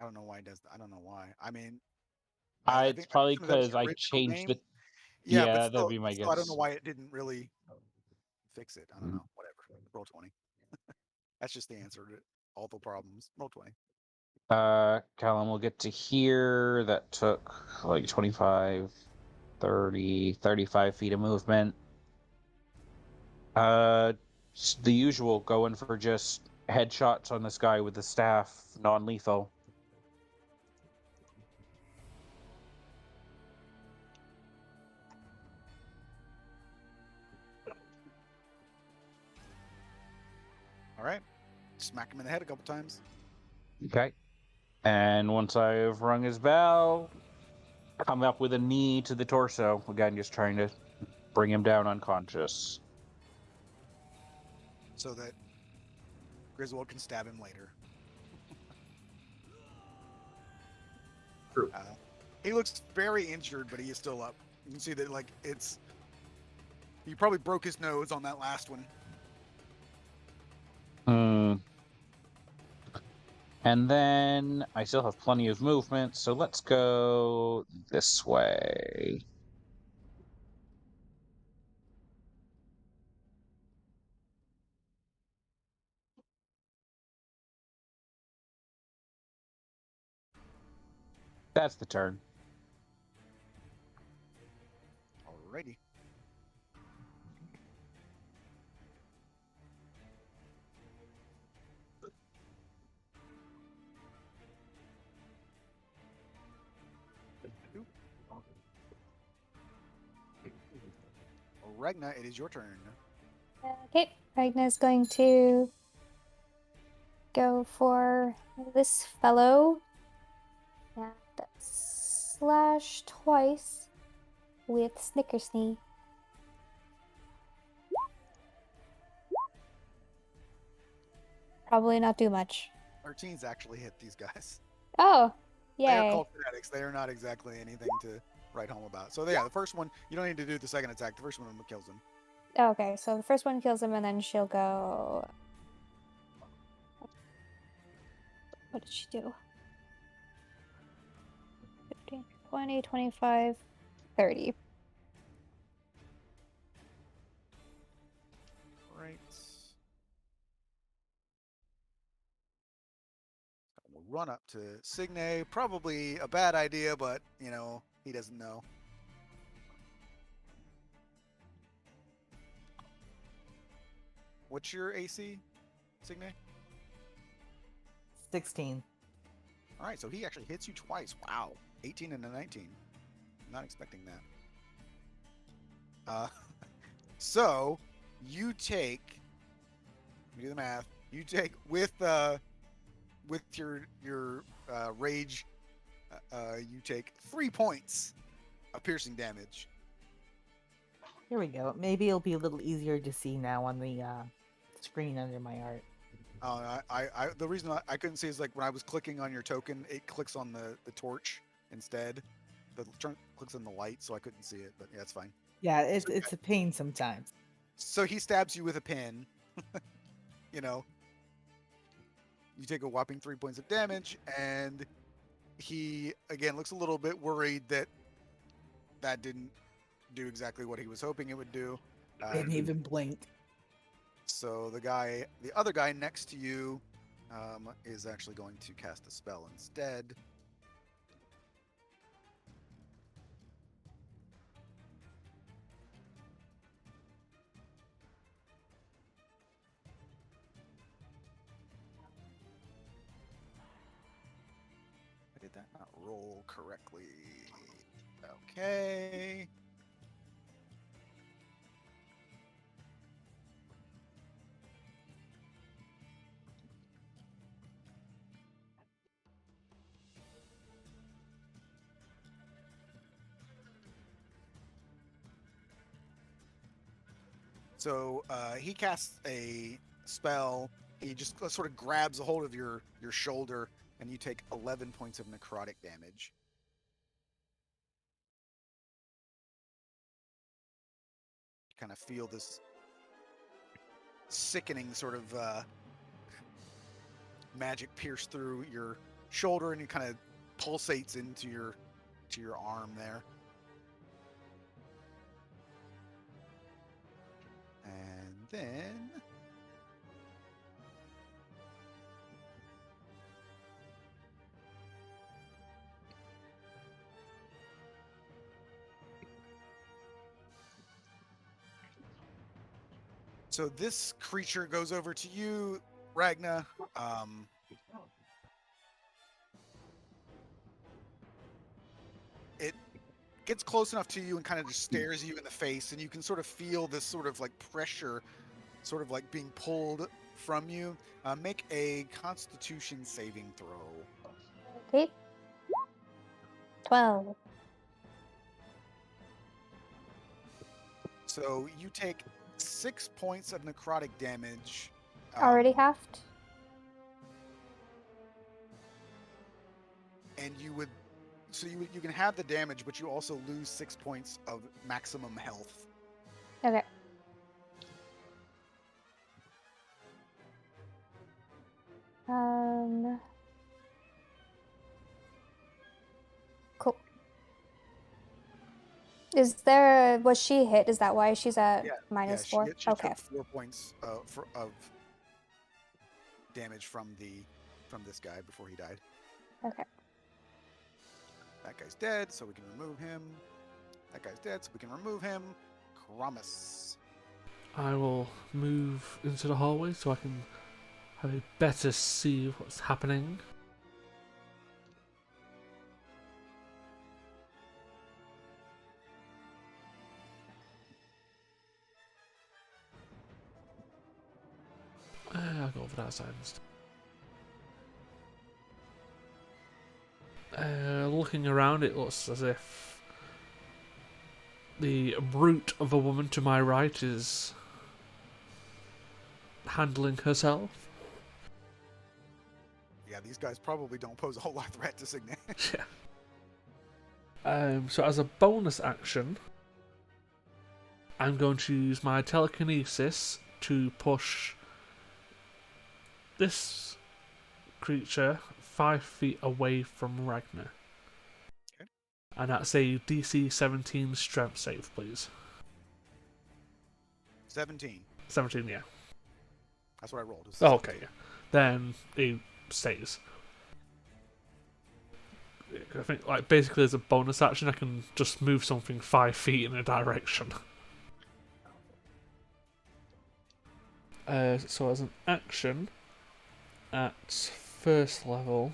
I don't know why it does that. I don't know why. I mean, It's probably that was because your I original changed name. it. Yeah, Yeah, but that'd still, be my still, I don't guess. know why it didn't really fix it. I don't Mhm. know. Whatever. Roll 20. That's just the answer to all the problems. Roll 20. Callum will get to here. That took like 25, 30, 35 feet of movement. The usual, going for just headshots on this guy with the staff, non-lethal. All right. Smack him in the head a couple times. Okay. And once I've rung his bell, come up with a knee to the torso. Again, just trying to bring him down unconscious. So that Griswold can stab him later. True. He looks very injured, but he is still up. You can see that, like, it's. He probably broke his nose on that last one. And then I still have plenty of movement, so let's go this way. That's the turn. Alrighty. Regna, it is your turn. Okay, Ragna's going to go for this fellow. And slash twice with Snickersnee. Probably not do much. 13s actually hit these guys. Oh, They are yay. called fanatics. They are not exactly anything to write home about. So yeah, the first one, you don't need to do the second attack. The first one kills him. Okay, so the first one kills him, and then she'll go. What did she do? 15, 20, 25, 30. Right. We'll run up to Signe. Probably a bad idea, but, you know, he doesn't know. What's your AC, Signe? 16. All right, so he actually hits you twice. Wow. 18 and a 19. Not expecting that. So you take, let me do the math. You take with your rage, you take 3 points of piercing damage. Here we go. Maybe it'll be a little easier to see now on the screen under my art. The reason I couldn't see is like when I was clicking on your token, it clicks on the torch instead. The turn clicks on the light, so I couldn't see it. But yeah, it's fine. Yeah, it's a pain sometimes. So he stabs you with a pin. You know, you take a whopping 3 points of damage, and he again looks a little bit worried that didn't do exactly what he was hoping it would do. Didn't even blink. So the other guy next to you, is actually going to cast a spell instead. Did that not roll correctly? Okay. So he casts a spell. He just sort of grabs a hold of your shoulder, and you take 11 points of necrotic damage. You kind of feel this sickening sort of magic pierce through your shoulder, and it kind of pulsates into your arm there. And then so this creature goes over to you, Ragna. It gets close enough to you and kind of just stares you in the face, and you can sort of feel this sort of like pressure sort of like being pulled from you. Make a Constitution saving throw. Okay. 12. So you take 6 points of necrotic damage. Already halved. And you can have the damage, but you also lose 6 points of maximum health. Okay. Cool. Was she hit? Is that why she's at -4? She Okay. took 4 points of damage from this guy before he died. Okay. That guy's dead, so we can remove him. That guy's dead, so we can remove him. Kramus. I will move into the hallway so I can have a better see what's happening. I'll go over that side instead. Looking around, it looks as if the brute of a woman to my right is handling herself. Yeah, these guys probably don't pose a whole lot of threat to Signe. Yeah. So as a bonus action, I'm going to use my telekinesis to push this creature 5 feet away from Ragnar. Okay. And that's a DC 17 strength save, please. 17. 17, yeah. That's what I rolled. Oh, okay, yeah. Then it stays. I think, like, basically as a bonus action, I can just move something 5 feet in a direction. So as an action, at first level,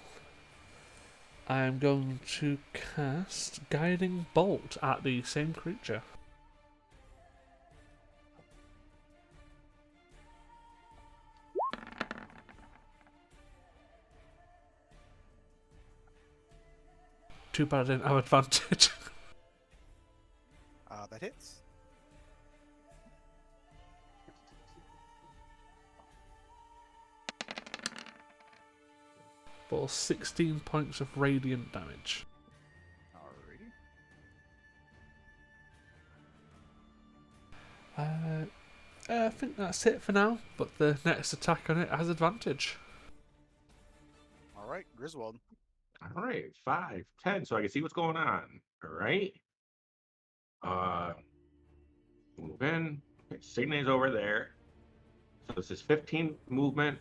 I'm going to cast Guiding Bolt at the same creature. Too bad I didn't have advantage. That hits. For 16 points of radiant damage. Alrighty. I think that's it for now, but the next attack on it has advantage. Alright, Griswold. All right, 5, 10, so I can see what's going on. All right. Move in. Okay, Signe's over there. So this is 15 movement.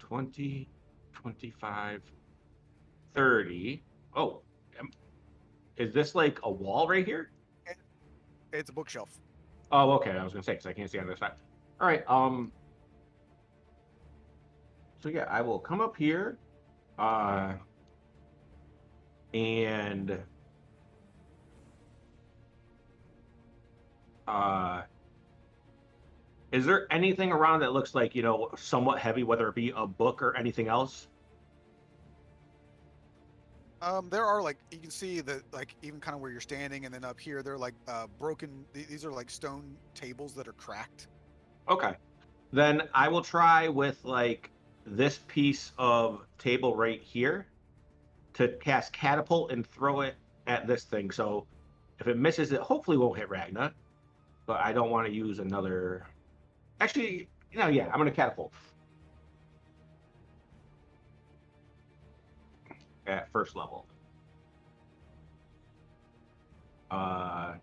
20, 25, 30. Oh, is this like a wall right here? It's a bookshelf. Oh, okay. I was gonna say because I can't see on this side. All right. So yeah, I will come up here. And is there anything around that looks like, somewhat heavy, whether it be a book or anything else? There are like you can see that like even kind of where you're standing, and then up here they're like broken. These are like stone tables that are cracked. Okay. Then I will try with like this piece of table right here to cast catapult and throw it at this thing. So if it misses, it hopefully won't hit Ragna. But I don't want to use another. Actually, yeah, I'm gonna catapult at first level. Why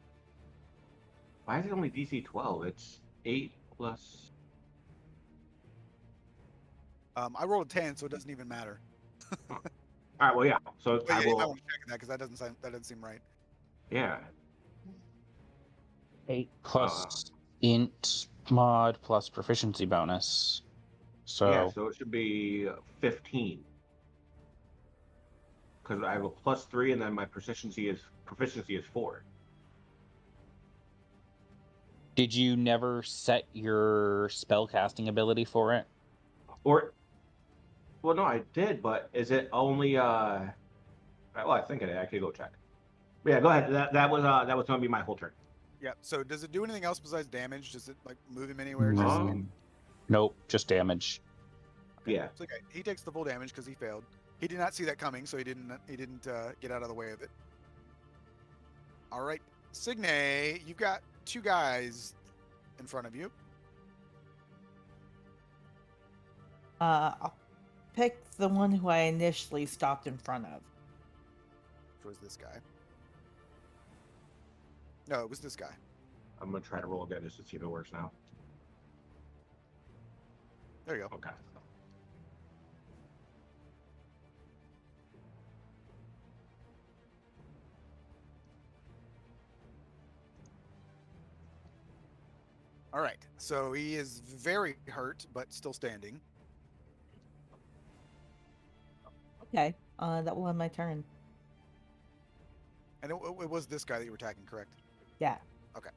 is it only DC 12? It's 8 plus. I rolled a 10, so it doesn't even matter. All right, well, yeah. So But I yeah, you might will. want to check that because that doesn't seem right. Yeah. 8 plus int mod plus proficiency bonus. So Yeah, so it should be 15. Because I have a +3, and then my proficiency is 4. did you never set your spellcasting ability for it? Or, well, no, I did, but is it only? Well, I think I did. I could go check. But yeah, go ahead. That was going to be my whole turn. Yeah. So does it do anything else besides damage? Does it like move him anywhere? Nope, just damage. Okay. Yeah. So, okay, he takes the full damage because he failed. He did not see that coming, so he didn't get out of the way of it. All right, Signe, you've got 2 guys in front of you. I'll pick the one who I initially stopped in front of. Which was this guy. No, it was this guy. I'm going to try to roll again just to see if it works now. There you go. Okay. All right. So he is very hurt, but still standing. Okay. That will end my turn. And it was this guy that you were attacking, correct? Yeah. Okay.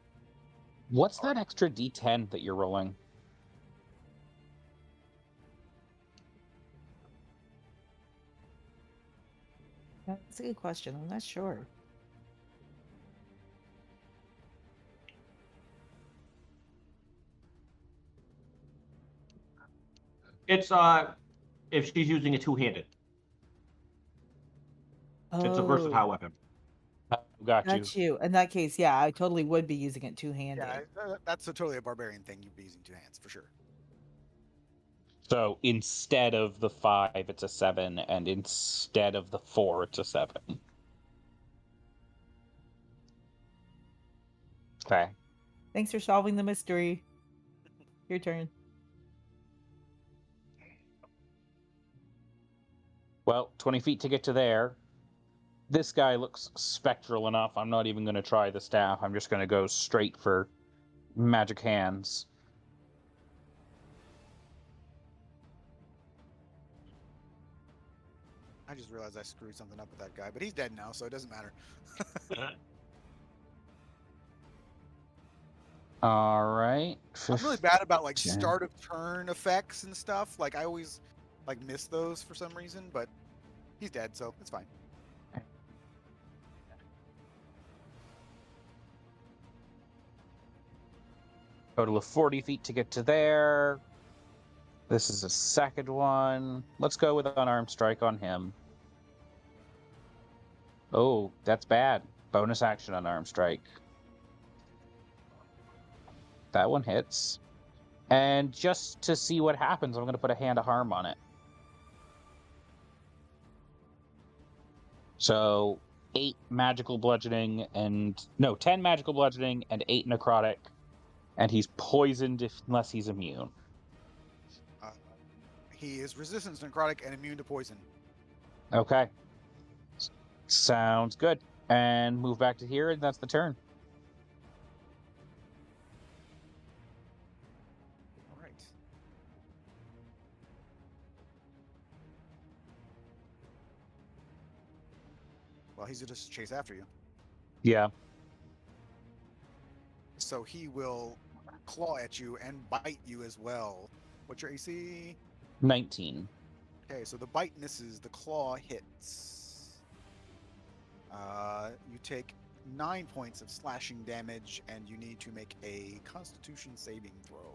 What's All that extra D10 that you're rolling? That's a good question. I'm not sure. It's if she's using a two-handed. It's a Oh, versatile weapon. Got you. got you. In that case, yeah, I totally would be using it Yeah, two-handed. that's totally a barbarian thing. You'd be using two hands for sure. So instead of the 5, it's a 7, and instead of the 4, it's a 7. Okay. Thanks for solving the mystery. Your turn. Well, 20 feet to get to there. This guy looks spectral enough. I'm not even going to try the staff. I'm just going to go straight for magic hands. I just realized I screwed something up with that guy, but he's dead now, so it doesn't matter. All right. I'm really bad about like 15. start of turn effects and stuff. Like I always like miss those for some reason, but he's dead, so it's fine. Total of 40 feet to get to there. This is a second one. Let's go with unarmed strike on him. Oh, that's bad. Bonus action unarmed strike. That one hits. And just to see what happens, I'm going to put a hand of harm on it. So 8 magical bludgeoning and... No, 10 magical bludgeoning and 8 necrotic. And he's poisoned unless he's immune. He is resistant to necrotic and immune to poison. Okay. Sounds good. And move back to here, and that's the turn. All right. Well, he's gonna just chase after you. Yeah. So he will claw at you and bite you as well. What's your AC? 19. Okay, so the bite misses, the claw hits. You take 9 points of slashing damage, and you need to make a Constitution saving throw.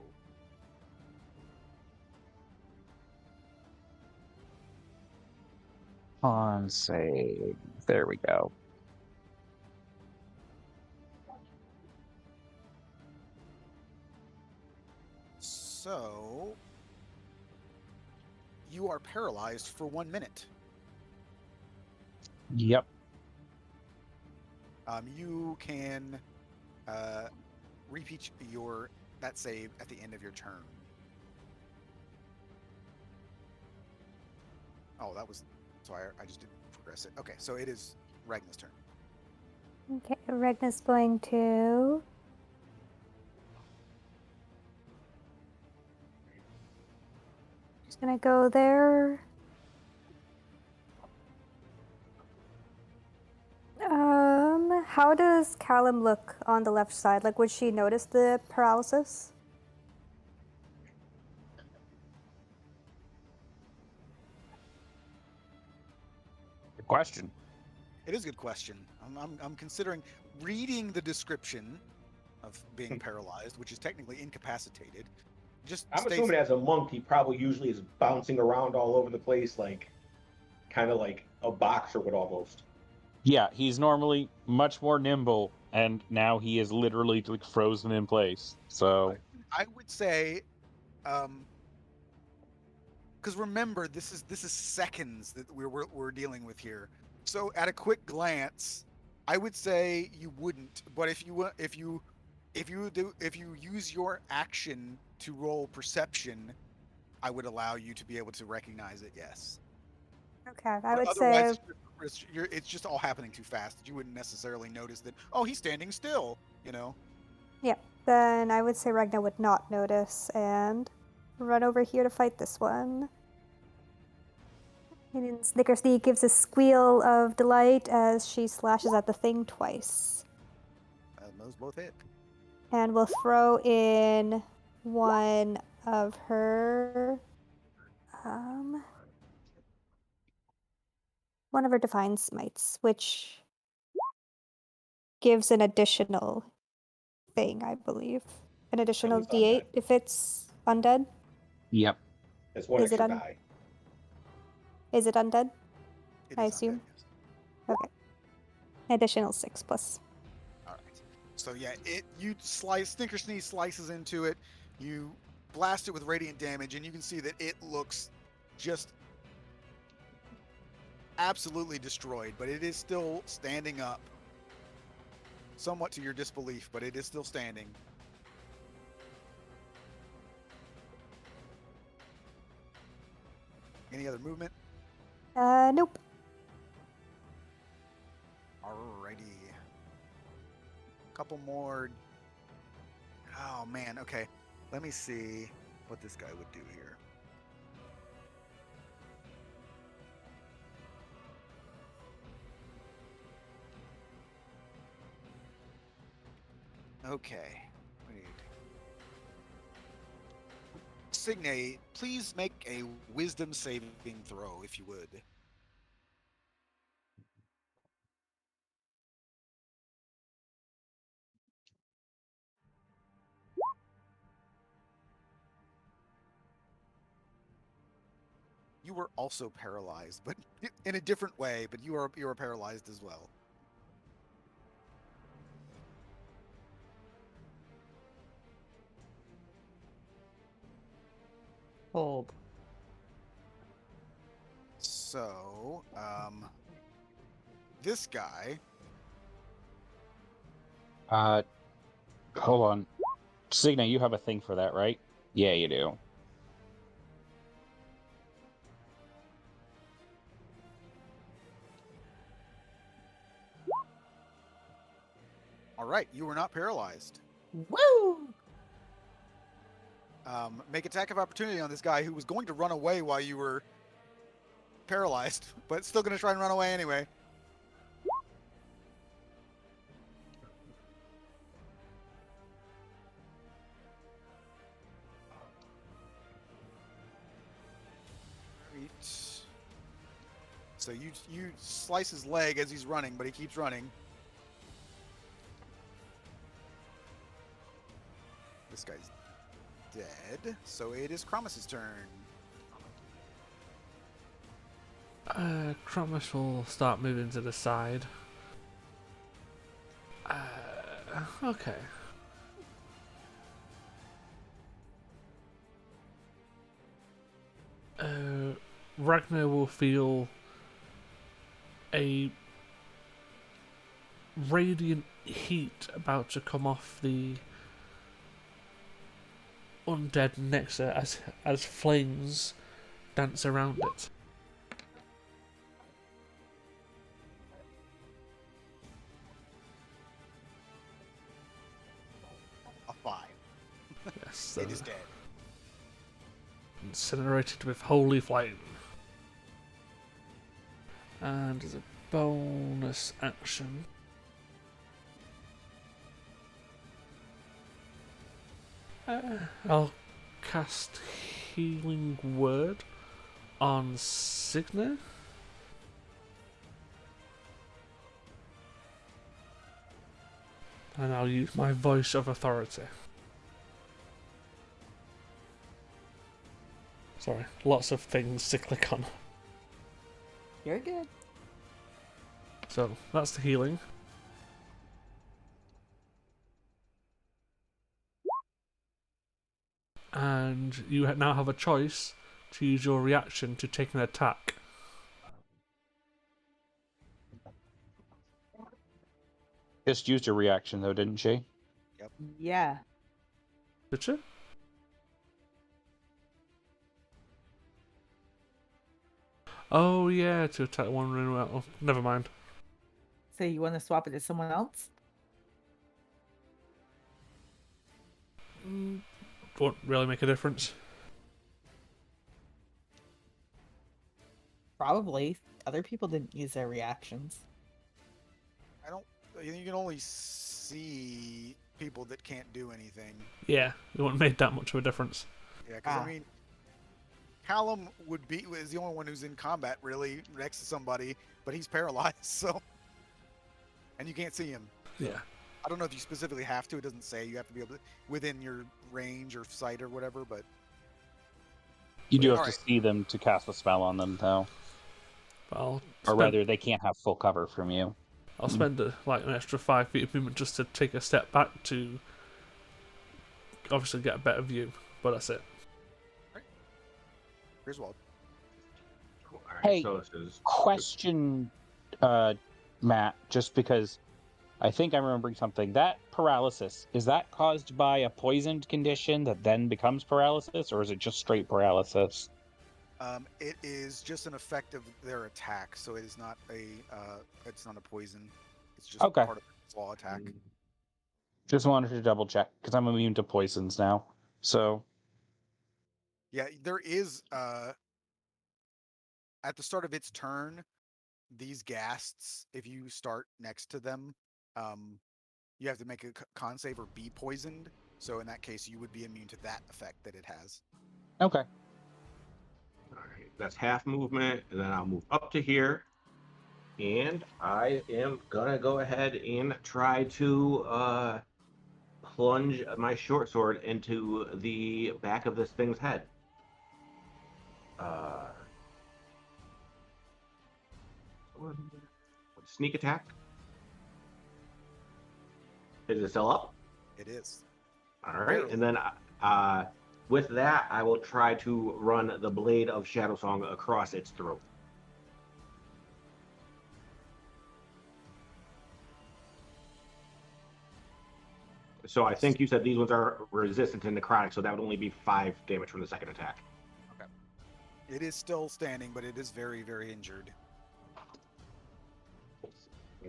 On save. There we go. So you are paralyzed for 1 minute. Yep. You can repeat that save at the end of your turn. Oh, that was... So I just didn't progress it. Okay, so it is Ragna's turn. Okay, Regna's going to. Just gonna go there. How does Callum look on the left side? Like, would she notice the paralysis? Good question. It is a good question. I'm considering reading the description of being paralyzed, which is technically incapacitated. Just I'm states assuming as a monk, he probably usually is bouncing around all over the place, like kind of like a boxer would almost. Yeah, he's normally much more nimble, and now he is literally like frozen in place. So I would say, because remember, this is seconds that we're dealing with here. So at a quick glance, I would say you wouldn't. But if you use your action to roll perception, I would allow you to be able to recognize it. Yes. Okay, I But would say. otherwise, it's just all happening too fast that you wouldn't necessarily notice that. Oh, he's standing still. You know. Yeah. Then I would say Ragna would not notice and run over here to fight this one. And then Snickersnee gives a squeal of delight as she slashes at the thing twice. Those both hit. And we'll throw in one of her divine smites, which gives an additional thing, I believe. An additional it's D8 undead. if it's undead. Yep. It's one Is it extra un- die. Is it undead? It I is assume. undead, yes. Okay. Additional 6 plus. All right. So yeah, Snickersnee slices into it. You blast it with radiant damage, and you can see that it looks just absolutely destroyed, but it is still standing up. Somewhat to your disbelief, but it is still standing. Any other movement? Nope. Alrighty. Couple more. Oh man, okay. Let me see what this guy would do here. Okay. Wait. Signe, please make a wisdom saving throw, if you would. You were also paralyzed, but in a different way, but you are paralyzed as well. Hold. So, this guy, Hold on. Signa, you have a thing for that, right? Yeah, you do. all right, you were not paralyzed. Woo! Make attack of opportunity on this guy who was going to run away while you were paralyzed, but still going to try and run away anyway. Right. So you slice his leg as he's running, but he keeps running. This guy's dead, so it is Cromus's turn. Cromus will start moving to the side. Okay. Ragnar will feel a radiant heat about to come off the undead next to it as flames dance around it. A 5. Yes, It is dead. incinerated with holy flame. And as a bonus action, I'll cast Healing Word on Signa. And I'll use my voice of authority. Sorry, lots of things to click on. You're good. So, that's the healing. And you now have a choice to use your reaction to take an attack. Just used a reaction, though, didn't she? Yeah. Did you? Oh yeah, to attack one rune. Oh, never mind. So you want to swap it to someone else? Won't really make a difference. Probably. Other people didn't use their reactions. I don't. You can only see people that can't do anything. Yeah, it won't make that much of a difference. Yeah, because Ah. I mean, Callum is the only one who's in combat really next to somebody, but he's paralyzed, so and you can't see him. Yeah. I don't know if you specifically have to. It doesn't say you have to be able to within your range or sight or whatever, but You do have All to right. see them to cast a spell on them, though. But I'll Or spend, rather, they can't have full cover from you. I'll spend like an extra 5 feet of movement just to take a step back to obviously get a better view. But that's it. Griswold. All right, Hey, so this is Question, Matt, just because I think I'm remembering something. That paralysis, is that caused by a poisoned condition that then becomes paralysis, or is it just straight paralysis? It is just an effect of their attack, so it is not it's not a poison. It's just Okay. part of the claw attack. Just wanted to double check, because I'm immune to poisons now. So, Yeah, there is at the start of its turn, these ghasts, if you start next to them, you have to make a con save or be poisoned. So in that case, you would be immune to that effect that it has. okay. all right. That's half movement, and then I'll move up to here, and I am gonna go ahead and try to plunge my short sword into the back of this thing's head. Sneak attack. Is it still up? It is. All right, Barely. and then with that, I will try to run the blade of Shadow Song across its throat. So I think you said these ones are resistant to necrotic, so that would only be 5 damage from the second attack. Okay. It is still standing, but it is very, very injured.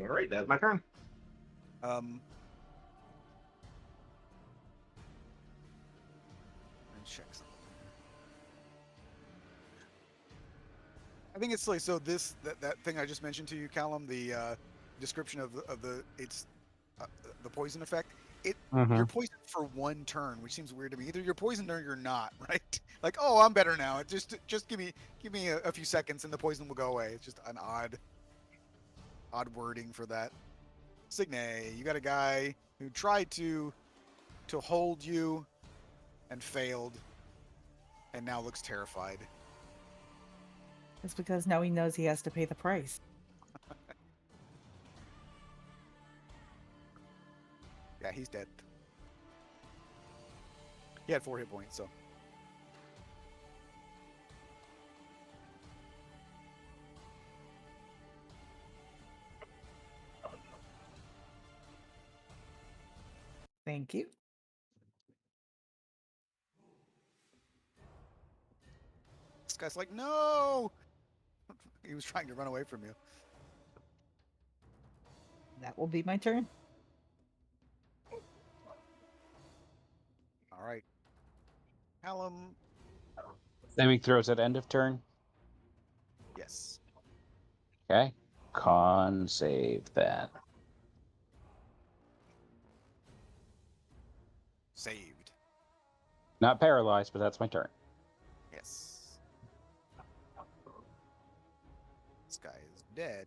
All right, that's my turn. Check something. I think it's like so. That thing I just mentioned to you, Callum, the description of the poison effect. You're poisoned for 1 turn, which seems weird to me. Either you're poisoned or you're not, right? Like, oh, I'm better now. Just give me a few seconds and the poison will go away. It's just an odd wording for that. Signe, you got a guy who tried to hold you and failed, and now looks terrified. It's because now he knows he has to pay the price. Yeah, he's dead. He had 4 hit points, so. Thank you. This guy's like, no! He was trying to run away from you. That will be my turn. All right. Callum. Saving throws at end of turn. Yes. Okay. Con save that. Saved. Not paralyzed, but that's my turn. Yes. This guy is dead.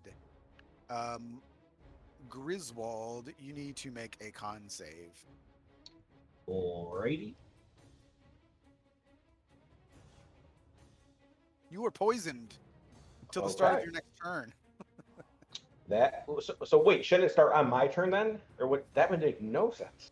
Griswold, you need to make a con save. Alrighty. You were poisoned until the start of your next turn. So wait, shouldn't it start on my turn then? Or what? That would make no sense.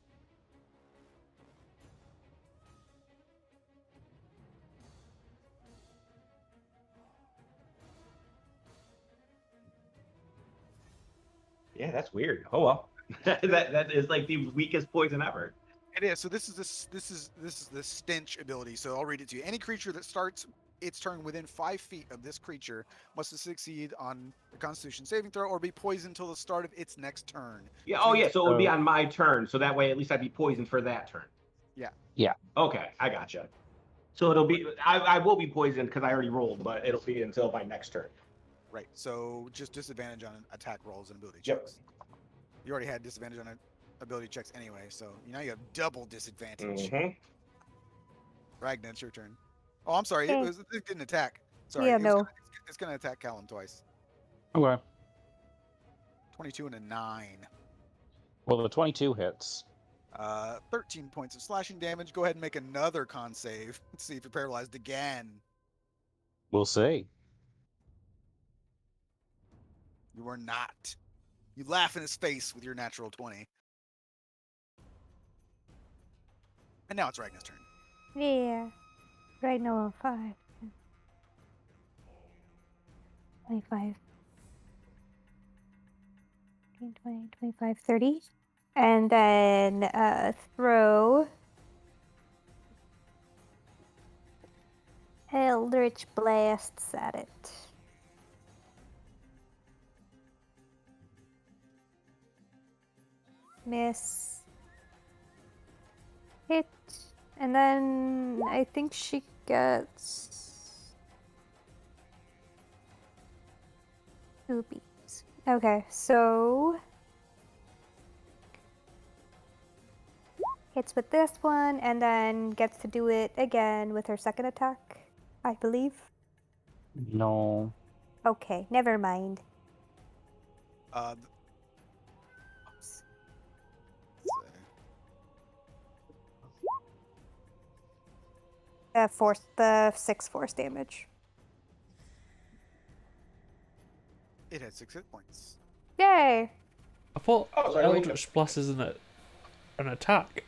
Yeah, that's weird. Oh well. that is like the weakest poison ever. It is. So this is the stench ability. So I'll read it to you. Any creature that starts its turn within 5 feet of this creature must succeed on the Constitution saving throw or be poisoned until the start of its next turn. Yeah. Oh yeah. So it would be on my turn. So that way, at least I'd be poisoned for that turn. Yeah. Okay, I gotcha. So it'll be I will be poisoned because I already rolled, but it'll be until my next turn. Right. So just disadvantage on attack rolls and ability Yep. checks. You already had disadvantage on ability checks anyway, so now you have double disadvantage. Mm-hmm. Ragnar, it's your turn. Oh, I'm sorry. Okay. It didn't attack. Sorry. Yeah, It was no. it's gonna attack Callum twice. Okay. 22 and a 9. Well, the 22 hits. 13 points of slashing damage. Go ahead and make another con save. Let's see if you're paralyzed again. We'll see. You are not. You laugh in his face with your natural 20. And now it's Ragnar's turn. Yeah. Right now, 5. 25. 20, 25, 30. And then throw Eldritch Blasts at it. Miss. Hit. And then I think she gets 2 beams. Okay, so hits with this one and then gets to do it again with her second attack, I believe. No. Okay, never mind. Oops. The 6 force damage. It had 6 hit points. Yay! I thought Oh, sorry, wait. Eldritch Blast isn't an attack.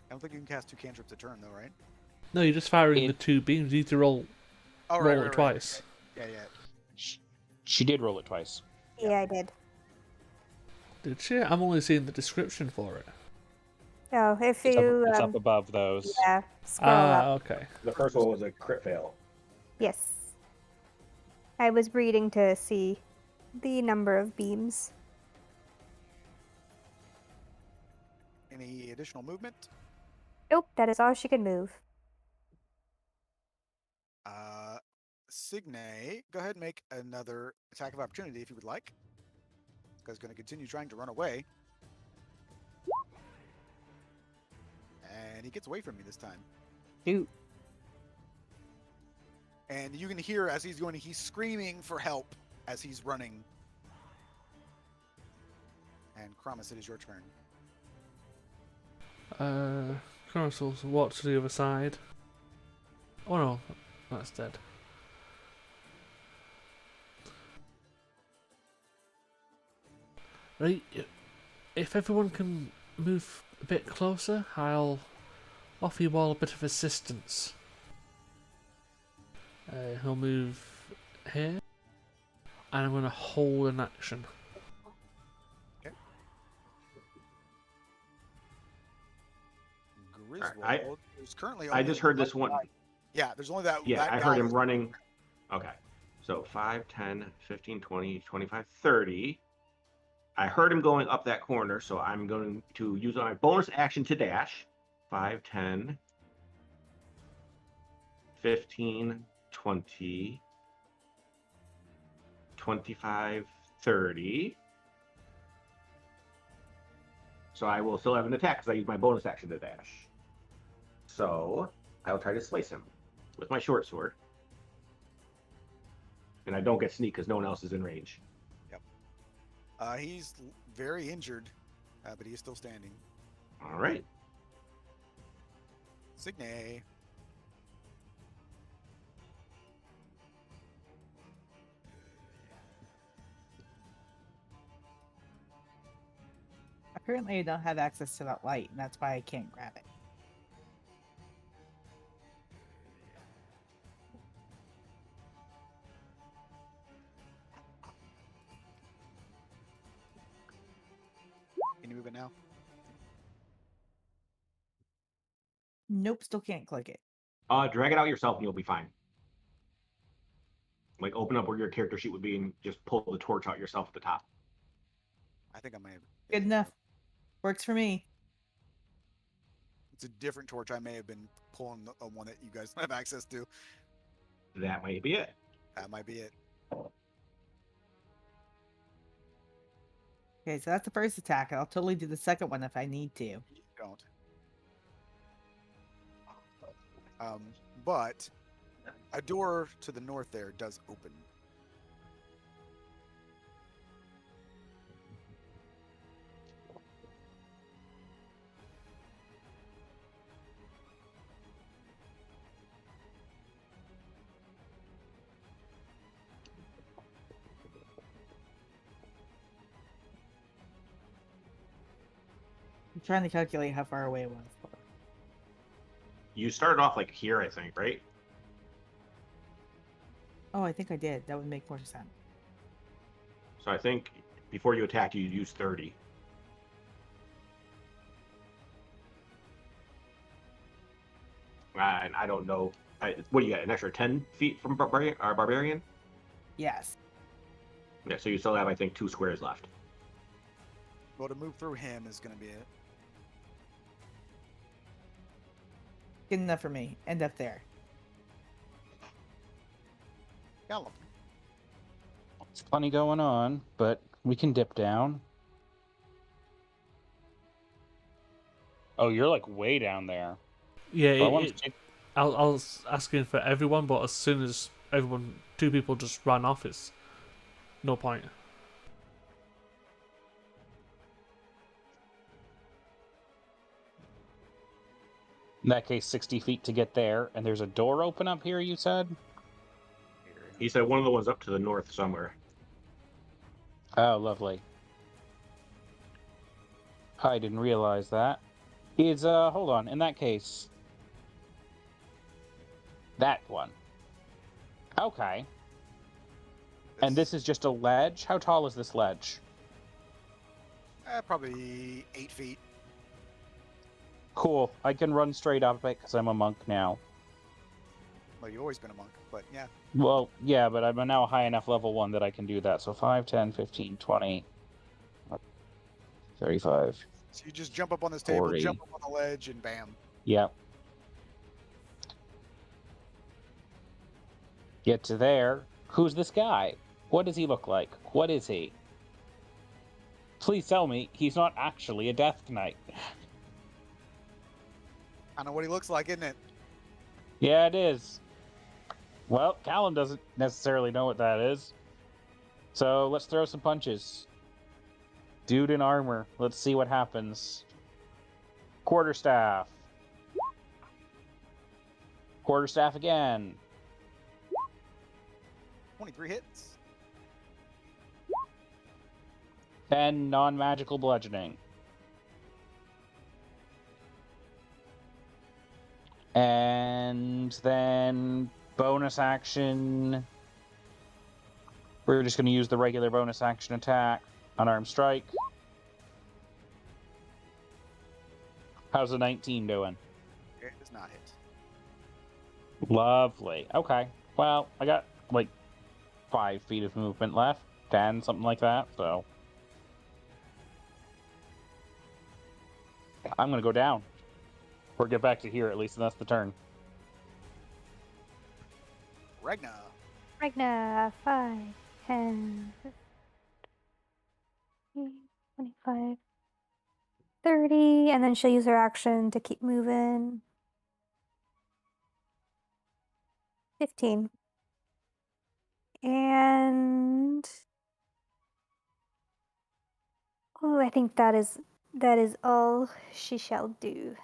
I don't think you can cast 2 cantrips a turn, though, right? No, you're just firing It- the 2 beams. You need to roll Oh, roll it twice. Okay. Yeah. She did roll it twice. Yeah, I did. Did she? I'm only seeing the description for it. Oh, if It's, you up, it's up above those. yeah, scroll up. Okay. The first one was a crit fail. Yes. I was reading to see the number of beams. Any additional movement? Nope, that is all she can move. Signe, go ahead and make another attack of opportunity if you would like. This guy's going to continue trying to run away. And he gets away from me this time. Shoot. And you can hear as he's going, he's screaming for help as he's running. And Kramis, it is your turn. Chronosaurus walk to the other side. Oh no, that's dead. Right, if everyone can move a bit closer, I'll offer you all a bit of assistance. He'll move here, and I'm going to hold an action. Griswold is currently. I only just heard this one. Yeah, there's only that. Yeah, that I guy heard him that's- running. Okay. So 5, 10, 15, 20, 25, 30. I heard him going up that corner, so I'm going to use my bonus action to dash. 5, 10, 15, 20, 25, 30. So I will still have an attack because I use my bonus action to dash. So I will try to slice him with my short sword. And I don't get sneak because no one else is in range. He's very injured, but he is still standing. All right. Signe. Apparently, I don't have access to that light, and that's why I can't grab it. Can you move it now? Nope, still can't click it. Drag it out yourself and you'll be fine. Like open up where your character sheet would be and just pull the torch out yourself at the top. I think I may have. Good enough. Works for me. It's a different torch. I may have been pulling the one that you guys don't have access to. That might be it. That might be it. Okay, so that's the first attack. I'll totally do the second one if I need to. You don't. But a door to the north there does open. I'm trying to calculate how far away it was. You started off like here, I think, right? Oh, I think I did. That would make more sense. So I think before you attack, you use 30. And I don't know. What do you got? An extra 10 feet from Barbarian? Yes. Yeah, so you still have, I think, 2 squares left. Well, to move through him is going to be it. Good enough for me. End up there. Gallop. There's plenty going on, but we can dip down. Oh, you're like way down there. Yeah, Well, I want to take... I was asking for everyone, but as soon as two people just ran off, it's no point. In that case, 60 feet to get there, and there's a door open up here, you said? He said one of the ones up to the north somewhere. Oh, lovely. I didn't realize that. Hold on, in that case... That one. Okay. And this is just a ledge? How tall is this ledge? Probably 8 feet. Cool. I can run straight up it because I'm a monk now. Well, you've always been a monk, but yeah. Well, yeah, but I'm now a high enough level 1 that I can do that. So 5, 10, 15, 20, 35. So you just jump up on this table, 40. jump up on the ledge, and bam. Yep. Get to there. Who's this guy? What does he look like? What is he? Please tell me he's not actually a Death Knight. I know what he looks like, isn't it? Yeah, it is. Well, Callum doesn't necessarily know what that is. So let's throw some punches. Dude in armor. Let's see what happens. Quarterstaff. Quarterstaff again. 23 hits. 10 non-magical bludgeoning. And then bonus action. We're just going to use the regular bonus action attack. Unarmed strike. How's a 19 doing? It does not hit. Lovely. Okay. Well, I got like 5 feet of movement left. 10, something like that. So I'm going to go down. Or get back to here, at least, and that's the turn. Ragna. Ragna, 5, 10, 15, 25, 30, and then she'll use her action to keep moving. 15. And oh, I think that is all she shall do.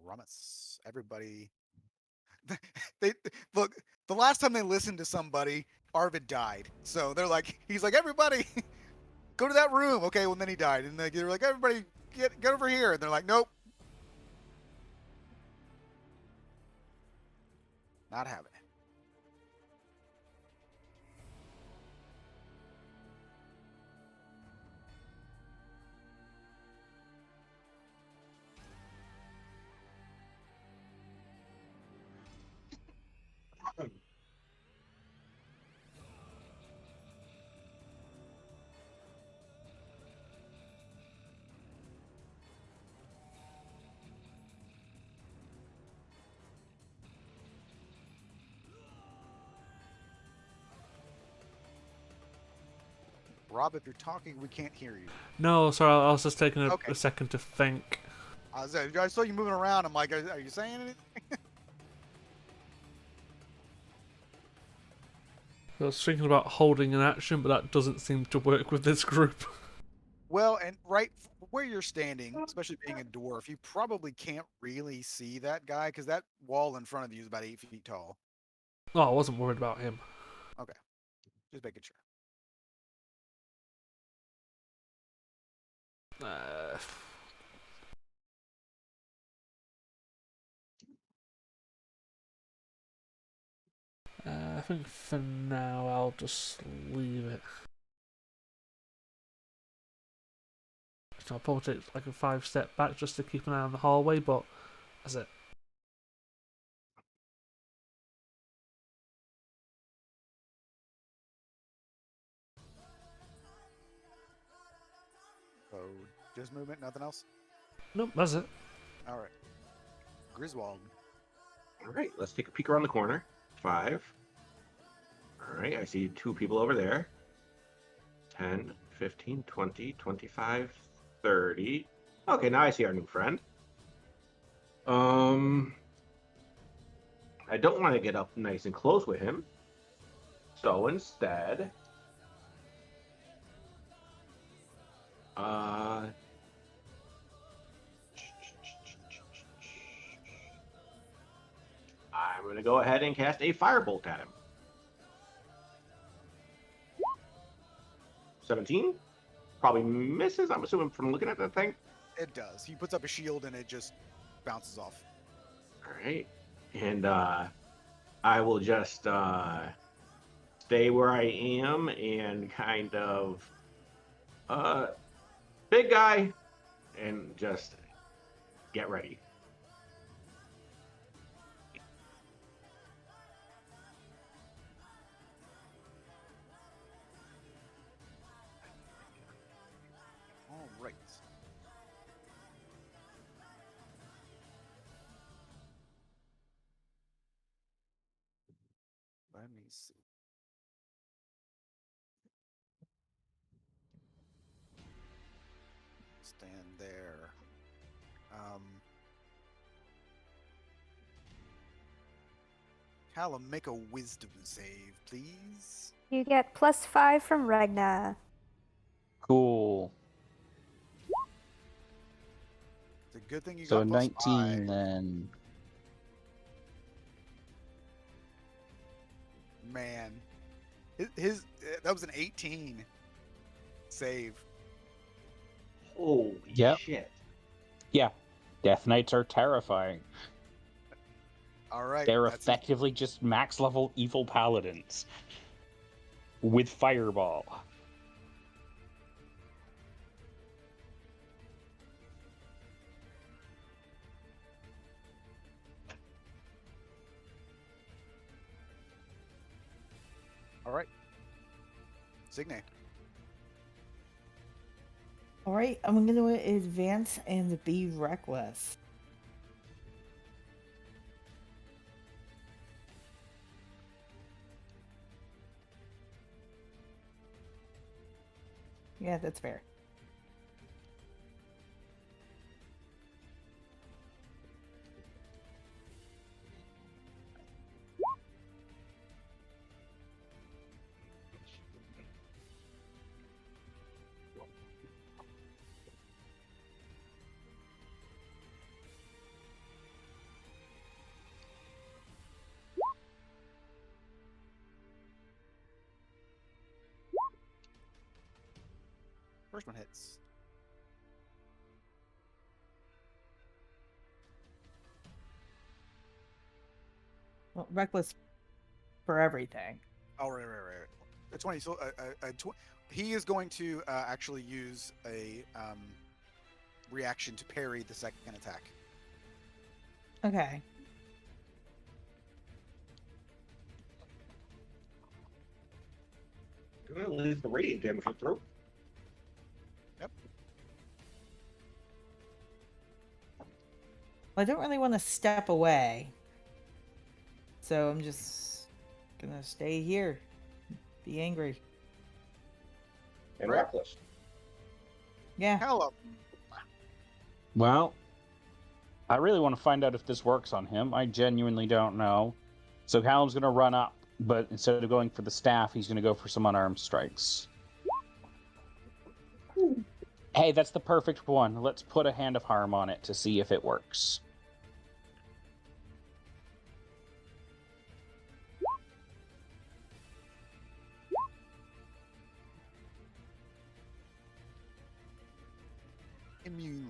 Promise. Everybody. they look. The last time they listened to somebody, Arvid died. So they're like, he's like, everybody, go to that room. Okay, well then he died, and they're like, everybody, get over here. And they're like, nope, not having it. Rob, if you're talking, we can't hear you. No, sorry, I was just taking Okay. a second to think. I saw you moving around. I'm like, are you saying anything? I was thinking about holding an action, but that doesn't seem to work with this group. Well, and right where you're standing, especially being a dwarf, you probably can't really see that guy because that wall in front of you is about 8 feet tall. Oh, I wasn't worried about him. Okay, just making sure. Uh, I think for now I'll just leave it. So I'll probably take like a 5-step back just to keep an eye on the hallway, but that's it. So just movement, nothing else. Nope, that's it. All right, Griswold. All right, let's take a peek around the corner. 5. All right, I see 2 people over there. 10, 15, 20, 25, 30. Okay, now I see our new friend. I don't want to get up nice and close with him. So instead, I'm going to go ahead and cast a firebolt at him. 17? Probably misses, I'm assuming, from looking at that thing. It does. He puts up a shield and it just bounces off. All right. And I will just stay where I am and kind of big guy and just get ready. All right. Let me see. Stand there. Callum, make a wisdom save, please. You get +5 from Ragna. Cool. It's a good thing you So got plus 19 5. then. Man, his that was an 18 save. Holy Yep. shit. Yeah. Death Knights are terrifying. All right, They're that's effectively just max level evil paladins. With fireball. all right. Signe. All right, I'm going to advance and be reckless. Yeah, that's fair. First one hits. Well, reckless for everything. Oh, right. A 20. So, he is going to actually use a reaction to parry the second attack. Okay. Gonna lose the radiant damage through. Yep. Well, I don't really want to step away. So I'm just gonna stay here. Be angry. and Right. reckless. Yeah. Hello. Well, I really want to find out if this works on him. I genuinely don't know. So Callum's going to run up, but instead of going for the staff, he's going to go for some unarmed strikes. Hey, that's the perfect one. Let's put a hand of harm on it to see if it works. Immune.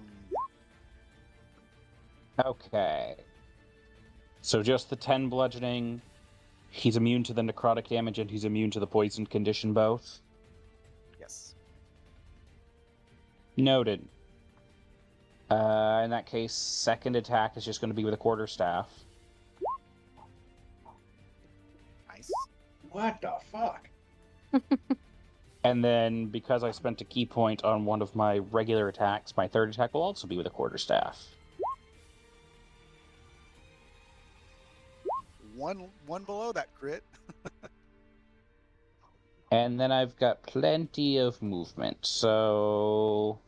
Okay. So just the 10 bludgeoning. He's immune to the necrotic damage and he's immune to the poison condition both. Yes. Noted. In that case, second attack is just going to be with a quarterstaff. Nice. What the fuck? And then, because I spent a key point on one of my regular attacks, my third attack will also be with a quarterstaff. One below that crit. And then I've got plenty of movement, so...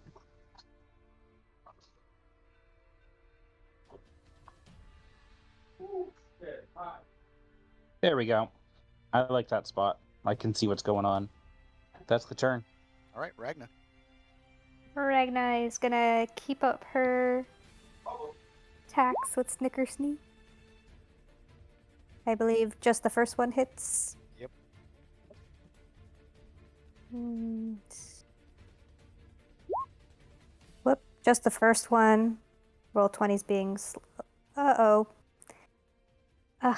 There we go. I like that spot. I can see what's going on. That's the turn. All right, Ragna. Ragna is gonna keep up her attacks with Snickersnee. I believe just the first one hits. Yep. And... Whoop, just the first one. Roll 20's being uh-oh. Ugh.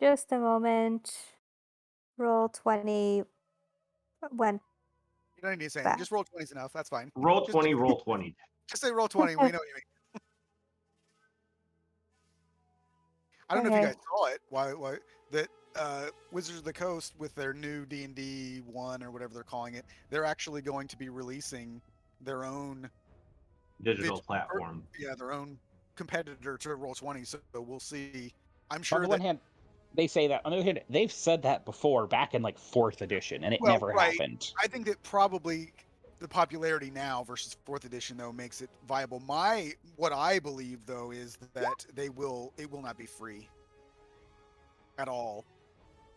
Just a moment. Roll 20 went You don't need to say back. anything. Just roll 20's enough. That's fine. Roll Just- 20, roll 20. Just say roll 20. We know what you mean. I don't know if you Okay. guys saw it. Why that Wizards of the Coast with their new D&D 1 or whatever they're calling it, they're actually going to be releasing their own Digital platform. their own competitor to roll 20. So we'll see. I'm On sure the that one hand, they say that. On the other hand, they've said that before, back in like 4th edition, and it never happened. I think that probably the popularity now versus 4th edition though makes it viable. What I believe though is that it will not be free at all.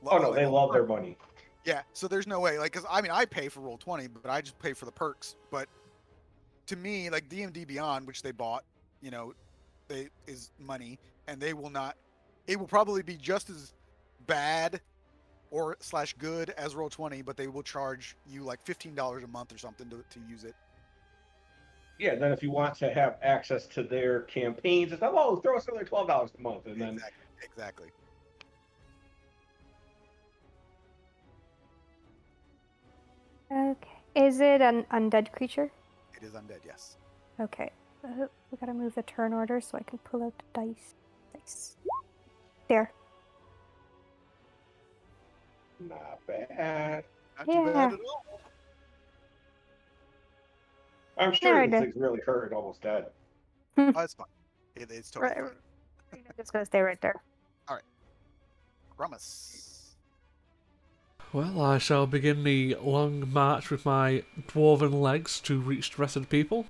Oh no, Like, they love their money. yeah, so there's no way, like, because I mean I pay for roll 20, but I just pay for the perks. But to me, like D&D Beyond, which they bought, is money, and they will not. It will probably be just as bad or / good as roll 20, but they will charge you like $15 a month or something to use it. Yeah, then if you want to have access to their campaigns, it's like, oh, throw us another $12 a month, and then Exactly. Okay. Is it an undead creature? It is undead, yes. Okay. We gotta move the turn order so I can pull out the dice. Dice. There. not bad. Not too bad Yeah. at all. I'm sure There it this is. thing's really hurt and almost dead. Oh, it's fine. It's totally Right. fine. I'm just gonna stay right there. Promise. Well, I shall begin the long march with my dwarven legs to reach the rest of the people.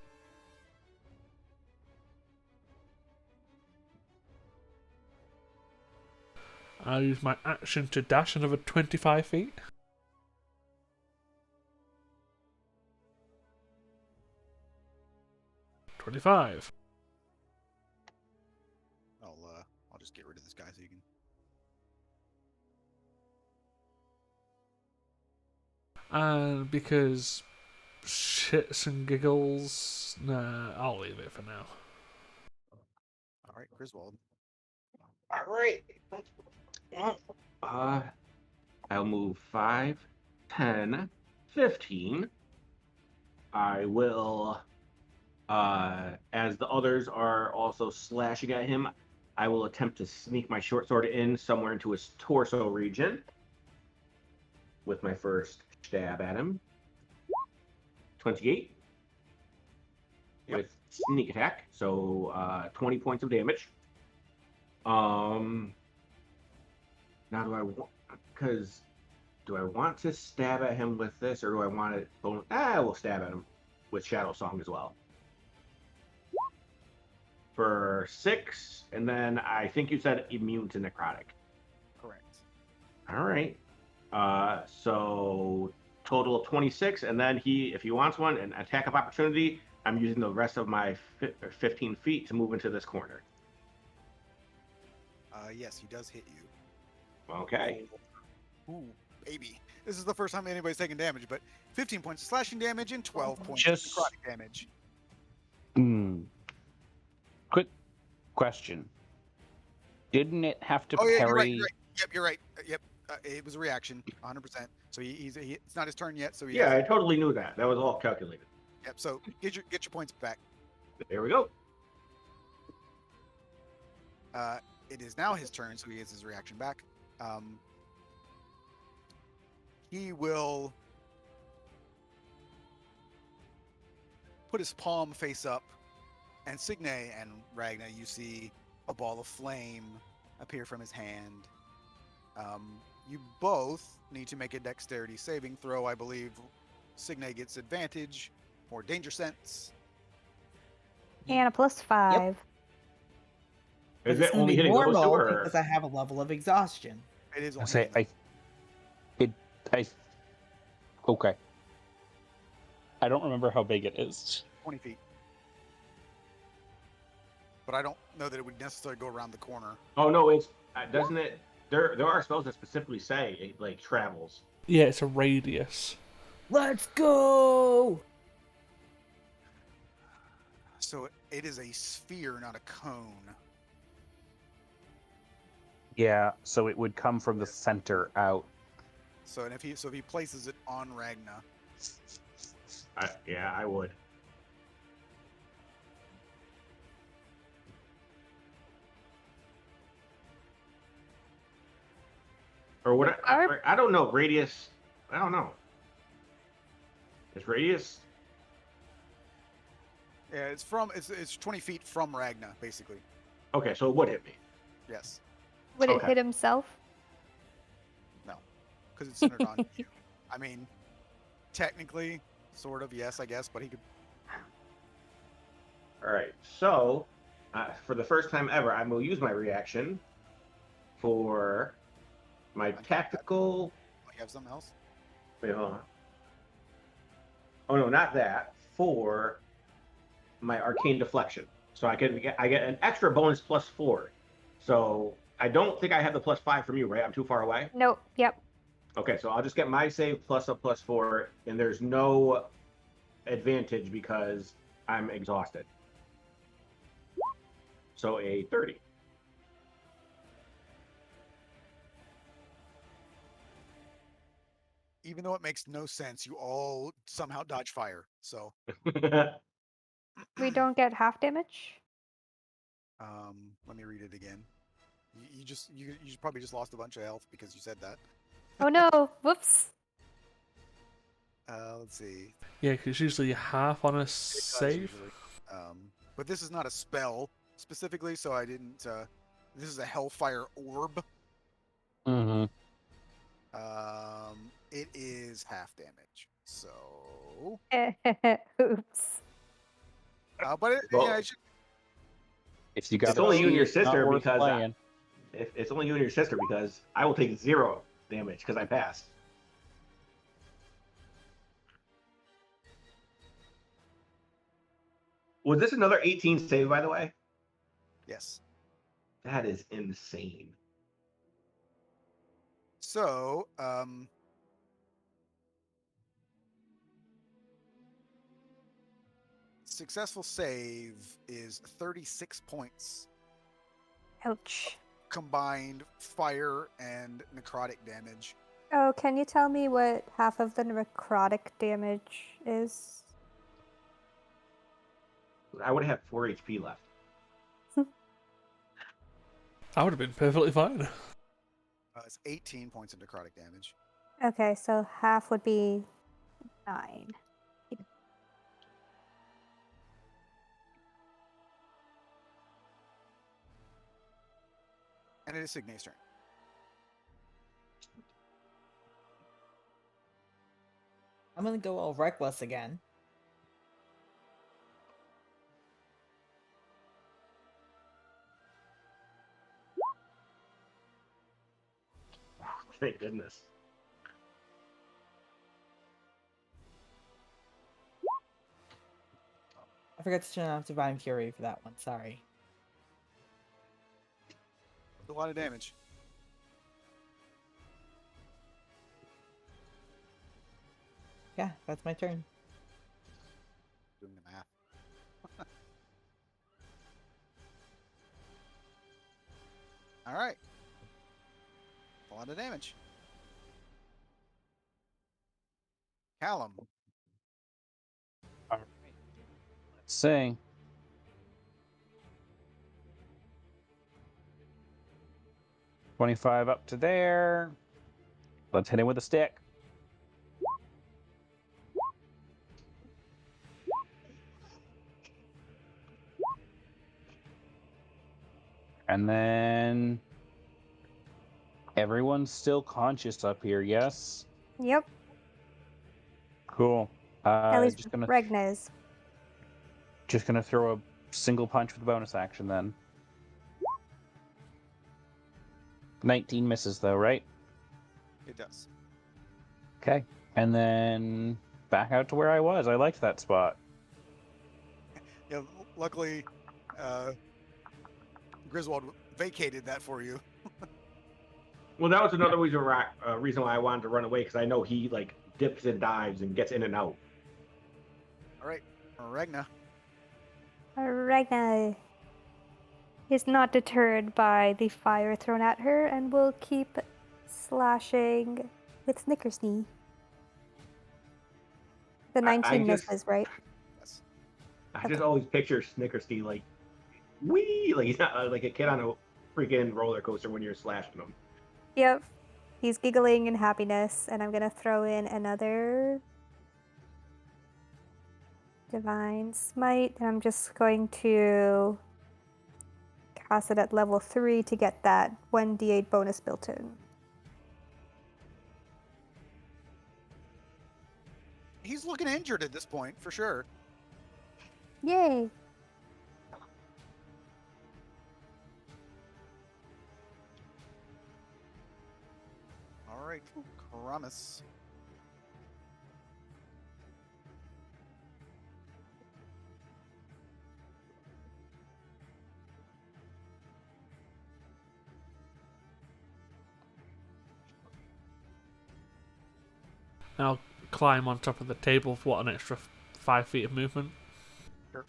I'll use my action to dash another 25 feet. $25. I'll just get rid of this guy so you can. And because shits and giggles, nah, I'll leave it for now. All right, Griswold. All right. I'll move 5, 10, 15. I will, as the others are also slashing at him, I will attempt to sneak my short sword in somewhere into his torso region with my first stab at him. 28 Yep. with sneak attack, so 20 points of damage. Now do I want, because do I want to stab at him with this, or do I want to? We'll stab at him with Shadow Song as well. For 6, and then I think you said immune to necrotic. Correct. All right. So total of 26, and then if he wants one, an attack of opportunity, I'm using the rest of my 15 feet to move into this corner. Yes, he does hit you. Okay. Ooh, baby. This is the first time anybody's taken damage, but 15 points of slashing damage and 12 points of Just- necrotic damage. Quick question. Didn't it have to Oh, yeah, parry? you're right. Yep, you're right. Yep, it was a reaction, 100%. So it's not his turn yet. So Yeah, I totally knew that. That was all calculated. Yep. So get your points back. There we go. It is now his turn, so he gets his reaction back. He will put his palm face up, and Signe and Ragna, you see a ball of flame appear from his hand. You both need to make a dexterity saving throw. I believe Signe gets advantage for danger sense. And a +5. But Is it's it gonna only be hitting those two, normal or because I have a level of exhaustion. It is I only say hitting okay. I don't remember how big it is. 20 feet. But I don't know that it would necessarily go around the corner. Oh no, it's doesn't it? There are spells that specifically say it like travels. Yeah, it's a radius. Let's go! So it is a sphere, not a cone. Yeah, so it would come from the center out. So if he places it on Ragna, Yeah, I would. Or what? I don't know. Radius. I don't know. Is radius? yeah, it's 20 feet from Ragna, basically. Okay, so it would hit me. Yes, Would it Okay. hit himself? because it's centered on you. I mean, technically, sort of, yes, I guess, but he could. All right. So, for the first time ever, I will use my reaction for my tactical. You have something else? Wait, hold on. Oh no, not that. For my arcane deflection, so I get an extra bonus +4. So I don't think I have the +5 from you, right? I'm too far away. Nope. Yep. Okay, so I'll just get my save plus a +4, and there's no advantage because I'm exhausted. So a 30. Even though it makes no sense, you all somehow dodge fire. So, We don't get half damage. let me read it again. You probably just lost a bunch of health because you said that. Oh no! Whoops. Let's see. Yeah, 'cause it's usually half on a It does save. usually. But this is not a spell specifically, so I didn't. This is a Hellfire Orb. Mm-hmm. It is half damage. So, Oops. but Well, yeah, it should, If you got It's only you and your it's not sister worth because playing. it's only you and your sister because I will take 0 damage because I passed. Was this another 18 save, by the way? yes. That is insane. So, successful save is 36 points Ouch. combined fire and necrotic damage. Oh, can you tell me what half of the necrotic damage is? I would have 4 HP left. I would have been perfectly fine. It's 18 points of necrotic damage. Okay, so half would be 9. And it is Signe's turn. I'm gonna go all reckless again. Thank goodness. I forgot to turn off Divine Fury for that one. Sorry. A lot of damage. Yeah, that's my turn. Doing the math. All right. A lot of damage. Callum. All right. Let's see. $25 up to there. Let's hit him with a stick. And then everyone's still conscious up here, yes? Yep. Cool. At least Just gonna Regna is. throw a single punch with a bonus action then. 19 misses though, right? It does. Okay. And then back out to where I was. I liked that spot. Yeah, luckily, Griswold vacated that for you. Well, that was another reason why I wanted to run away, because I know he like dips and dives and gets in and out. All right, Regna. Regna is not deterred by the fire thrown at her and will keep slashing with Snickersnee. The 19 misses, right? Yes. I just always picture Snickersty like, wee, like he's not like a kid on a freaking roller coaster when you're slashing him. Yep. He's giggling in happiness, and I'm gonna throw in another Divine Smite, and I'm just going to cast it at level 3 to get that 1d8 bonus built in. He's looking injured at this point, for sure. Yay! All right, Kramis. Now climb on top of the table for what, an extra 5 feet of movement? Sure.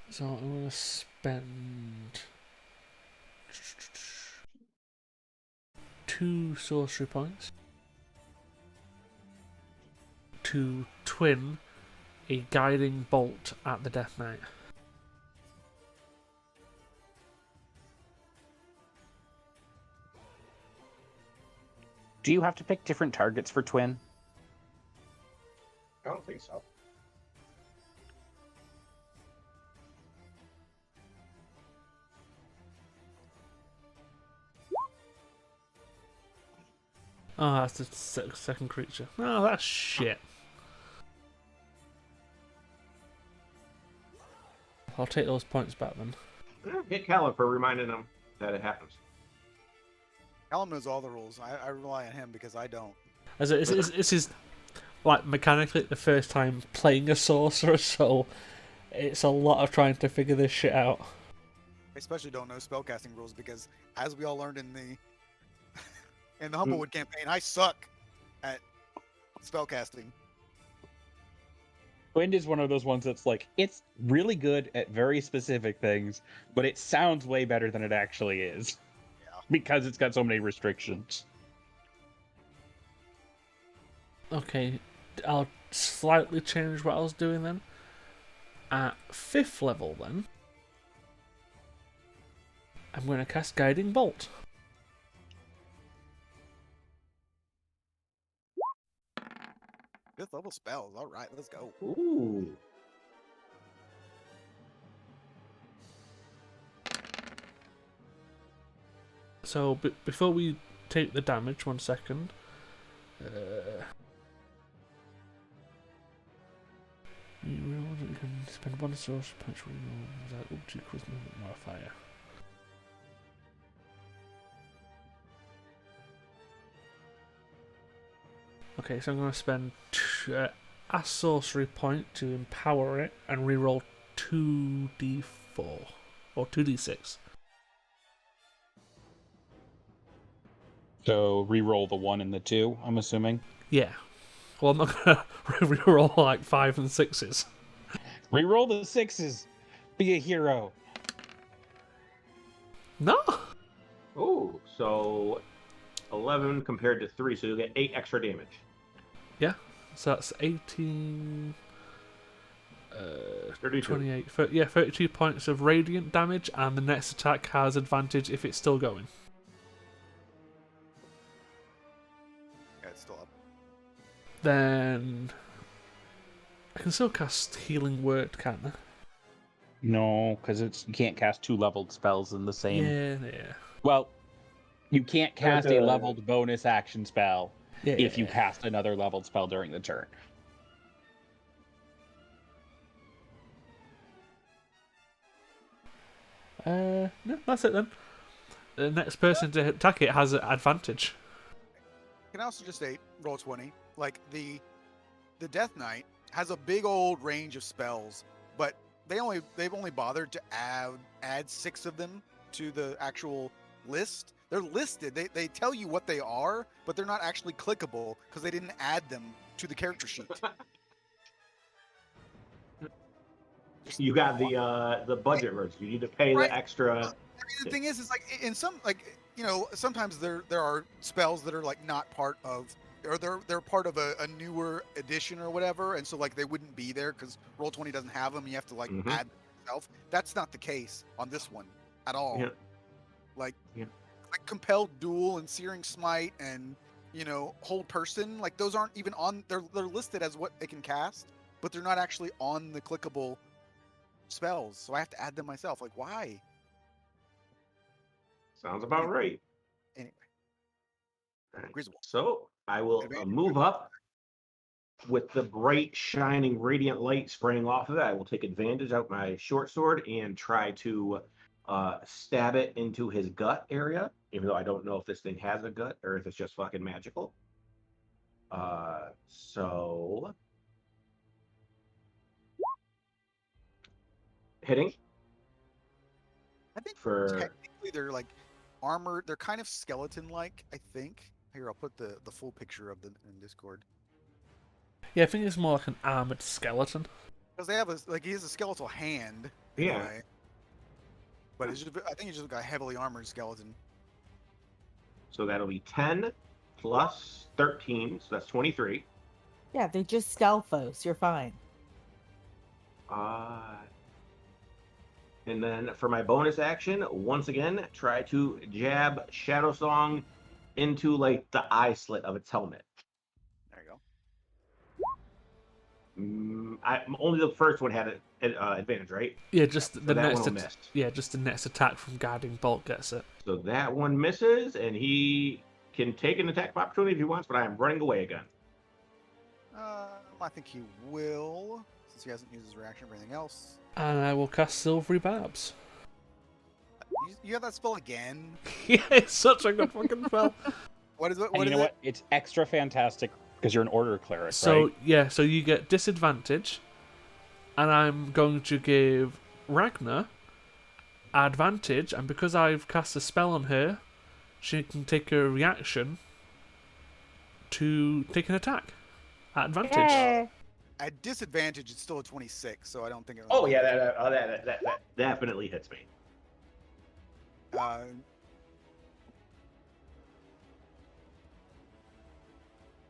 So I'm going to spend 2 sorcery points to twin a guiding bolt at the Death Knight. Do you have to pick different targets for twin? I don't think so. Oh, that's the second creature. Oh, that's shit. I'll take those points back then. Hit Callum for reminding him that it happens. Callum knows all the rules. I rely on him because I don't. As this is like mechanically the first time playing a sorcerer, so it's a lot of trying to figure this shit out. I especially don't know spellcasting rules because, as we all learned in the Humblewood campaign, I suck at spellcasting. Twin is one of those ones that's like, it's really good at very specific things, but it sounds way better than it actually is. Yeah. Because it's got so many restrictions. Okay, I'll slightly change what I was doing then. At 5th level then, I'm going to cast Guiding Bolt. Fifth level spells. All right, let's go. Ooh. So before we take the damage, 1 second. You can spend 1 source punch reroll that up to your charisma modifier. Okay, so I'm going to spend a sorcery point to empower it and reroll 2d4 or 2d6. So re-roll the 1 and the 2, I'm assuming. Yeah. Well, I'm not going to reroll like 5 and 6s. Re-roll the 6s. Be a hero. No. Oh, so 11 compared to 3, so you'll get 8 extra damage. Yeah. So that's 18. 32. 28. 32 points of radiant damage, and the next attack has advantage if it's still going. Yeah, it's still up. Then I can still cast Healing Word, can't I? No, because you can't cast 2 leveled spells in the same. Yeah. Well, you can't cast a Okay. leveled bonus action spell Yeah. if you cast another leveled spell during the turn. No, that's it then. The next person to attack it has an advantage. Can I also just say, roll 20. Like the Death Knight has a big old range of spells, but they've only bothered to add 6 of them to the actual list. They're listed. They tell you what they are, but they're not actually clickable because they didn't add them to the character sheet. You got the budget version. You need to pay Right. the extra. I mean, the thing is like in some, like, you know, sometimes there are spells that are like not part of, or they're part of a newer edition or whatever, and so like they wouldn't be there because Roll20 doesn't have them. You have to like Mhm. add them yourself. That's not the case on this one at all. Yeah. Like, Yeah. like Compelled Duel and Searing Smite and, you know, Hold Person, like those aren't even on. They're listed as what they can cast, but they're not actually on the clickable spells. So I have to add them myself. Like, why? Sounds about right. Anyway, All right. Griswold. So I will Advantage. move up with the bright, shining, radiant light spraying off of it. I will take advantage out my short sword and try to stab it into his gut area, even though I don't know if this thing has a gut or if it's just fucking magical. So hitting I think for technically they're like armored. They're kind of skeleton-like, I think. Here, I'll put the full picture of them in Discord. Yeah, I think it's more like an armored skeleton. Because they have he has a skeletal hand. Yeah. Anyway. But it's just, I think it's just like a heavily armored skeleton. so that'll be 10 plus 13, so that's 23. Yeah, they're just Stelphos. You're fine. And then for my bonus action, once again, try to jab Shadow Song into like the eye slit of its helmet. There you go. Only the first one had an advantage, right? Yeah, just So the that next. one will miss. Yeah, just the next attack from Guarding Bolt gets it. So that one misses, and he can take an attack of opportunity if he wants, but I am running away again. I think he will, since he hasn't used his reaction for anything else. And I will cast Silvery Barbs. You have that spell again? Yeah, it's such a good fucking spell. What is it? And What you is know it? what? It's extra fantastic because you're an order cleric, So right? yeah, so you get disadvantage, and I'm going to give Ragnar advantage, and because I've cast a spell on her, she can take a reaction to take an attack at advantage. Yeah. At disadvantage, it's still a 26, so I don't think it. Oh yeah, that definitely hits me.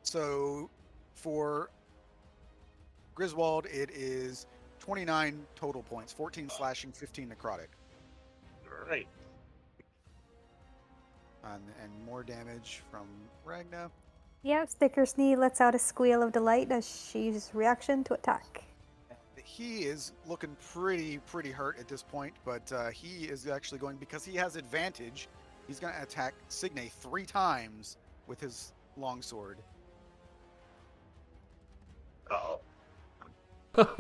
So for Griswold, it is 29 total points, 14 slashing, 15 necrotic, All right. and more damage from Ragna. Yep, Sticker's knee lets out a squeal of delight as she uses reaction to attack. He is looking pretty hurt at this point, but he is actually going, because he has advantage, He's going to attack Signe 3 times with his longsword. Oh,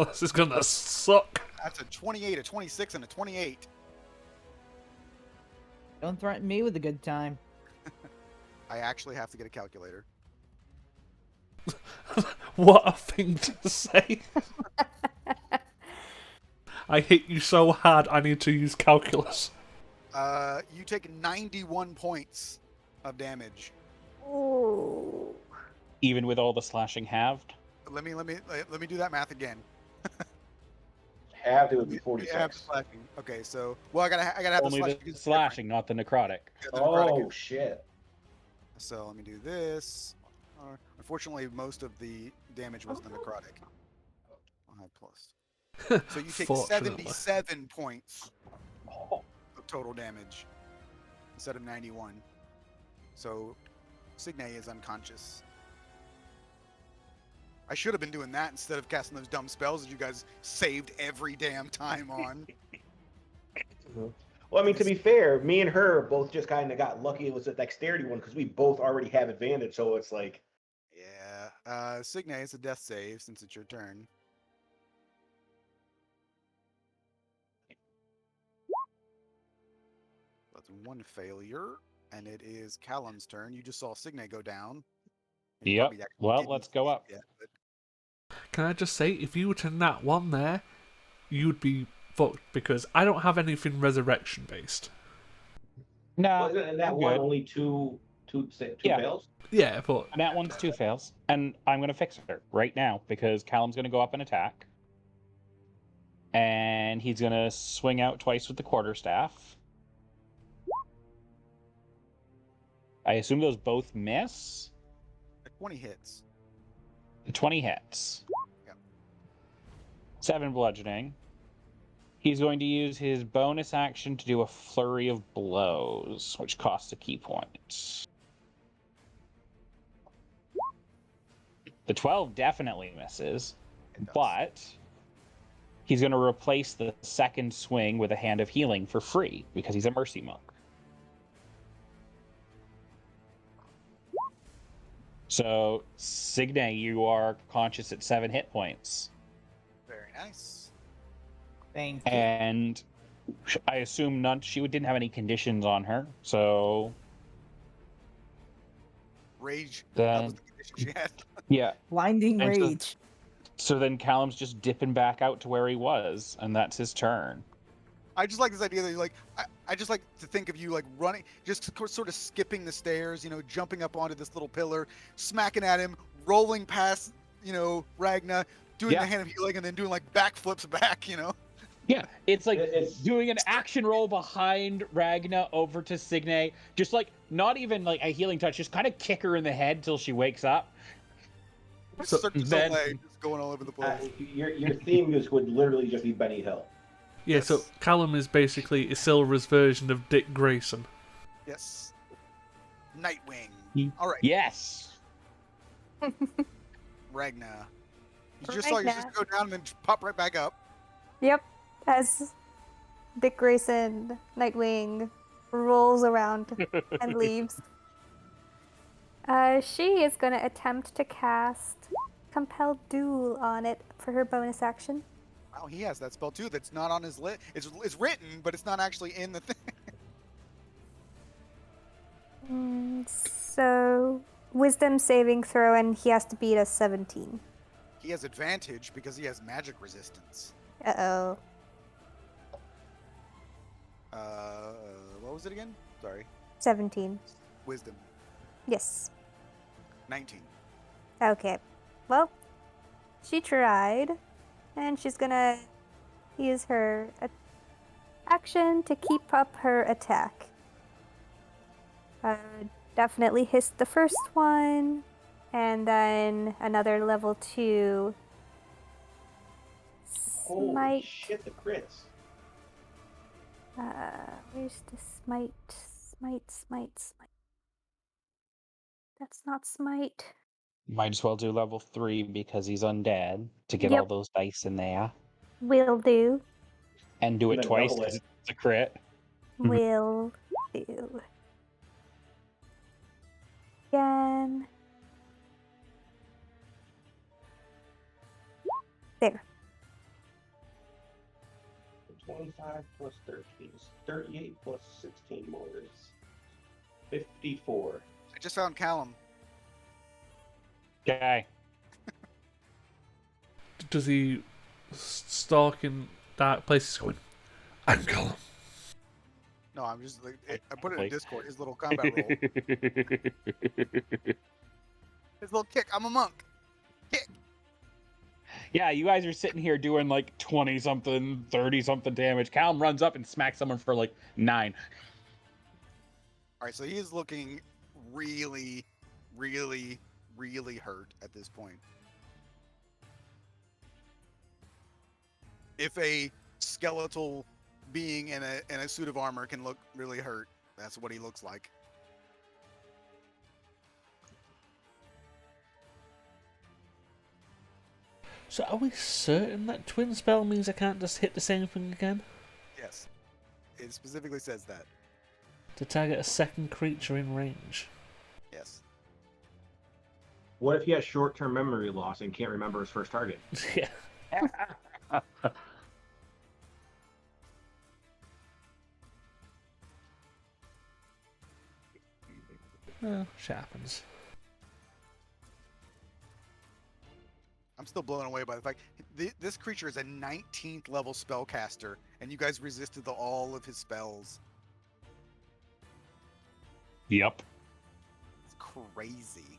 This is gonna suck. That's a 28, a 26, and a 28. Don't threaten me with a good time. I actually have to get a calculator. What a thing to say. I hit you so hard I need to use calculus. You take 91 points of damage. Ooh. Even with all the slashing halved. Let me do that math again. halved it would be Yeah, 46. slashing. Okay, so I gotta have the Only slashing. the because it's slashing, not the necrotic. different. Yeah, the necrotic Oh is- shit! So let me do this. Unfortunately, most of the damage was the necrotic. I'll have plus. So you take Fortunately. 77 points Oh, of total damage instead of 91. So Signe is unconscious. I should have been doing that instead of casting those dumb spells that you guys saved every damn time on. well, I mean, to be fair, me and her both just kind of got lucky. It was a dexterity one because we both already have advantage. So it's like, Yeah. Signe, it's a death save since it's your turn. That's one failure, and it is Callum's turn. You just saw Signe go down. You Yep. probably actually Well, didn't let's see go it up. yet, but Can I just say, if you were to nat 1 there, you'd be fucked because I don't have anything resurrection based. No, wasn't in that I'm one good. only two Yeah. fails? Yeah, but And that one's 2 fails. And I'm going to fix her right now because Callum's going to go up and attack. And he's going to swing out twice with the quarterstaff. I assume those both miss. 20 hits. 20 hits. Yep. 7 bludgeoning. He's going to use his bonus action to do a flurry of blows, which costs a key point. The 12 definitely misses, It does. but he's going to replace the second swing with a hand of healing for free because he's a mercy monk. So, Signe, you are conscious at 7 hit points. Very nice. Thank you. And I assume she didn't have any conditions on her, so Rage. That was then the condition she had. yeah. Blinding And rage. So then Callum's just dipping back out to where he was, and that's his turn. I just like this idea that you're like, I just like to think of you like running, just sort of skipping the stairs, jumping up onto this little pillar, smacking at him, rolling past, Ragna, doing Yeah. the hand of healing, and then doing like backflips back, Yeah, it's like It's doing an action roll behind Ragna over to Signe, just like not even like a healing touch, just kind of kick her in the head till she wakes up. So Cirque du then- Soleil, just going all over the place. your theme music would literally just be Benny Hill. yeah, Yes. so Callum is basically Isildur's version of Dick Grayson. Yes. Nightwing. Ye- All right, Yes. Ragna. You just saw your Ragna. sister go down and then pop right back up. Yep. As Dick Grayson, Nightwing, rolls around and leaves. She is going to attempt to cast Compelled Duel on it for her bonus action. Wow, he has that spell too. That's not on his list. It's written, but it's not actually in the thing. So, Wisdom saving throw, and he has to beat a 17. He has advantage because he has magic resistance. Uh-oh. What was it again? Sorry. 17. Wisdom. Yes. 19. Okay. Well, she tried, and she's gonna use her action to keep up her attack. Definitely hits the first one, and then another level 2 Holy smite. shit, the crits. Where's the smite? Smite. That's not smite. Might as well do level 3 because he's undead to get Yep. all those dice in there. Will do. And do And it then twice double it. because it's a crit. Will do. again. There. 25 plus 13 is 38 plus 16 more is 54. I just found Callum. Okay. Does he stalk in dark places going, I'm Callum? No, I'm just like I put it in Like- Discord. His little combat roll. His little kick. I'm a monk. Kick. Yeah, you guys are sitting here doing like 20 something, 30 something damage. Callum runs up and smacks someone for like 9. All right, so he is looking really, really, really hurt at this point. If a skeletal being in a suit of armor can look really hurt, that's what he looks like. So are we certain that twin spell means I can't just hit the same thing again? Yes, it specifically says that. To target a second creature in range. Yes. What if he has short-term memory loss and can't remember his first target? Yeah. Well, shit happens. I'm still blown away by the fact this creature is a 19th level spellcaster, and you guys resisted all of his spells. Yep. It's crazy.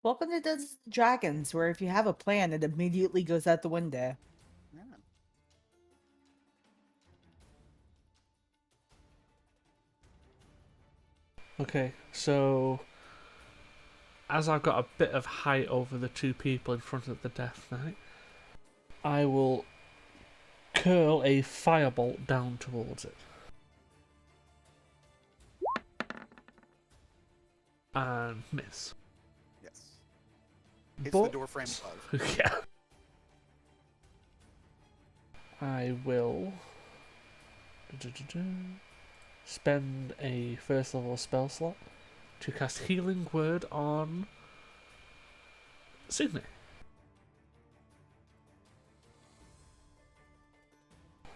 Welcome to Dungeons and Dragons, where if you have a plan, it immediately goes out the window. Yeah. Okay, so as I've got a bit of height over the two people in front of the Death Knight, I will curl a firebolt down towards it. And miss. Yes. Hits But the door frame above. yeah. I will spend a first level spell slot to cast Healing Word on Sydney.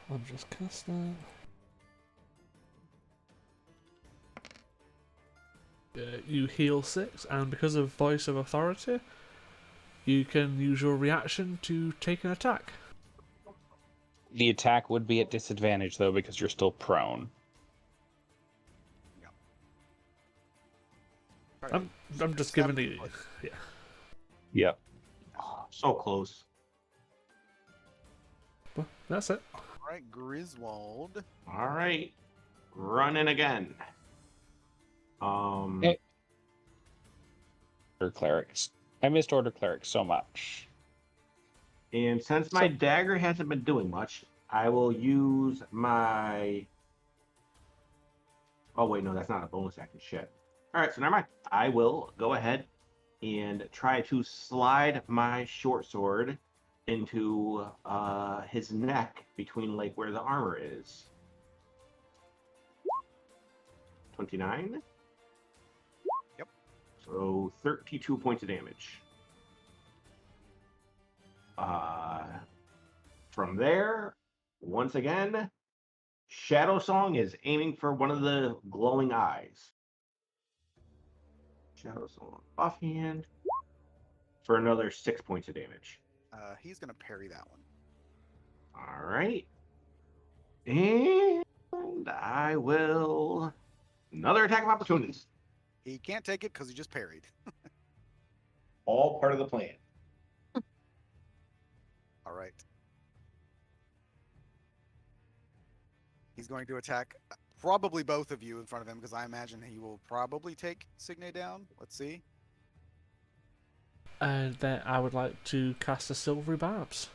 I'll just cast that. You heal 6, and because of Voice of Authority, you can use your reaction to take an attack. The attack would be at disadvantage though because you're still prone. Alright. I'm just giving you. Yeah. Yep. So close. Well, that's it. Alright, Griswold. All right, running again. Hey. Order clerics. I missed order clerics so much. And since my dagger hasn't been doing much, I will use my... Oh, wait, no, that's not a bonus action. Shit. All right, so never mind. I will go ahead and try to slide my short sword into his neck between, like, where the armor is. 29? Yep. So 32 points of damage. From there, once again, Shadow Song is aiming for one of the glowing eyes. Shadow Song offhand for another 6 points of damage. He's gonna parry that one. All right. And I will... Another attack of opportunities. He can't take it because he just parried. All part of the plan. All right. He's going to attack probably both of you in front of him because I imagine he will probably take Signe down. Let's see. And then I would like to cast a Silvery Barbs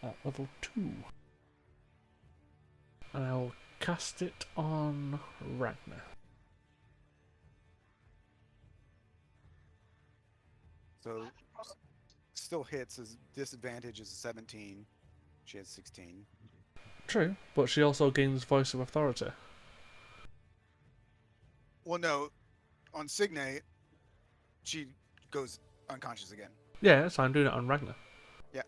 at level 2. And I will cast it on Ragnar. So still hits. His disadvantage is 17. She has 16. True, but she also gains voice of authority. Well, no, on Signe, she goes unconscious again. Yeah, so I'm doing it on Ragnar. Yeah.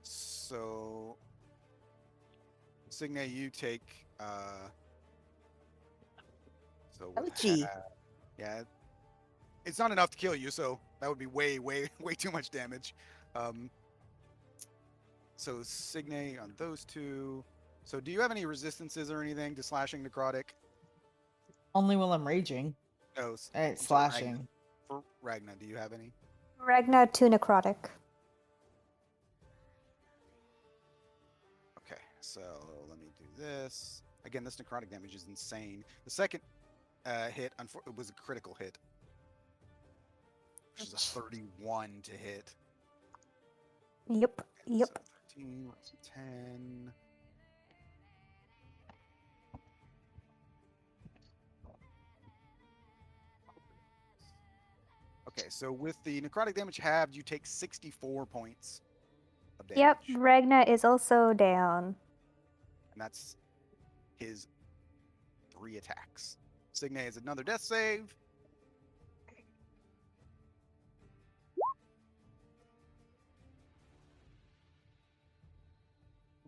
So, Signe, you take. So with Ouchie. yeah, it's not enough to kill you, so that would be way, way, way too much damage. So Signe on those two. So do you have any resistances or anything to slashing necrotic? Only while I'm raging. No, And I'm sorry, Ragna. slashing. For Ragna, do you have any? Ragna 2 necrotic. Okay, so let me do this. Again, this necrotic damage is insane. The second hit was a critical hit, which is a 31 to hit. Yep. Yep. So 13, what's 10? Okay, so with the necrotic damage halved, you take 64 points of damage. Yep. Ragna is also down. And that's his 3 attacks. Signe is another death save.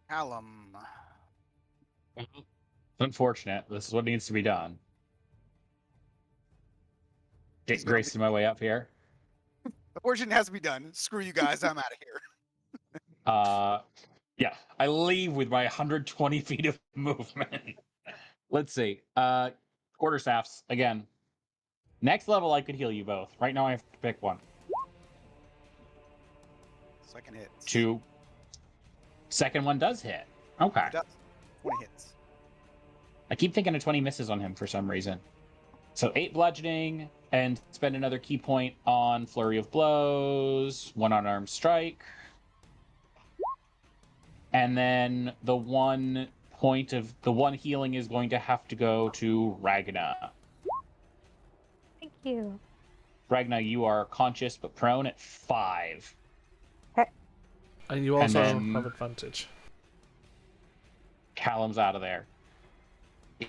Callum. Unfortunate. This is what needs to be done. He's Get gonna Grace my way up here. The portion has to be done. Screw you guys. I'm out of here. Yeah, I leave with my 120 feet of movement. Let's see. Quarterstaffs again. Next level, I could heal you both. Right now, I have to pick one. Second hit. 2. Second one does hit. Okay. It does. 20 hits. I keep thinking of 20 misses on him for some reason. So 8 bludgeoning, and spend another key point on Flurry of Blows, 1 unarmed strike. And then the 1 point of the 1 healing is going to have to go to Ragna. Thank you. Ragna, you are conscious but prone at 5. And you also then- have advantage. Callum's out of there.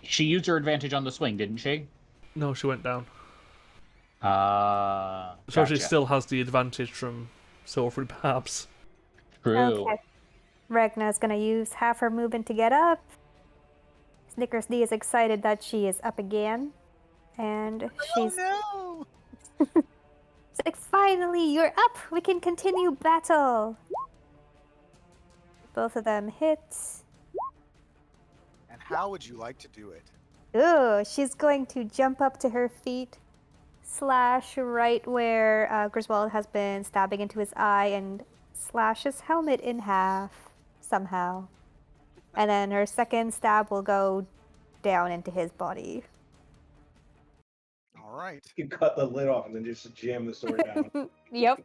She used her advantage on the swing, didn't she? No, she went down. Gotcha. So she still has the advantage from Silvery Barbs. True. Okay. Ragna's gonna use half her movement to get up. Snickers D is excited that she is up again. And she's Oh like, finally, you're up! We can continue battle! Both of them hit. no! And how would you like to do it? Ooh, she's going to jump up to her feet, slash right where Griswold has been stabbing into his eye, and slash his helmet in half somehow. And then her second stab will go down into his body. All right. You can cut the lid off and then just jam the sword down. Yep.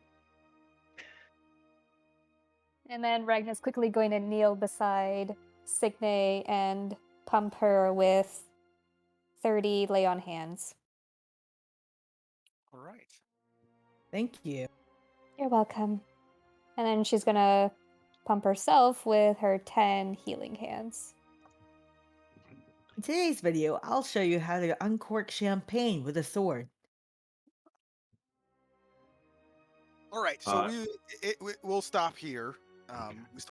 And then Ragna's quickly going to kneel beside Signe and pump her with 30 lay on hands. All right. Thank you. You're welcome. And then she's gonna pump herself with her 10 healing hands. In today's video, I'll show you how to uncork champagne with a sword. All right. So Uh, we'll stop here. We